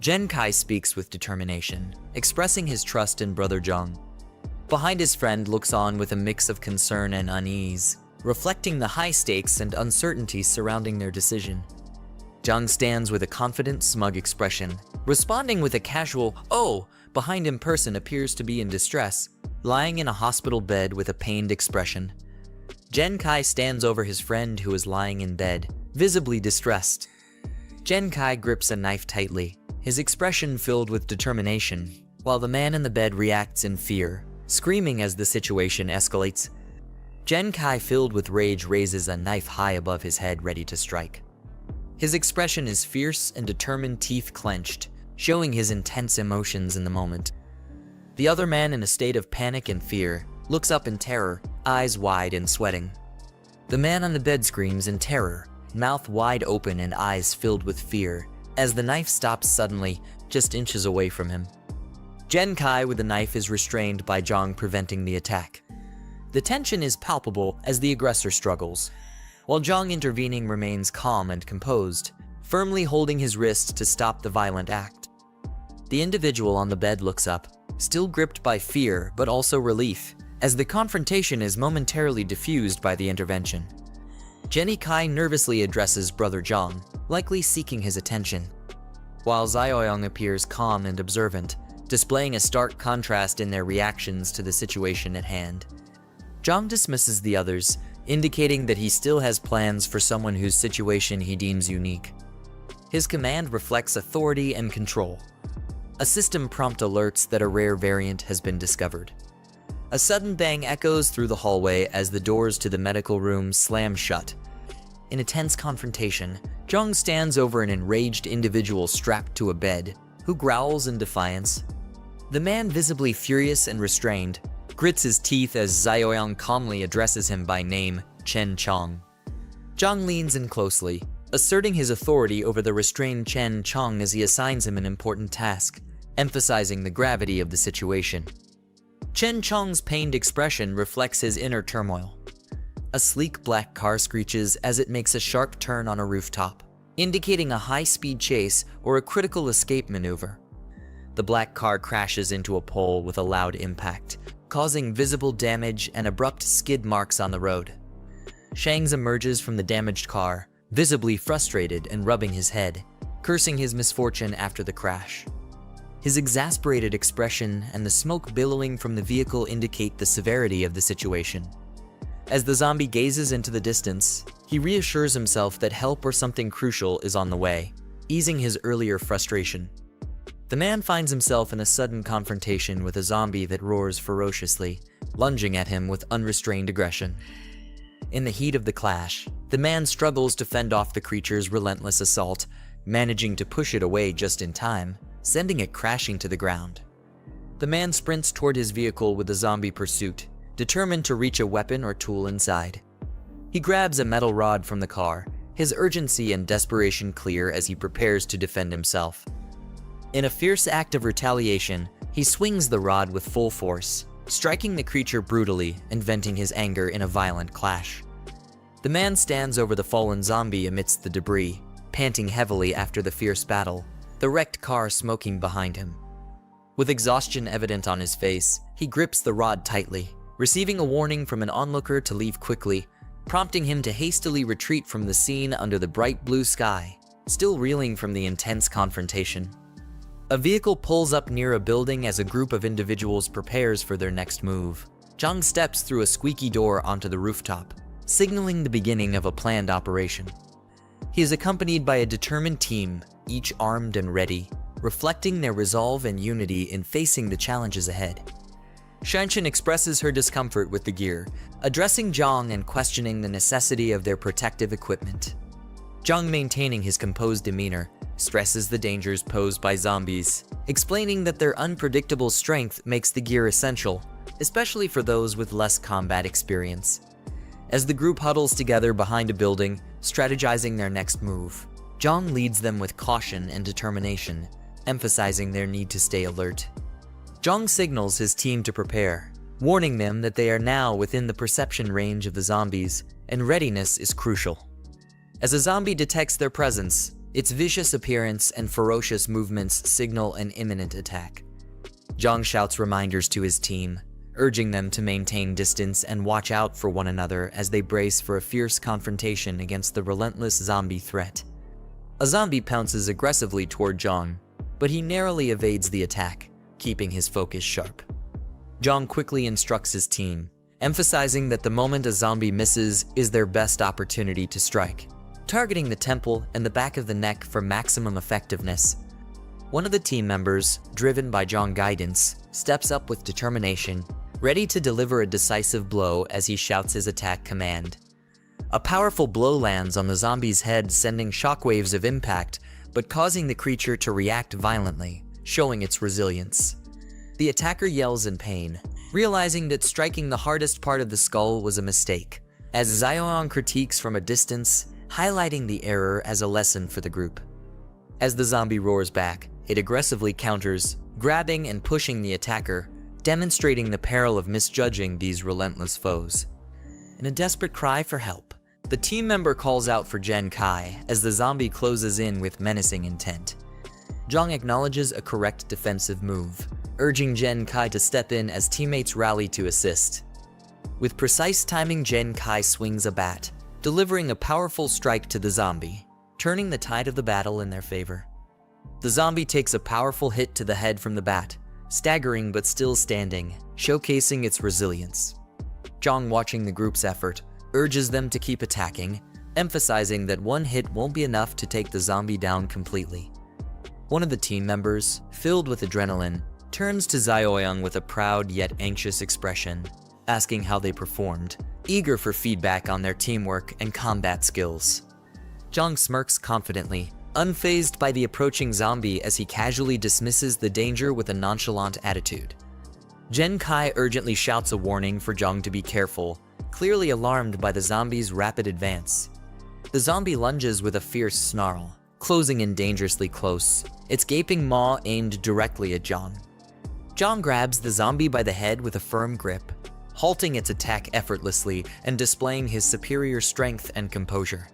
Jen Kai speaks with determination, expressing his trust in brother Jiang. Behind his friend looks on with a mix of concern and unease, reflecting the high stakes and uncertainty surrounding their decision. Jiang stands with a confident, smug expression, responding with a casual, "Oh!" Behind him person appears to be in distress, lying in a hospital bed with a pained expression. Jen Kai stands over his friend who is lying in bed, visibly distressed. Jen Kai grips a knife tightly, his expression filled with determination, while the man in the bed reacts in fear, screaming as the situation escalates. Jen Kai, filled with rage, raises a knife high above his head, ready to strike. His expression is fierce and determined, teeth clenched, showing his intense emotions in the moment. The other man, in a state of panic and fear, looks up in terror, eyes wide and sweating. The man on the bed screams in terror, mouth wide open and eyes filled with fear, as the knife stops suddenly, just inches away from him. Jen Kai with the knife is restrained by Jiang, preventing the attack. The tension is palpable as the aggressor struggles, while Jiang intervening remains calm and composed, firmly holding his wrist to stop the violent act. The individual on the bed looks up, still gripped by fear but also relief, as the confrontation is momentarily diffused by the intervention. Jenny Kai nervously addresses brother Jiang, likely seeking his attention, while Zioyong appears calm and observant, displaying a stark contrast in their reactions to the situation at hand. Jiang dismisses the others, indicating that he still has plans for someone whose situation he deems unique. His command reflects authority and control. A system prompt alerts that a rare variant has been discovered. A sudden bang echoes through the hallway as the doors to the medical room slam shut. In a tense confrontation, Jiang stands over an enraged individual strapped to a bed, who growls in defiance. The man, visibly furious and restrained, grits his teeth as Zioyong calmly addresses him by name, Chen Chong. Jiang leans in closely, asserting his authority over the restrained Chen Chong as he assigns him an important task, emphasizing the gravity of the situation. Chen Chong's pained expression reflects his inner turmoil. A sleek black car screeches as it makes a sharp turn on a rooftop, indicating a high-speed chase or a critical escape maneuver. The black car crashes into a pole with a loud impact, causing visible damage and abrupt skid marks on the road. Shangs emerges from the damaged car, visibly frustrated and rubbing his head, cursing his misfortune after the crash. His exasperated expression and the smoke billowing from the vehicle indicate the severity of the situation. As the zombie gazes into the distance, he reassures himself that help or something crucial is on the way, easing his earlier frustration. The man finds himself in a sudden confrontation with a zombie that roars ferociously, lunging at him with unrestrained aggression. In the heat of the clash, the man struggles to fend off the creature's relentless assault, managing to push it away just in time, sending it crashing to the ground. The man sprints toward his vehicle with the zombie pursuit, determined to reach a weapon or tool inside. He grabs a metal rod from the car, his urgency and desperation clear as he prepares to defend himself. In a fierce act of retaliation, he swings the rod with full force, striking the creature brutally and venting his anger in a violent clash. The man stands over the fallen zombie amidst the debris, panting heavily after the fierce battle, the wrecked car smoking behind him. With exhaustion evident on his face, he grips the rod tightly, receiving a warning from an onlooker to leave quickly, prompting him to hastily retreat from the scene under the bright blue sky, still reeling from the intense confrontation. A vehicle pulls up near a building as a group of individuals prepares for their next move. Jiang steps through a squeaky door onto the rooftop, signaling the beginning of a planned operation. He is accompanied by a determined team, each armed and ready, reflecting their resolve and unity in facing the challenges ahead. Shanshan expresses her discomfort with the gear, addressing Jiang and questioning the necessity of their protective equipment. Jiang, maintaining his composed demeanor, stresses the dangers posed by zombies, explaining that their unpredictable strength makes the gear essential, especially for those with less combat experience. As the group huddles together behind a building, strategizing their next move, Jiang leads them with caution and determination, emphasizing their need to stay alert. Jiang signals his team to prepare, warning them that they are now within the perception range of the zombies, and readiness is crucial. As a zombie detects their presence, its vicious appearance and ferocious movements signal an imminent attack. Jiang shouts reminders to his team, urging them to maintain distance and watch out for one another as they brace for a fierce confrontation against the relentless zombie threat. A zombie pounces aggressively toward Jiang, but he narrowly evades the attack, keeping his focus sharp. Jiang quickly instructs his team, emphasizing that the moment a zombie misses is their best opportunity to strike, targeting the temple and the back of the neck for maximum effectiveness. One of the team members, driven by Jiang's guidance, steps up with determination, ready to deliver a decisive blow as he shouts his attack command. A powerful blow lands on the zombie's head, sending shockwaves of impact, but causing the creature to react violently, showing its resilience. The attacker yells in pain, realizing that striking the hardest part of the skull was a mistake, as Xiaoyang critiques from a distance, highlighting the error as a lesson for the group. As the zombie roars back, it aggressively counters, grabbing and pushing the attacker, demonstrating the peril of misjudging these relentless foes. In a desperate cry for help, the team member calls out for Jen Kai as the zombie closes in with menacing intent. Jiang acknowledges a correct defensive move, urging Jen Kai to step in as teammates rally to assist. With precise timing, Jen Kai swings a bat, delivering a powerful strike to the zombie, turning the tide of the battle in their favor. The zombie takes a powerful hit to the head from the bat, staggering but still standing, showcasing its resilience. Jiang, watching the group's effort, urges them to keep attacking, emphasizing that one hit won't be enough to take the zombie down completely. One of the team members, filled with adrenaline, turns to Xiaoyang with a proud yet anxious expression, asking how they performed, eager for feedback on their teamwork and combat skills. Jiang smirks confidently, unfazed by the approaching zombie as he casually dismisses the danger with a nonchalant attitude. Jen Kai urgently shouts a warning for Jiang to be careful, clearly alarmed by the zombie's rapid advance. The zombie lunges with a fierce snarl, closing in dangerously close, its gaping maw aimed directly at Jiang. Jiang grabs the zombie by the head with a firm grip, halting its attack effortlessly and displaying his superior strength and composure.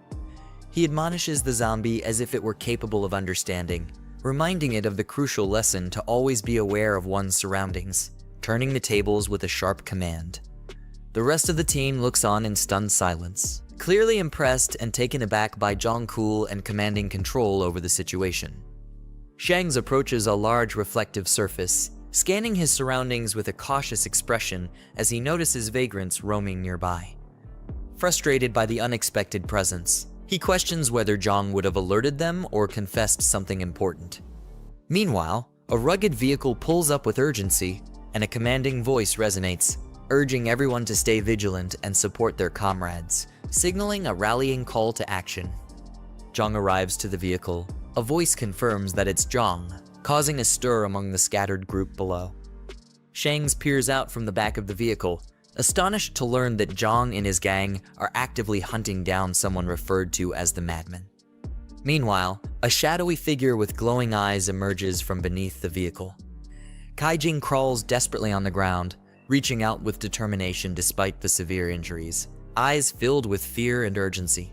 He admonishes the zombie as if it were capable of understanding, reminding it of the crucial lesson to always be aware of one's surroundings, turning the tables with a sharp command. The rest of the team looks on in stunned silence, clearly impressed and taken aback by Jiang's cool and commanding control over the situation. Shang approaches a large reflective surface, scanning his surroundings with a cautious expression as he notices vagrants roaming nearby. Frustrated by the unexpected presence, he questions whether Jiang would have alerted them or confessed something important. Meanwhile, a rugged vehicle pulls up with urgency, and a commanding voice resonates, urging everyone to stay vigilant and support their comrades, signaling a rallying call to action. Jiang arrives to the vehicle. A voice confirms that it's Jiang, causing a stir among the scattered group below. Shang peers out from the back of the vehicle, astonished to learn that Jiang and his gang are actively hunting down someone referred to as the Madman. Meanwhile, a shadowy figure with glowing eyes emerges from beneath the vehicle. Kaijing crawls desperately on the ground, reaching out with determination despite the severe injuries, eyes filled with fear and urgency.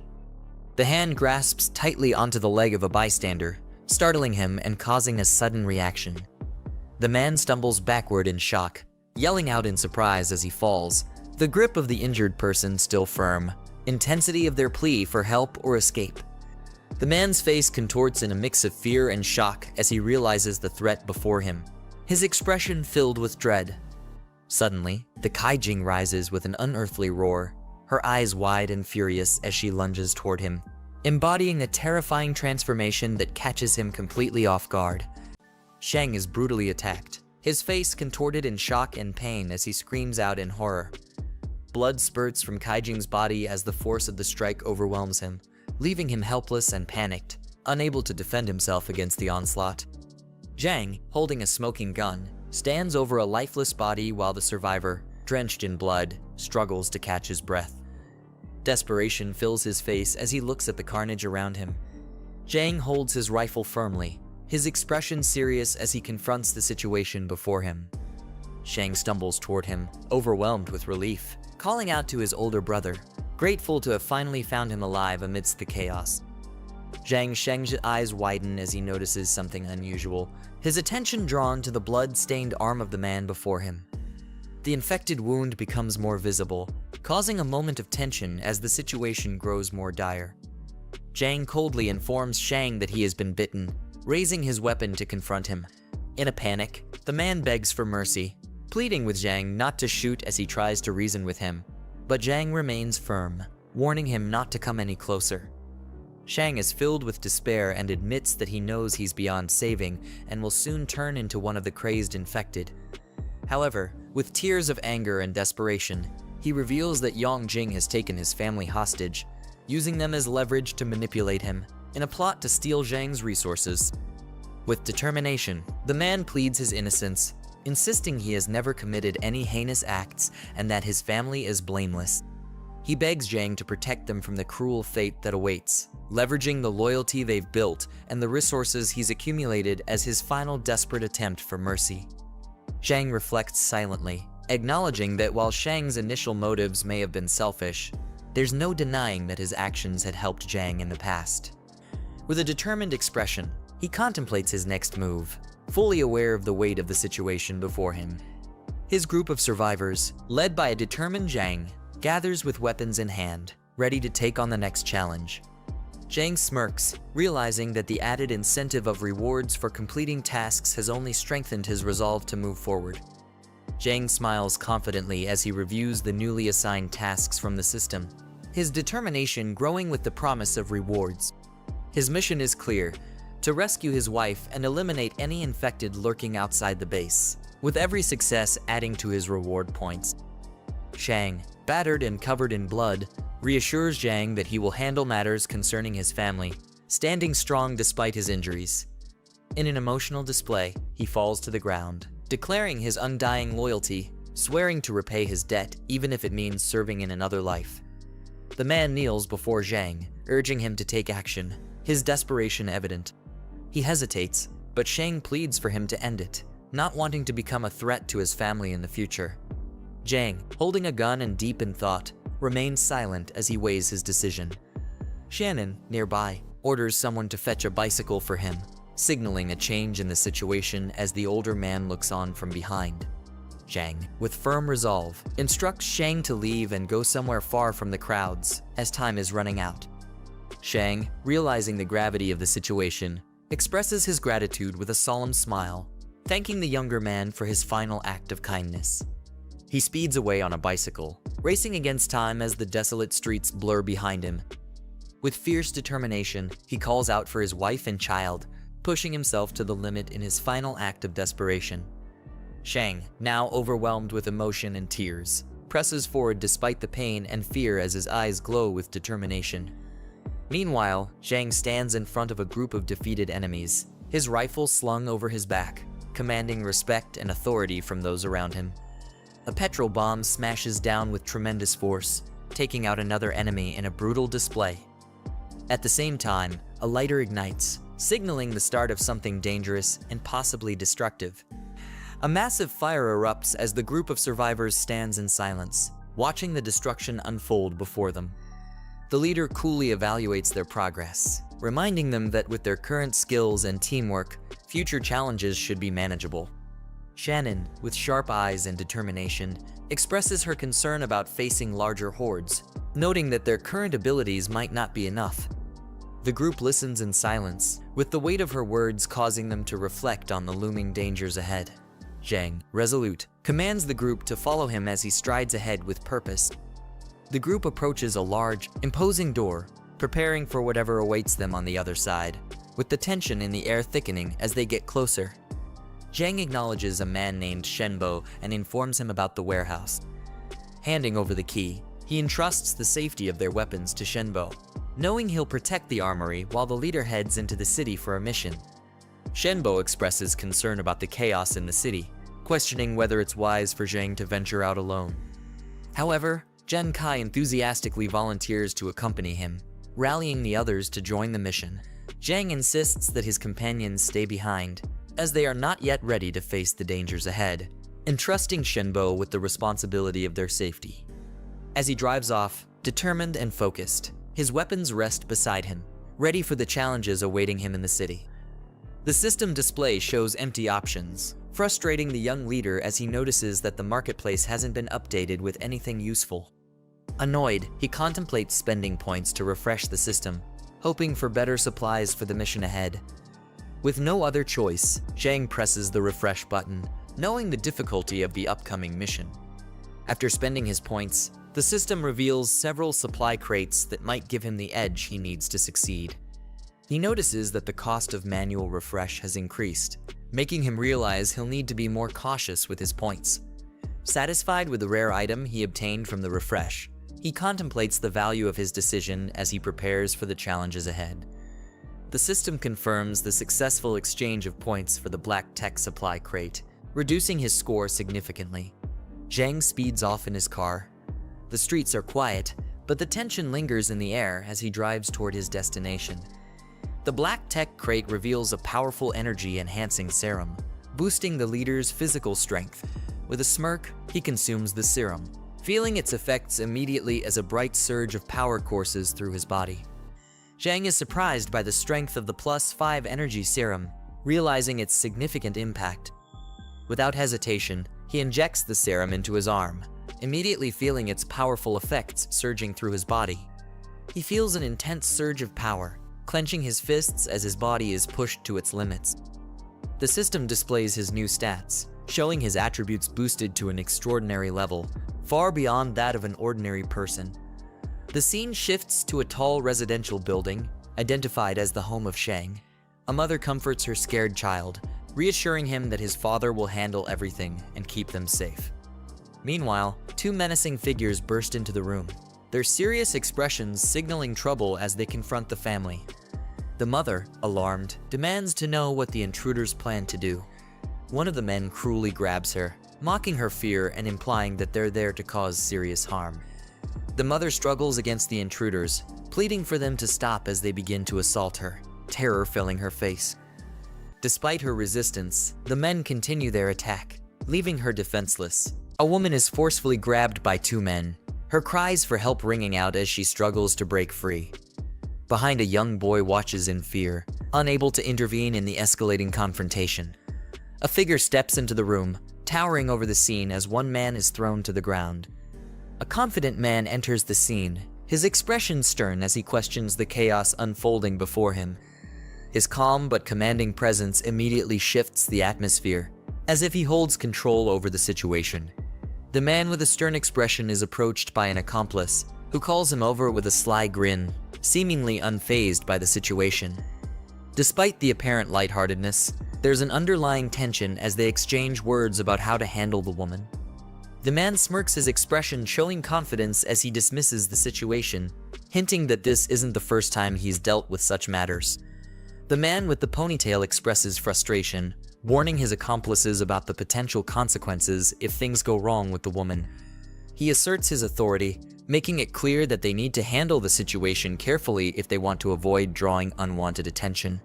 The hand grasps tightly onto the leg of a bystander, startling him and causing a sudden reaction. The man stumbles backward in shock, yelling out in surprise as he falls, the grip of the injured person still firm, intensity of their plea for help or escape. The man's face contorts in a mix of fear and shock as he realizes the threat before him, his expression filled with dread. Suddenly, the Kaijing rises with an unearthly roar, her eyes wide and furious as she lunges toward him, embodying a terrifying transformation that catches him completely off guard. Shang is brutally attacked, his face contorted in shock and pain as he screams out in horror. Blood spurts from Kaijing's body as the force of the strike overwhelms him, leaving him helpless and panicked, unable to defend himself against the onslaught. Jiang, holding a smoking gun, stands over a lifeless body while the survivor, drenched in blood, struggles to catch his breath. Desperation fills his face as he looks at the carnage around him. Jiang holds his rifle firmly, his expression serious as he confronts the situation before him. Shang stumbles toward him, overwhelmed with relief, calling out to his older brother, grateful to have finally found him alive amidst the chaos. Shang's eyes widen as he notices something unusual, his attention drawn to the blood-stained arm of the man before him. The infected wound becomes more visible, causing a moment of tension as the situation grows more dire. Jiang coldly informs Shang that he has been bitten, raising his weapon to confront him. In a panic, the man begs for mercy, pleading with Jiang not to shoot as he tries to reason with him, but Jiang remains firm, warning him not to come any closer. Shang is filled with despair and admits that he knows he's beyond saving and will soon turn into one of the crazed infected. However, with tears of anger and desperation, he reveals that Yongjing has taken his family hostage, using them as leverage to manipulate him, in a plot to steal Zhang's resources. With determination, the man pleads his innocence, insisting he has never committed any heinous acts and that his family is blameless. He begs Jiang to protect them from the cruel fate that awaits, leveraging the loyalty they've built and the resources he's accumulated as his final desperate attempt for mercy. Jiang reflects silently, acknowledging that while Shang's initial motives may have been selfish, there's no denying that his actions had helped Jiang in the past. With a determined expression, he contemplates his next move, fully aware of the weight of the situation before him. His group of survivors, led by a determined Jiang, gathers with weapons in hand, ready to take on the next challenge. Jiang smirks, realizing that the added incentive of rewards for completing tasks has only strengthened his resolve to move forward. Jiang smiles confidently as he reviews the newly assigned tasks from the system, his determination growing with the promise of rewards. His mission is clear: to rescue his wife and eliminate any infected lurking outside the base, with every success adding to his reward points. Shang, battered and covered in blood, reassures Jiang that he will handle matters concerning his family, standing strong despite his injuries. In an emotional display, he falls to the ground, declaring his undying loyalty, swearing to repay his debt even if it means serving in another life. The man kneels before Jiang, urging him to take action, his desperation evident. He hesitates, but Jiang pleads for him to end it, not wanting to become a threat to his family in the future. Jiang, holding a gun and deep in thought, remains silent as he weighs his decision. Shannon, nearby, orders someone to fetch a bicycle for him, signaling a change in the situation as the older man looks on from behind. Jiang, with firm resolve, instructs Jiang to leave and go somewhere far from the crowds, as time is running out. Jiang, realizing the gravity of the situation, expresses his gratitude with a solemn smile, thanking the younger man for his final act of kindness. He speeds away on a bicycle, racing against time as the desolate streets blur behind him. With fierce determination, he calls out for his wife and child, pushing himself to the limit in his final act of desperation. Jiang, now overwhelmed with emotion and tears, presses forward despite the pain and fear as his eyes glow with determination. Meanwhile, Jiang stands in front of a group of defeated enemies, his rifle slung over his back, commanding respect and authority from those around him. A petrol bomb smashes down with tremendous force, taking out another enemy in a brutal display. At the same time, a lighter ignites, signaling the start of something dangerous and possibly destructive. A massive fire erupts as the group of survivors stands in silence, watching the destruction unfold before them. The leader coolly evaluates their progress, reminding them that with their current skills and teamwork, future challenges should be manageable. Shannon, with sharp eyes and determination, expresses her concern about facing larger hordes, noting that their current abilities might not be enough. The group listens in silence, with the weight of her words causing them to reflect on the looming dangers ahead. Jiang, resolute, commands the group to follow him as he strides ahead with purpose. The group approaches a large, imposing door, preparing for whatever awaits them on the other side, with the tension in the air thickening as they get closer. Jiang acknowledges a man named Shenbo and informs him about the warehouse. Handing over the key, he entrusts the safety of their weapons to Shenbo, knowing he'll protect the armory while the leader heads into the city for a mission. Shenbo expresses concern about the chaos in the city, questioning whether it's wise for Jiang to venture out alone. However, Zhen Kai enthusiastically volunteers to accompany him, rallying the others to join the mission. Jiang insists that his companions stay behind, as they are not yet ready to face the dangers ahead, entrusting Shenbo with the responsibility of their safety. As he drives off, determined and focused, his weapons rest beside him, ready for the challenges awaiting him in the city. The system display shows empty options, frustrating the young leader as he notices that the marketplace hasn't been updated with anything useful. Annoyed, he contemplates spending points to refresh the system, hoping for better supplies for the mission ahead. With no other choice, Jiang presses the refresh button, knowing the difficulty of the upcoming mission. After spending his points, the system reveals several supply crates that might give him the edge he needs to succeed. He notices that the cost of manual refresh has increased, making him realize he'll need to be more cautious with his points. Satisfied with the rare item he obtained from the refresh, he contemplates the value of his decision as he prepares for the challenges ahead. The system confirms the successful exchange of points for the black tech supply crate, reducing his score significantly. Jiang speeds off in his car. The streets are quiet, but the tension lingers in the air as he drives toward his destination. The black tech crate reveals a powerful energy-enhancing serum, boosting the leader's physical strength. With a smirk, he consumes the serum, feeling its effects immediately as a bright surge of power courses through his body. Jiang is surprised by the strength of the +5 energy serum, realizing its significant impact. Without hesitation, he injects the serum into his arm, immediately feeling its powerful effects surging through his body. He feels an intense surge of power, clenching his fists as his body is pushed to its limits. The system displays his new stats, showing his attributes boosted to an extraordinary level, far beyond that of an ordinary person. The scene shifts to a tall residential building, identified as the home of Jiang. A mother comforts her scared child, reassuring him that his father will handle everything and keep them safe. Meanwhile, two menacing figures burst into the room, their serious expressions signaling trouble as they confront the family. The mother, alarmed, demands to know what the intruders plan to do. One of the men cruelly grabs her, mocking her fear and implying that they're there to cause serious harm. The mother struggles against the intruders, pleading for them to stop as they begin to assault her, terror filling her face. Despite her resistance, the men continue their attack, leaving her defenseless. A woman is forcefully grabbed by two men, her cries for help ringing out as she struggles to break free. Behind, a young boy watches in fear, unable to intervene in the escalating confrontation. A figure steps into the room, towering over the scene as one man is thrown to the ground. A confident man enters the scene, his expression stern as he questions the chaos unfolding before him. His calm but commanding presence immediately shifts the atmosphere, as if he holds control over the situation. The man with a stern expression is approached by an accomplice, who calls him over with a sly grin, seemingly unfazed by the situation. Despite the apparent lightheartedness, there's an underlying tension as they exchange words about how to handle the woman. The man smirks, his expression showing confidence as he dismisses the situation, hinting that this isn't the first time he's dealt with such matters. The man with the ponytail expresses frustration, warning his accomplices about the potential consequences if things go wrong with the woman. He asserts his authority, making it clear that they need to handle the situation carefully if they want to avoid drawing unwanted attention.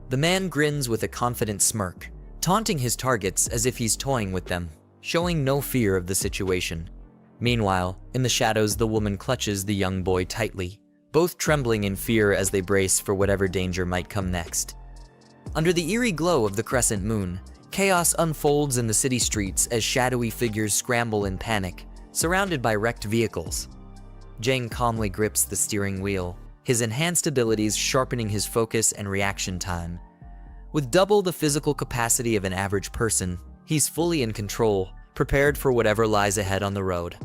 The man grins with a confident smirk, taunting his targets as if he's toying with them, showing no fear of the situation. Meanwhile, in the shadows, the woman clutches the young boy tightly, both trembling in fear as they brace for whatever danger might come next. Under the eerie glow of the crescent moon, chaos unfolds in the city streets as shadowy figures scramble in panic, surrounded by wrecked vehicles. Jiang calmly grips the steering wheel, his enhanced abilities sharpening his focus and reaction time. With double the physical capacity of an average person, he's fully in control, prepared for whatever lies ahead on the road.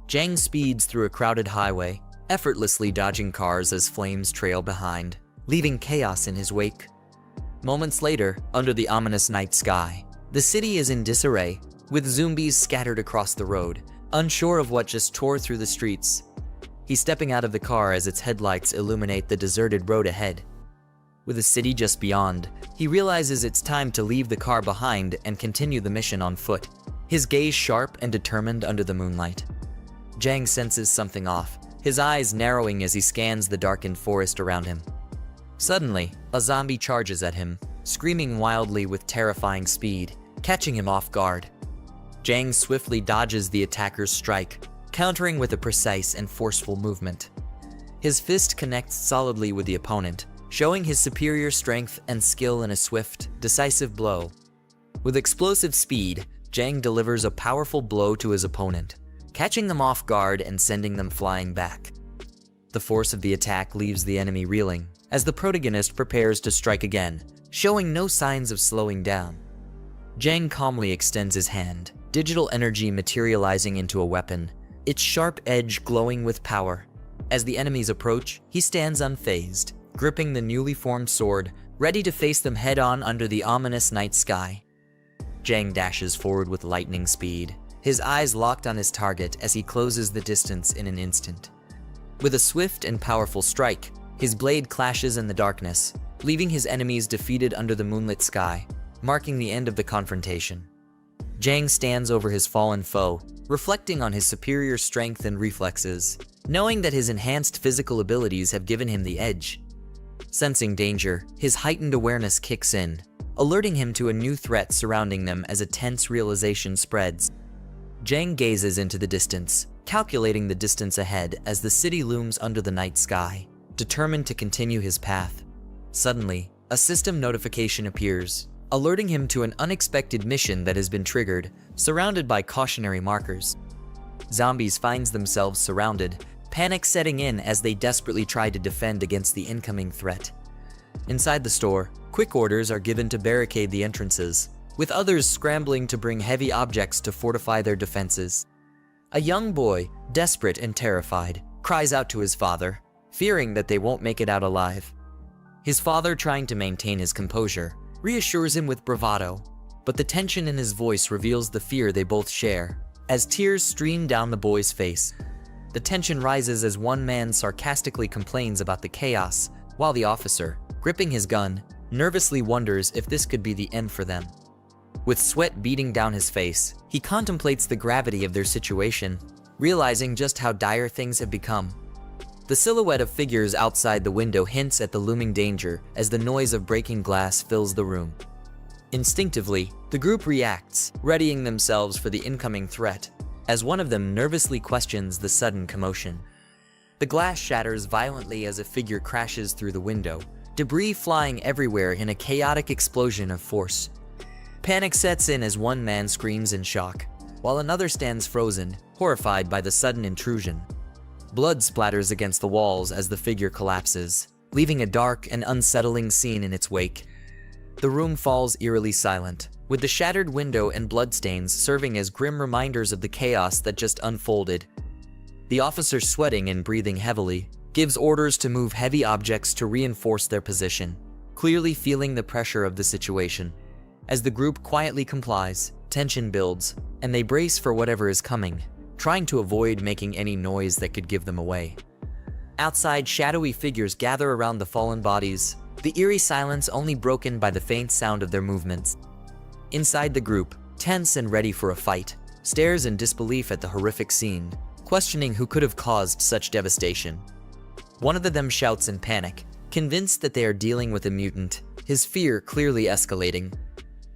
Jiang speeds through a crowded highway, effortlessly dodging cars as flames trail behind, leaving chaos in his wake. Moments later, under the ominous night sky, the city is in disarray, with zombies scattered across the road, unsure of what just tore through the streets. He's stepping out of the car as its headlights illuminate the deserted road ahead. With the city just beyond, he realizes it's time to leave the car behind and continue the mission on foot, his gaze sharp and determined under the moonlight. Jiang senses something off, his eyes narrowing as he scans the darkened forest around him. Suddenly, a zombie charges at him, screaming wildly with terrifying speed, catching him off guard. Jiang swiftly dodges the attacker's strike, countering with a precise and forceful movement. His fist connects solidly with the opponent, showing his superior strength and skill in a swift, decisive blow. With explosive speed, Jiang delivers a powerful blow to his opponent, catching them off guard and sending them flying back. The force of the attack leaves the enemy reeling, as the protagonist prepares to strike again, showing no signs of slowing down. Jiang calmly extends his hand, digital energy materializing into a weapon, its sharp edge glowing with power. As the enemies approach, he stands unfazed, gripping the newly formed sword, ready to face them head-on under the ominous night sky. Jiang dashes forward with lightning speed, his eyes locked on his target as he closes the distance in an instant. With a swift and powerful strike, his blade clashes in the darkness, leaving his enemies defeated under the moonlit sky, marking the end of the confrontation. Jiang stands over his fallen foe, reflecting on his superior strength and reflexes, knowing that his enhanced physical abilities have given him the edge. Sensing danger, his heightened awareness kicks in, alerting him to a new threat surrounding them as a tense realization spreads. Jiang gazes into the distance, calculating the distance ahead as the city looms under the night sky, determined to continue his path. Suddenly, a system notification appears, alerting him to an unexpected mission that has been triggered, surrounded by cautionary markers. Zombies find themselves surrounded, panic setting in as they desperately try to defend against the incoming threat. Inside the store, quick orders are given to barricade the entrances, with others scrambling to bring heavy objects to fortify their defenses. A young boy, desperate and terrified, cries out to his father, fearing that they won't make it out alive. His father, trying to maintain his composure, reassures him with bravado, but the tension in his voice reveals the fear they both share, as tears stream down the boy's face. The tension rises as one man sarcastically complains about the chaos, while the officer, gripping his gun, nervously wonders if this could be the end for them. With sweat beading down his face, he contemplates the gravity of their situation, realizing just how dire things have become. The silhouette of figures outside the window hints at the looming danger as the noise of breaking glass fills the room. Instinctively, the group reacts, readying themselves for the incoming threat, as one of them nervously questions the sudden commotion. The glass shatters violently as a figure crashes through the window, debris flying everywhere in a chaotic explosion of force. Panic sets in as one man screams in shock, while another stands frozen, horrified by the sudden intrusion. Blood splatters against the walls as the figure collapses, leaving a dark and unsettling scene in its wake. The room falls eerily silent, with the shattered window and bloodstains serving as grim reminders of the chaos that just unfolded. The officer, sweating and breathing heavily, gives orders to move heavy objects to reinforce their position, clearly feeling the pressure of the situation. As the group quietly complies, tension builds, and they brace for whatever is coming, trying to avoid making any noise that could give them away. Outside, shadowy figures gather around the fallen bodies, the eerie silence only broken by the faint sound of their movements. Inside, the group, tense and ready for a fight, stares in disbelief at the horrific scene, questioning who could have caused such devastation. One of them shouts in panic, convinced that they are dealing with a mutant, his fear clearly escalating.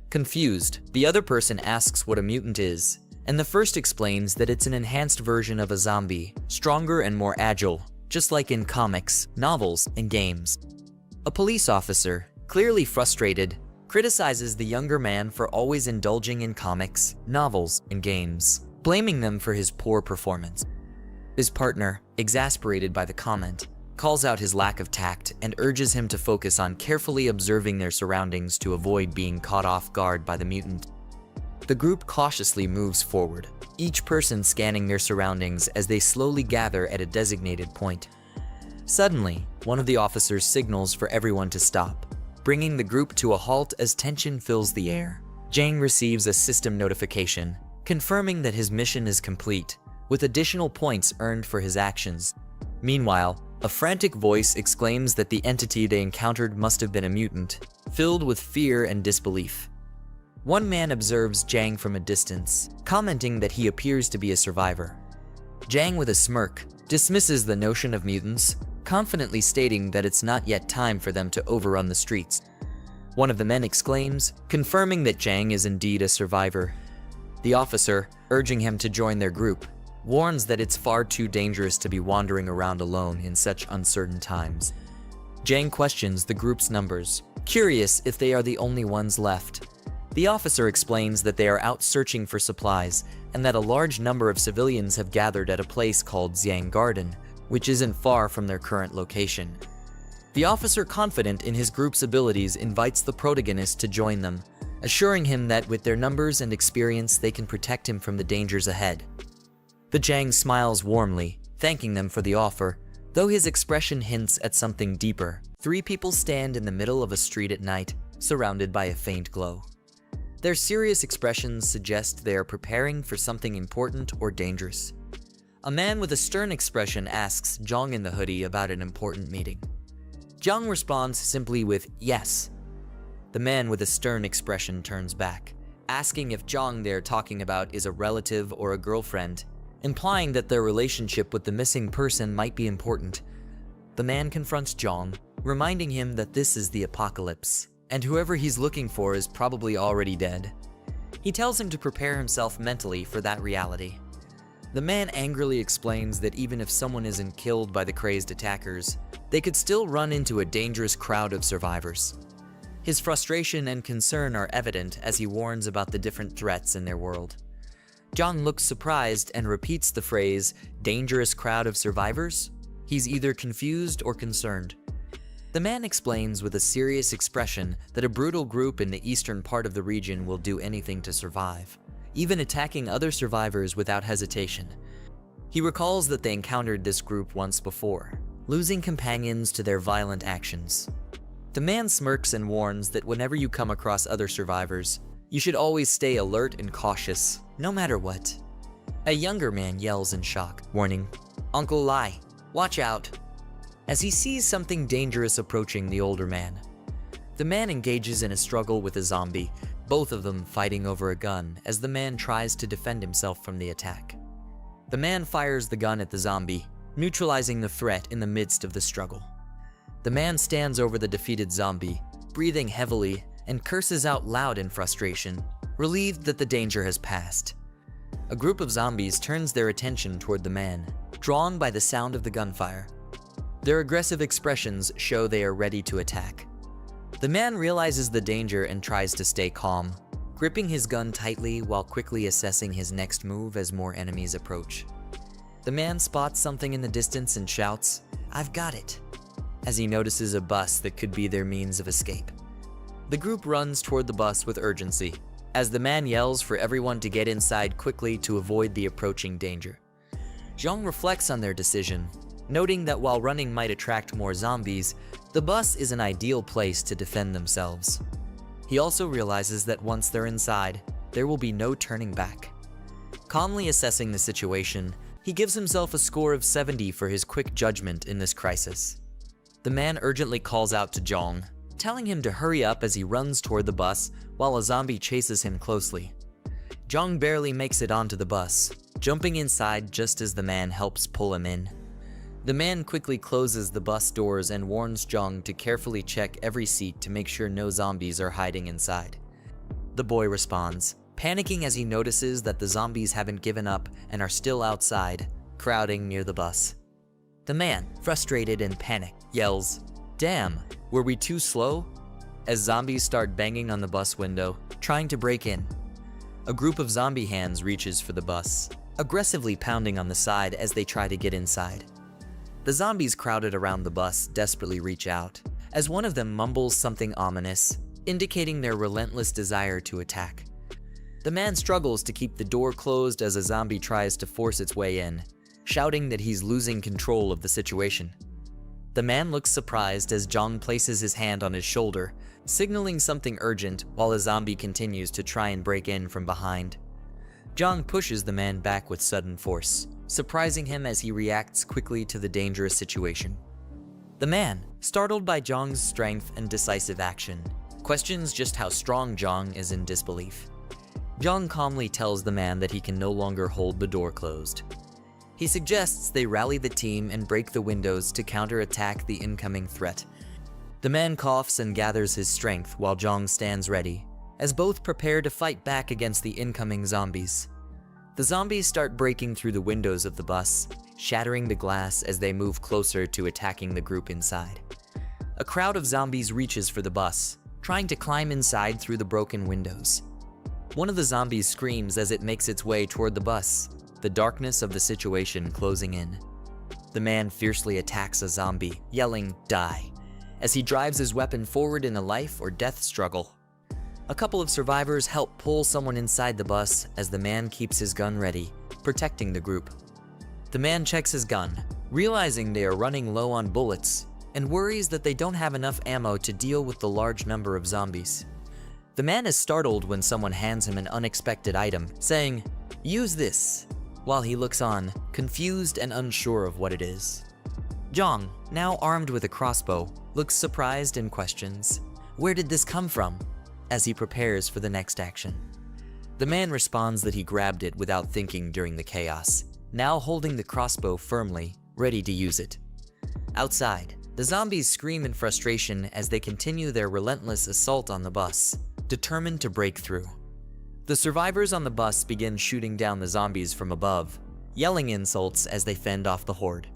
Confused, the other person asks what a mutant is, and the first explains that it's an enhanced version of a zombie, stronger and more agile, just like in comics, novels, and games. A police officer, clearly frustrated, criticizes the younger man for always indulging in comics, novels, and games, blaming them for his poor performance. His partner, exasperated by the comment, calls out his lack of tact and urges him to focus on carefully observing their surroundings to avoid being caught off guard by the mutant. The group cautiously moves forward, each person scanning their surroundings as they slowly gather at a designated point. Suddenly, one of the officers signals for everyone to stop, bringing the group to a halt as tension fills the air. Jiang receives a system notification, confirming that his mission is complete, with additional points earned for his actions. Meanwhile, a frantic voice exclaims that the entity they encountered must have been a mutant, filled with fear and disbelief. One man observes Jiang from a distance, commenting that he appears to be a survivor. Jiang, with a smirk, dismisses the notion of mutants, confidently stating that it's not yet time for them to overrun the streets. One of the men exclaims, confirming that Jiang is indeed a survivor. The officer, urging him to join their group, warns that it's far too dangerous to be wandering around alone in such uncertain times. Jiang questions the group's numbers, curious if they are the only ones left. The officer explains that they are out searching for supplies and that a large number of civilians have gathered at a place called Xiang Garden, which isn't far from their current location. The officer, confident in his group's abilities, invites the protagonist to join them, assuring him that with their numbers and experience they can protect him from the dangers ahead. The Jiang smiles warmly, thanking them for the offer, though his expression hints at something deeper. Three people stand in the middle of a street at night, surrounded by a faint glow. Their serious expressions suggest they are preparing for something important or dangerous. A man with a stern expression asks Jiang in the hoodie about an important meeting. Jiang responds simply with yes. The man with a stern expression turns back, asking if Jiang they're talking about is a relative or a girlfriend, implying that their relationship with the missing person might be important. The man confronts Jiang, reminding him that this is the apocalypse, and whoever he's looking for is probably already dead. He tells him to prepare himself mentally for that reality. The man angrily explains that even if someone isn't killed by the crazed attackers, they could still run into a dangerous crowd of survivors. His frustration and concern are evident as he warns about the different threats in their world. Jiang looks surprised and repeats the phrase, "dangerous crowd of survivors?" He's either confused or concerned. The man explains with a serious expression that a brutal group in the eastern part of the region will do anything to survive, even attacking other survivors without hesitation. He recalls that they encountered this group once before, losing companions to their violent actions. The man smirks and warns that whenever you come across other survivors, you should always stay alert and cautious, no matter what. A younger man yells in shock, warning, "Uncle Lai, watch out," as he sees something dangerous approaching the older man. The man engages in a struggle with a zombie, both of them fighting over a gun as the man tries to defend himself from the attack. The man fires the gun at the zombie, neutralizing the threat in the midst of the struggle. The man stands over the defeated zombie, breathing heavily, and curses out loud in frustration, relieved that the danger has passed. A group of zombies turns their attention toward the man, drawn by the sound of the gunfire. Their aggressive expressions show they are ready to attack. The man realizes the danger and tries to stay calm, gripping his gun tightly while quickly assessing his next move as more enemies approach. The man spots something in the distance and shouts, "I've got it," as he notices a bus that could be their means of escape. The group runs toward the bus with urgency, as the man yells for everyone to get inside quickly to avoid the approaching danger. Jiang reflects on their decision, noting that while running might attract more zombies, the bus is an ideal place to defend themselves. He also realizes that once they're inside, there will be no turning back. Calmly assessing the situation, he gives himself a score of 70 for his quick judgment in this crisis. The man urgently calls out to Jiang, telling him to hurry up as he runs toward the bus while a zombie chases him closely. Jiang barely makes it onto the bus, jumping inside just as the man helps pull him in. The man quickly closes the bus doors and warns Jiang to carefully check every seat to make sure no zombies are hiding inside. The boy responds, panicking as he notices that the zombies haven't given up and are still outside, crowding near the bus. The man, frustrated and panicked, yells, "Damn, were we too slow?" as zombies start banging on the bus window, trying to break in. A group of zombie hands reaches for the bus, aggressively pounding on the side as they try to get inside. The zombies crowded around the bus desperately reach out, as one of them mumbles something ominous, indicating their relentless desire to attack. The man struggles to keep the door closed as a zombie tries to force its way in, shouting that he's losing control of the situation. The man looks surprised as Jiang places his hand on his shoulder, signaling something urgent while a zombie continues to try and break in from behind. Jiang pushes the man back with sudden force, surprising him as he reacts quickly to the dangerous situation. The man, startled by Jiang's strength and decisive action, questions just how strong Jiang is in disbelief. Jiang calmly tells the man that he can no longer hold the door closed. He suggests they rally the team and break the windows to counterattack the incoming threat. The man coughs and gathers his strength while Jiang stands ready, as both prepare to fight back against the incoming zombies. The zombies start breaking through the windows of the bus, shattering the glass as they move closer to attacking the group inside. A crowd of zombies reaches for the bus, trying to climb inside through the broken windows. One of the zombies screams as it makes its way toward the bus, the darkness of the situation closing in. The man fiercely attacks a zombie, yelling, "Die," as he drives his weapon forward in a life or death struggle. A couple of survivors help pull someone inside the bus as the man keeps his gun ready, protecting the group. The man checks his gun, realizing they are running low on bullets, and worries that they don't have enough ammo to deal with the large number of zombies. The man is startled when someone hands him an unexpected item, saying, "Use this," while he looks on, confused and unsure of what it is. Jiang, now armed with a crossbow, looks surprised and questions, "Where did this come from?" as he prepares for the next action. The man responds that he grabbed it without thinking during the chaos, now holding the crossbow firmly, ready to use it. Outside, the zombies scream in frustration as they continue their relentless assault on the bus, determined to break through. The survivors on the bus begin shooting down the zombies from above, yelling insults as they fend off the horde.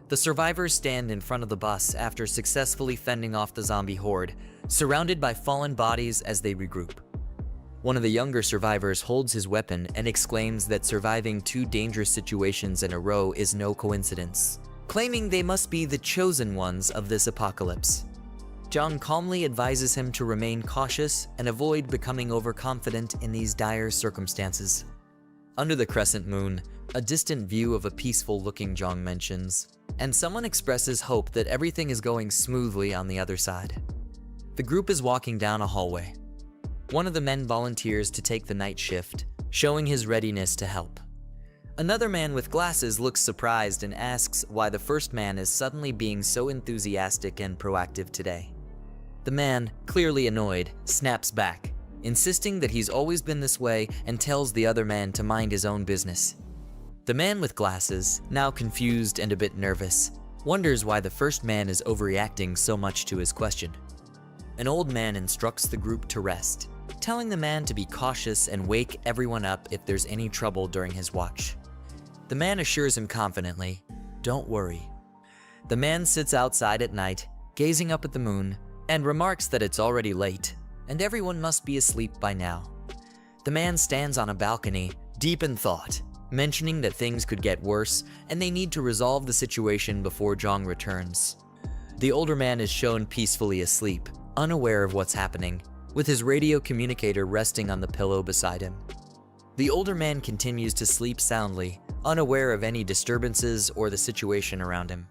The survivors stand in front of the bus after successfully fending off the zombie horde, surrounded by fallen bodies as they regroup. One of the younger survivors holds his weapon and exclaims that surviving 2 dangerous situations in a row is no coincidence, claiming they must be the chosen ones of this apocalypse. Jiang calmly advises him to remain cautious and avoid becoming overconfident in these dire circumstances. Under the crescent moon, a distant view of a peaceful-looking Jiang mentions, and someone expresses hope that everything is going smoothly on the other side. The group is walking down a hallway. One of the men volunteers to take the night shift, showing his readiness to help. Another man with glasses looks surprised and asks why the first man is suddenly being so enthusiastic and proactive today. The man, clearly annoyed, snaps back, insisting that he's always been this way and tells the other man to mind his own business. The man with glasses, now confused and a bit nervous, wonders why the first man is overreacting so much to his question. An old man instructs the group to rest, telling the man to be cautious and wake everyone up if there's any trouble during his watch. The man assures him confidently, "Don't worry." The man sits outside at night, gazing up at the moon, and remarks that it's already late, and everyone must be asleep by now. The man stands on a balcony, deep in thought, mentioning that things could get worse and they need to resolve the situation before Jiang returns. The older man is shown peacefully asleep, unaware of what's happening, with his radio communicator resting on the pillow beside him. The older man continues to sleep soundly, unaware of any disturbances or the situation around him.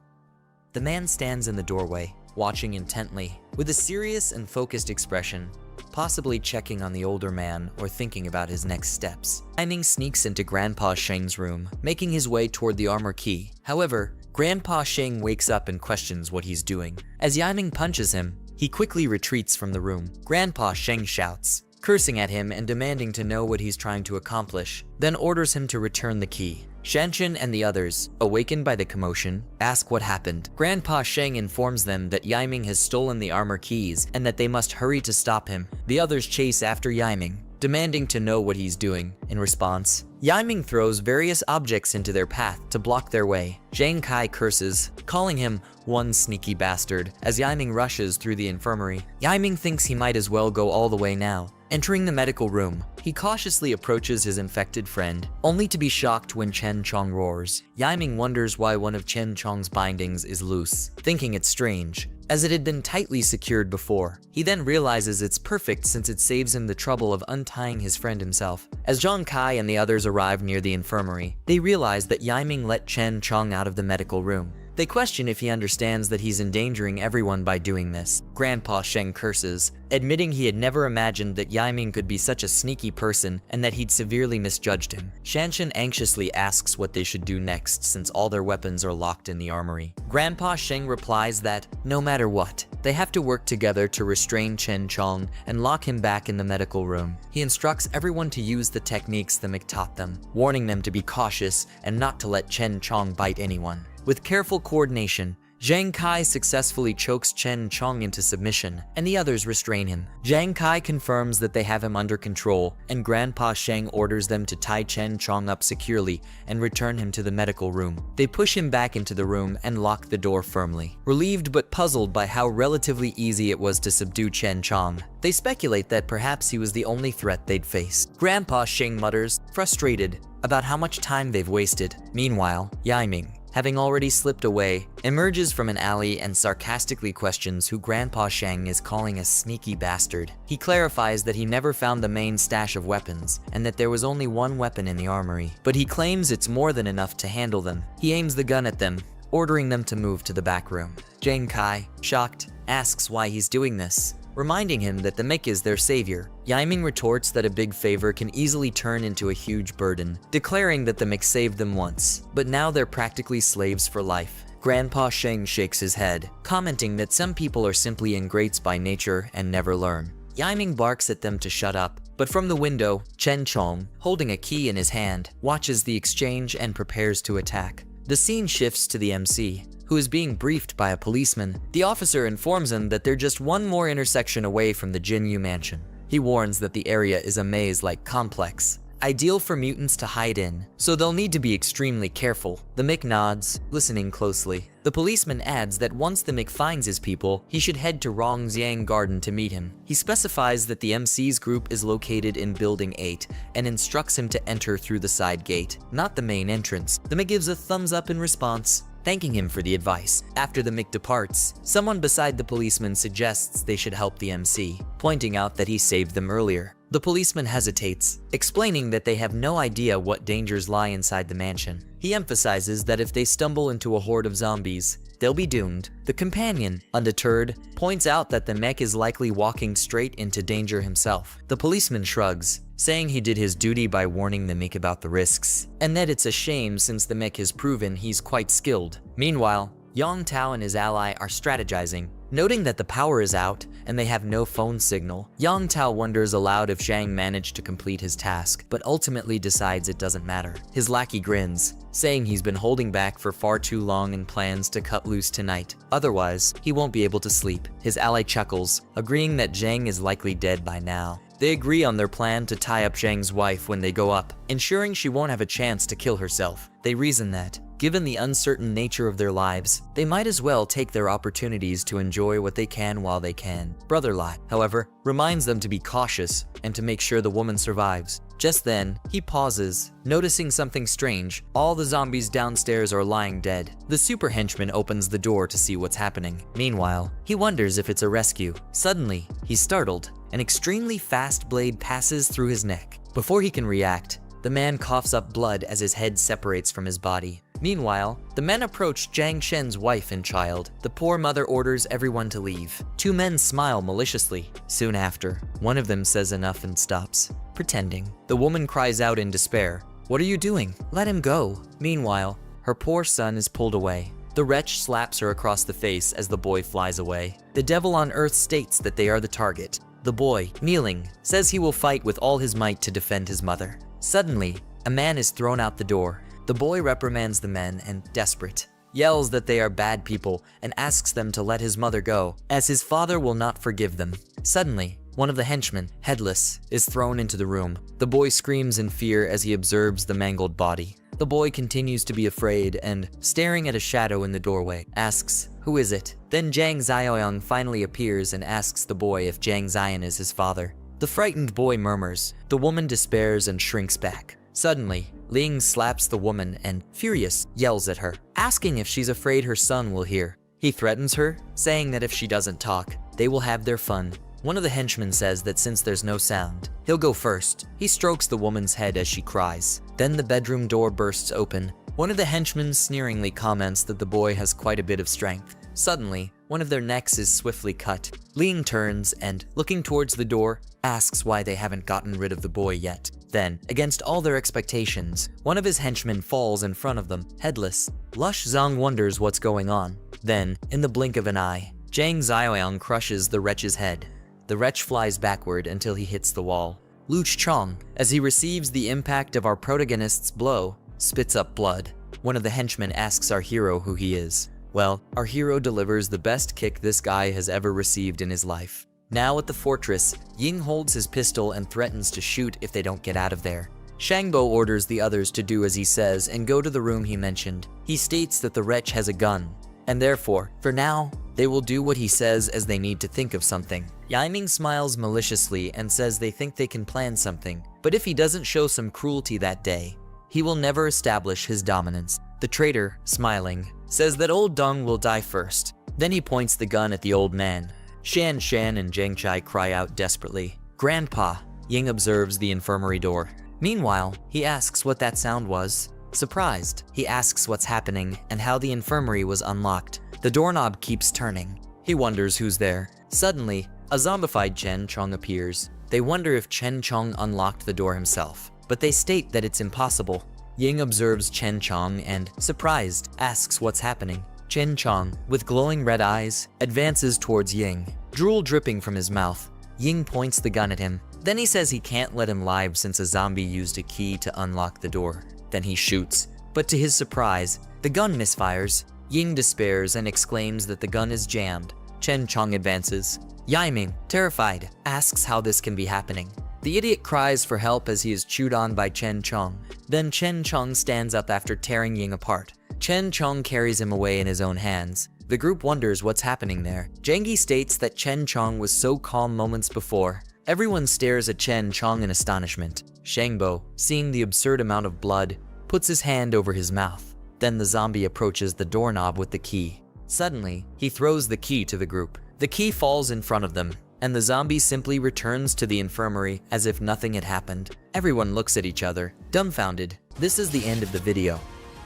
The man stands in the doorway, watching intently, with a serious and focused expression, possibly checking on the older man or thinking about his next steps. Yiming sneaks into Grandpa Sheng's room, making his way toward the armor key. However, Grandpa Sheng wakes up and questions what he's doing. As Yiming punches him, he quickly retreats from the room. Grandpa Sheng shouts, cursing at him and demanding to know what he's trying to accomplish, then orders him to return the key. Shanshan and the others, awakened by the commotion, ask what happened. Grandpa Sheng informs them that Yiming has stolen the armor keys and that they must hurry to stop him. The others chase after Yiming, demanding to know what he's doing. In response, Yiming throws various objects into their path to block their way. Jiang Kai curses, calling him one sneaky bastard, as Yiming rushes through the infirmary. Yiming thinks he might as well go all the way now. Entering the medical room, he cautiously approaches his infected friend, only to be shocked when Chen Chong roars. Yiming wonders why one of Chen Chong's bindings is loose, thinking it's strange, as it had been tightly secured before. He then realizes it's perfect since it saves him the trouble of untying his friend himself. As Jiang Kai and the others arrive near the infirmary, they realize that Yiming let Chen Chong out of the medical room. They question if he understands that he's endangering everyone by doing this. Grandpa Sheng curses, admitting he had never imagined that Yiming could be such a sneaky person and that he'd severely misjudged him. Shanshan anxiously asks what they should do next since all their weapons are locked in the armory. Grandpa Sheng replies that, no matter what, they have to work together to restrain Chen Chong and lock him back in the medical room. He instructs everyone to use the techniques the Mick taught them, warning them to be cautious and not to let Chen Chong bite anyone. With careful coordination, Jiang Kai successfully chokes Chen Chong into submission, and the others restrain him. Jiang Kai confirms that they have him under control, and Grandpa Sheng orders them to tie Chen Chong up securely and return him to the medical room. They push him back into the room and lock the door firmly. Relieved but puzzled by how relatively easy it was to subdue Chen Chong, they speculate that perhaps he was the only threat they'd faced. Grandpa Sheng mutters, frustrated about how much time they've wasted. Meanwhile, Yiming, having already slipped away, emerges from an alley and sarcastically questions who Grandpa Sheng is calling a sneaky bastard. He clarifies that he never found the main stash of weapons and that there was only one weapon in the armory, but he claims it's more than enough to handle them. He aims the gun at them, ordering them to move to the back room. Jiang Kai, shocked, asks why he's doing this, reminding him that the Mick is their savior. Yiming retorts that a big favor can easily turn into a huge burden, declaring that the Mick saved them once, but now they're practically slaves for life. Grandpa Sheng shakes his head, commenting that some people are simply ingrates by nature and never learn. Yiming barks at them to shut up, but from the window, Chen Chong, holding a key in his hand, watches the exchange and prepares to attack. The scene shifts to the MC, who is being briefed by a policeman. The officer informs him that they're just one more intersection away from the Jinyu mansion. He warns that the area is a maze-like complex, ideal for mutants to hide in, so they'll need to be extremely careful. The Mick nods, listening closely. The policeman adds that once the Mick finds his people, he should head to Rongxiang Garden to meet him. He specifies that the MC's group is located in Building 8 and instructs him to enter through the side gate, not the main entrance. The Mick gives a thumbs up in response, thanking him for the advice. After the Mick departs, someone beside the policeman suggests they should help the MC, pointing out that he saved them earlier. The policeman hesitates, explaining that they have no idea what dangers lie inside the mansion. He emphasizes that if they stumble into a horde of zombies, they'll be doomed. The companion, undeterred, points out that the mech is likely walking straight into danger himself. The policeman shrugs, saying he did his duty by warning the mech about the risks, and that it's a shame since the mech has proven he's quite skilled. Meanwhile, Yang Tao and his ally are strategizing, Noting that the power is out and they have no phone signal, Yang Tao wonders aloud if Jiang managed to complete his task, but ultimately decides it doesn't matter. His lackey grins, saying he's been holding back for far too long and plans to cut loose tonight. Otherwise, he won't be able to sleep. His ally chuckles, agreeing that Jiang is likely dead by now. They agree on their plan to tie up Jiang's wife when they go up, ensuring she won't have a chance to kill herself. They reason that, given the uncertain nature of their lives, they might as well take their opportunities to enjoy what they can while they can. Brother Lot, however, reminds them to be cautious and to make sure the woman survives. Just then, he pauses, noticing something strange. All the zombies downstairs are lying dead. The super henchman opens the door to see what's happening. Meanwhile, he wonders if it's a rescue. Suddenly, he's startled. An extremely fast blade passes through his neck. Before he can react, the man coughs up blood as his head separates from his body. Meanwhile, the men approach Jiang Shen's wife and child. The poor mother orders everyone to leave. Two men smile maliciously. Soon after, one of them says enough and stops, pretending. The woman cries out in despair, "What are you doing? Let him go." Meanwhile, her poor son is pulled away. The wretch slaps her across the face as the boy flies away. The devil on earth states that they are the target. The boy, kneeling, says he will fight with all his might to defend his mother. Suddenly, a man is thrown out the door. The boy reprimands the men and, desperate, yells that they are bad people and asks them to let his mother go, as his father will not forgive them. Suddenly, one of the henchmen, headless, is thrown into the room. The boy screams in fear as he observes the mangled body. The boy continues to be afraid and, staring at a shadow in the doorway, asks, "Who is it?" Then Jiang Ziyang finally appears and asks the boy if Jiang Ziyan is his father. The frightened boy murmurs. The woman despairs and shrinks back. Suddenly, Ling slaps the woman and, furious, yells at her, asking if she's afraid her son will hear. He threatens her, saying that if she doesn't talk, they will have their fun. One of the henchmen says that since there's no sound, he'll go first. He strokes the woman's head as she cries. Then the bedroom door bursts open. One of the henchmen sneeringly comments that the boy has quite a bit of strength. Suddenly, one of their necks is swiftly cut. Ling turns and, looking towards the door, asks why they haven't gotten rid of the boy yet. Then, against all their expectations, one of his henchmen falls in front of them, headless. Lush Zhang wonders what's going on. Then, in the blink of an eye, Jiang Ziyang crushes the wretch's head. The wretch flies backward until he hits the wall. Luch Chong, as he receives the impact of our protagonist's blow, spits up blood. One of the henchmen asks our hero who he is. Well, our hero delivers the best kick this guy has ever received in his life. Now at the fortress, Ying holds his pistol and threatens to shoot if they don't get out of there. Shangbo orders the others to do as he says and go to the room he mentioned. He states that the wretch has a gun, and therefore, for now, they will do what he says as they need to think of something. Yiming smiles maliciously and says they think they can plan something, but if he doesn't show some cruelty that day, he will never establish his dominance. The traitor, smiling, says that old Dong will die first. Then he points the gun at the old man. Shan Shan and Zhang Chai cry out desperately. "Grandpa," Ying observes the infirmary door. Meanwhile, he asks what that sound was. Surprised, he asks what's happening and how the infirmary was unlocked. The doorknob keeps turning. He wonders who's there. Suddenly, a zombified Chen Chong appears. They wonder if Chen Chong unlocked the door himself, but they state that it's impossible. Ying observes Chen Chong and, surprised, asks what's happening. Chen Chong, with glowing red eyes, advances towards Ying, drool dripping from his mouth. Ying points the gun at him. Then he says he can't let him live since a zombie used a key to unlock the door. Then he shoots, but to his surprise, the gun misfires. Ying despairs and exclaims that the gun is jammed. Chen Chong advances. Yiming, terrified, asks how this can be happening. The idiot cries for help as he is chewed on by Chen Chong. Then Chen Chong stands up after tearing Ying apart. Chen Chong carries him away in his own hands. The group wonders what's happening there. Jangi states that Chen Chong was so calm moments before. Everyone stares at Chen Chong in astonishment. Shangbo, seeing the absurd amount of blood, puts his hand over his mouth. Then the zombie approaches the doorknob with the key. Suddenly, he throws the key to the group. The key falls in front of them, and the zombie simply returns to the infirmary as if nothing had happened. Everyone looks at each other, dumbfounded. This is the end of the video.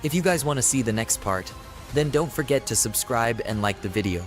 If you guys want to see the next part, then don't forget to subscribe and like the video.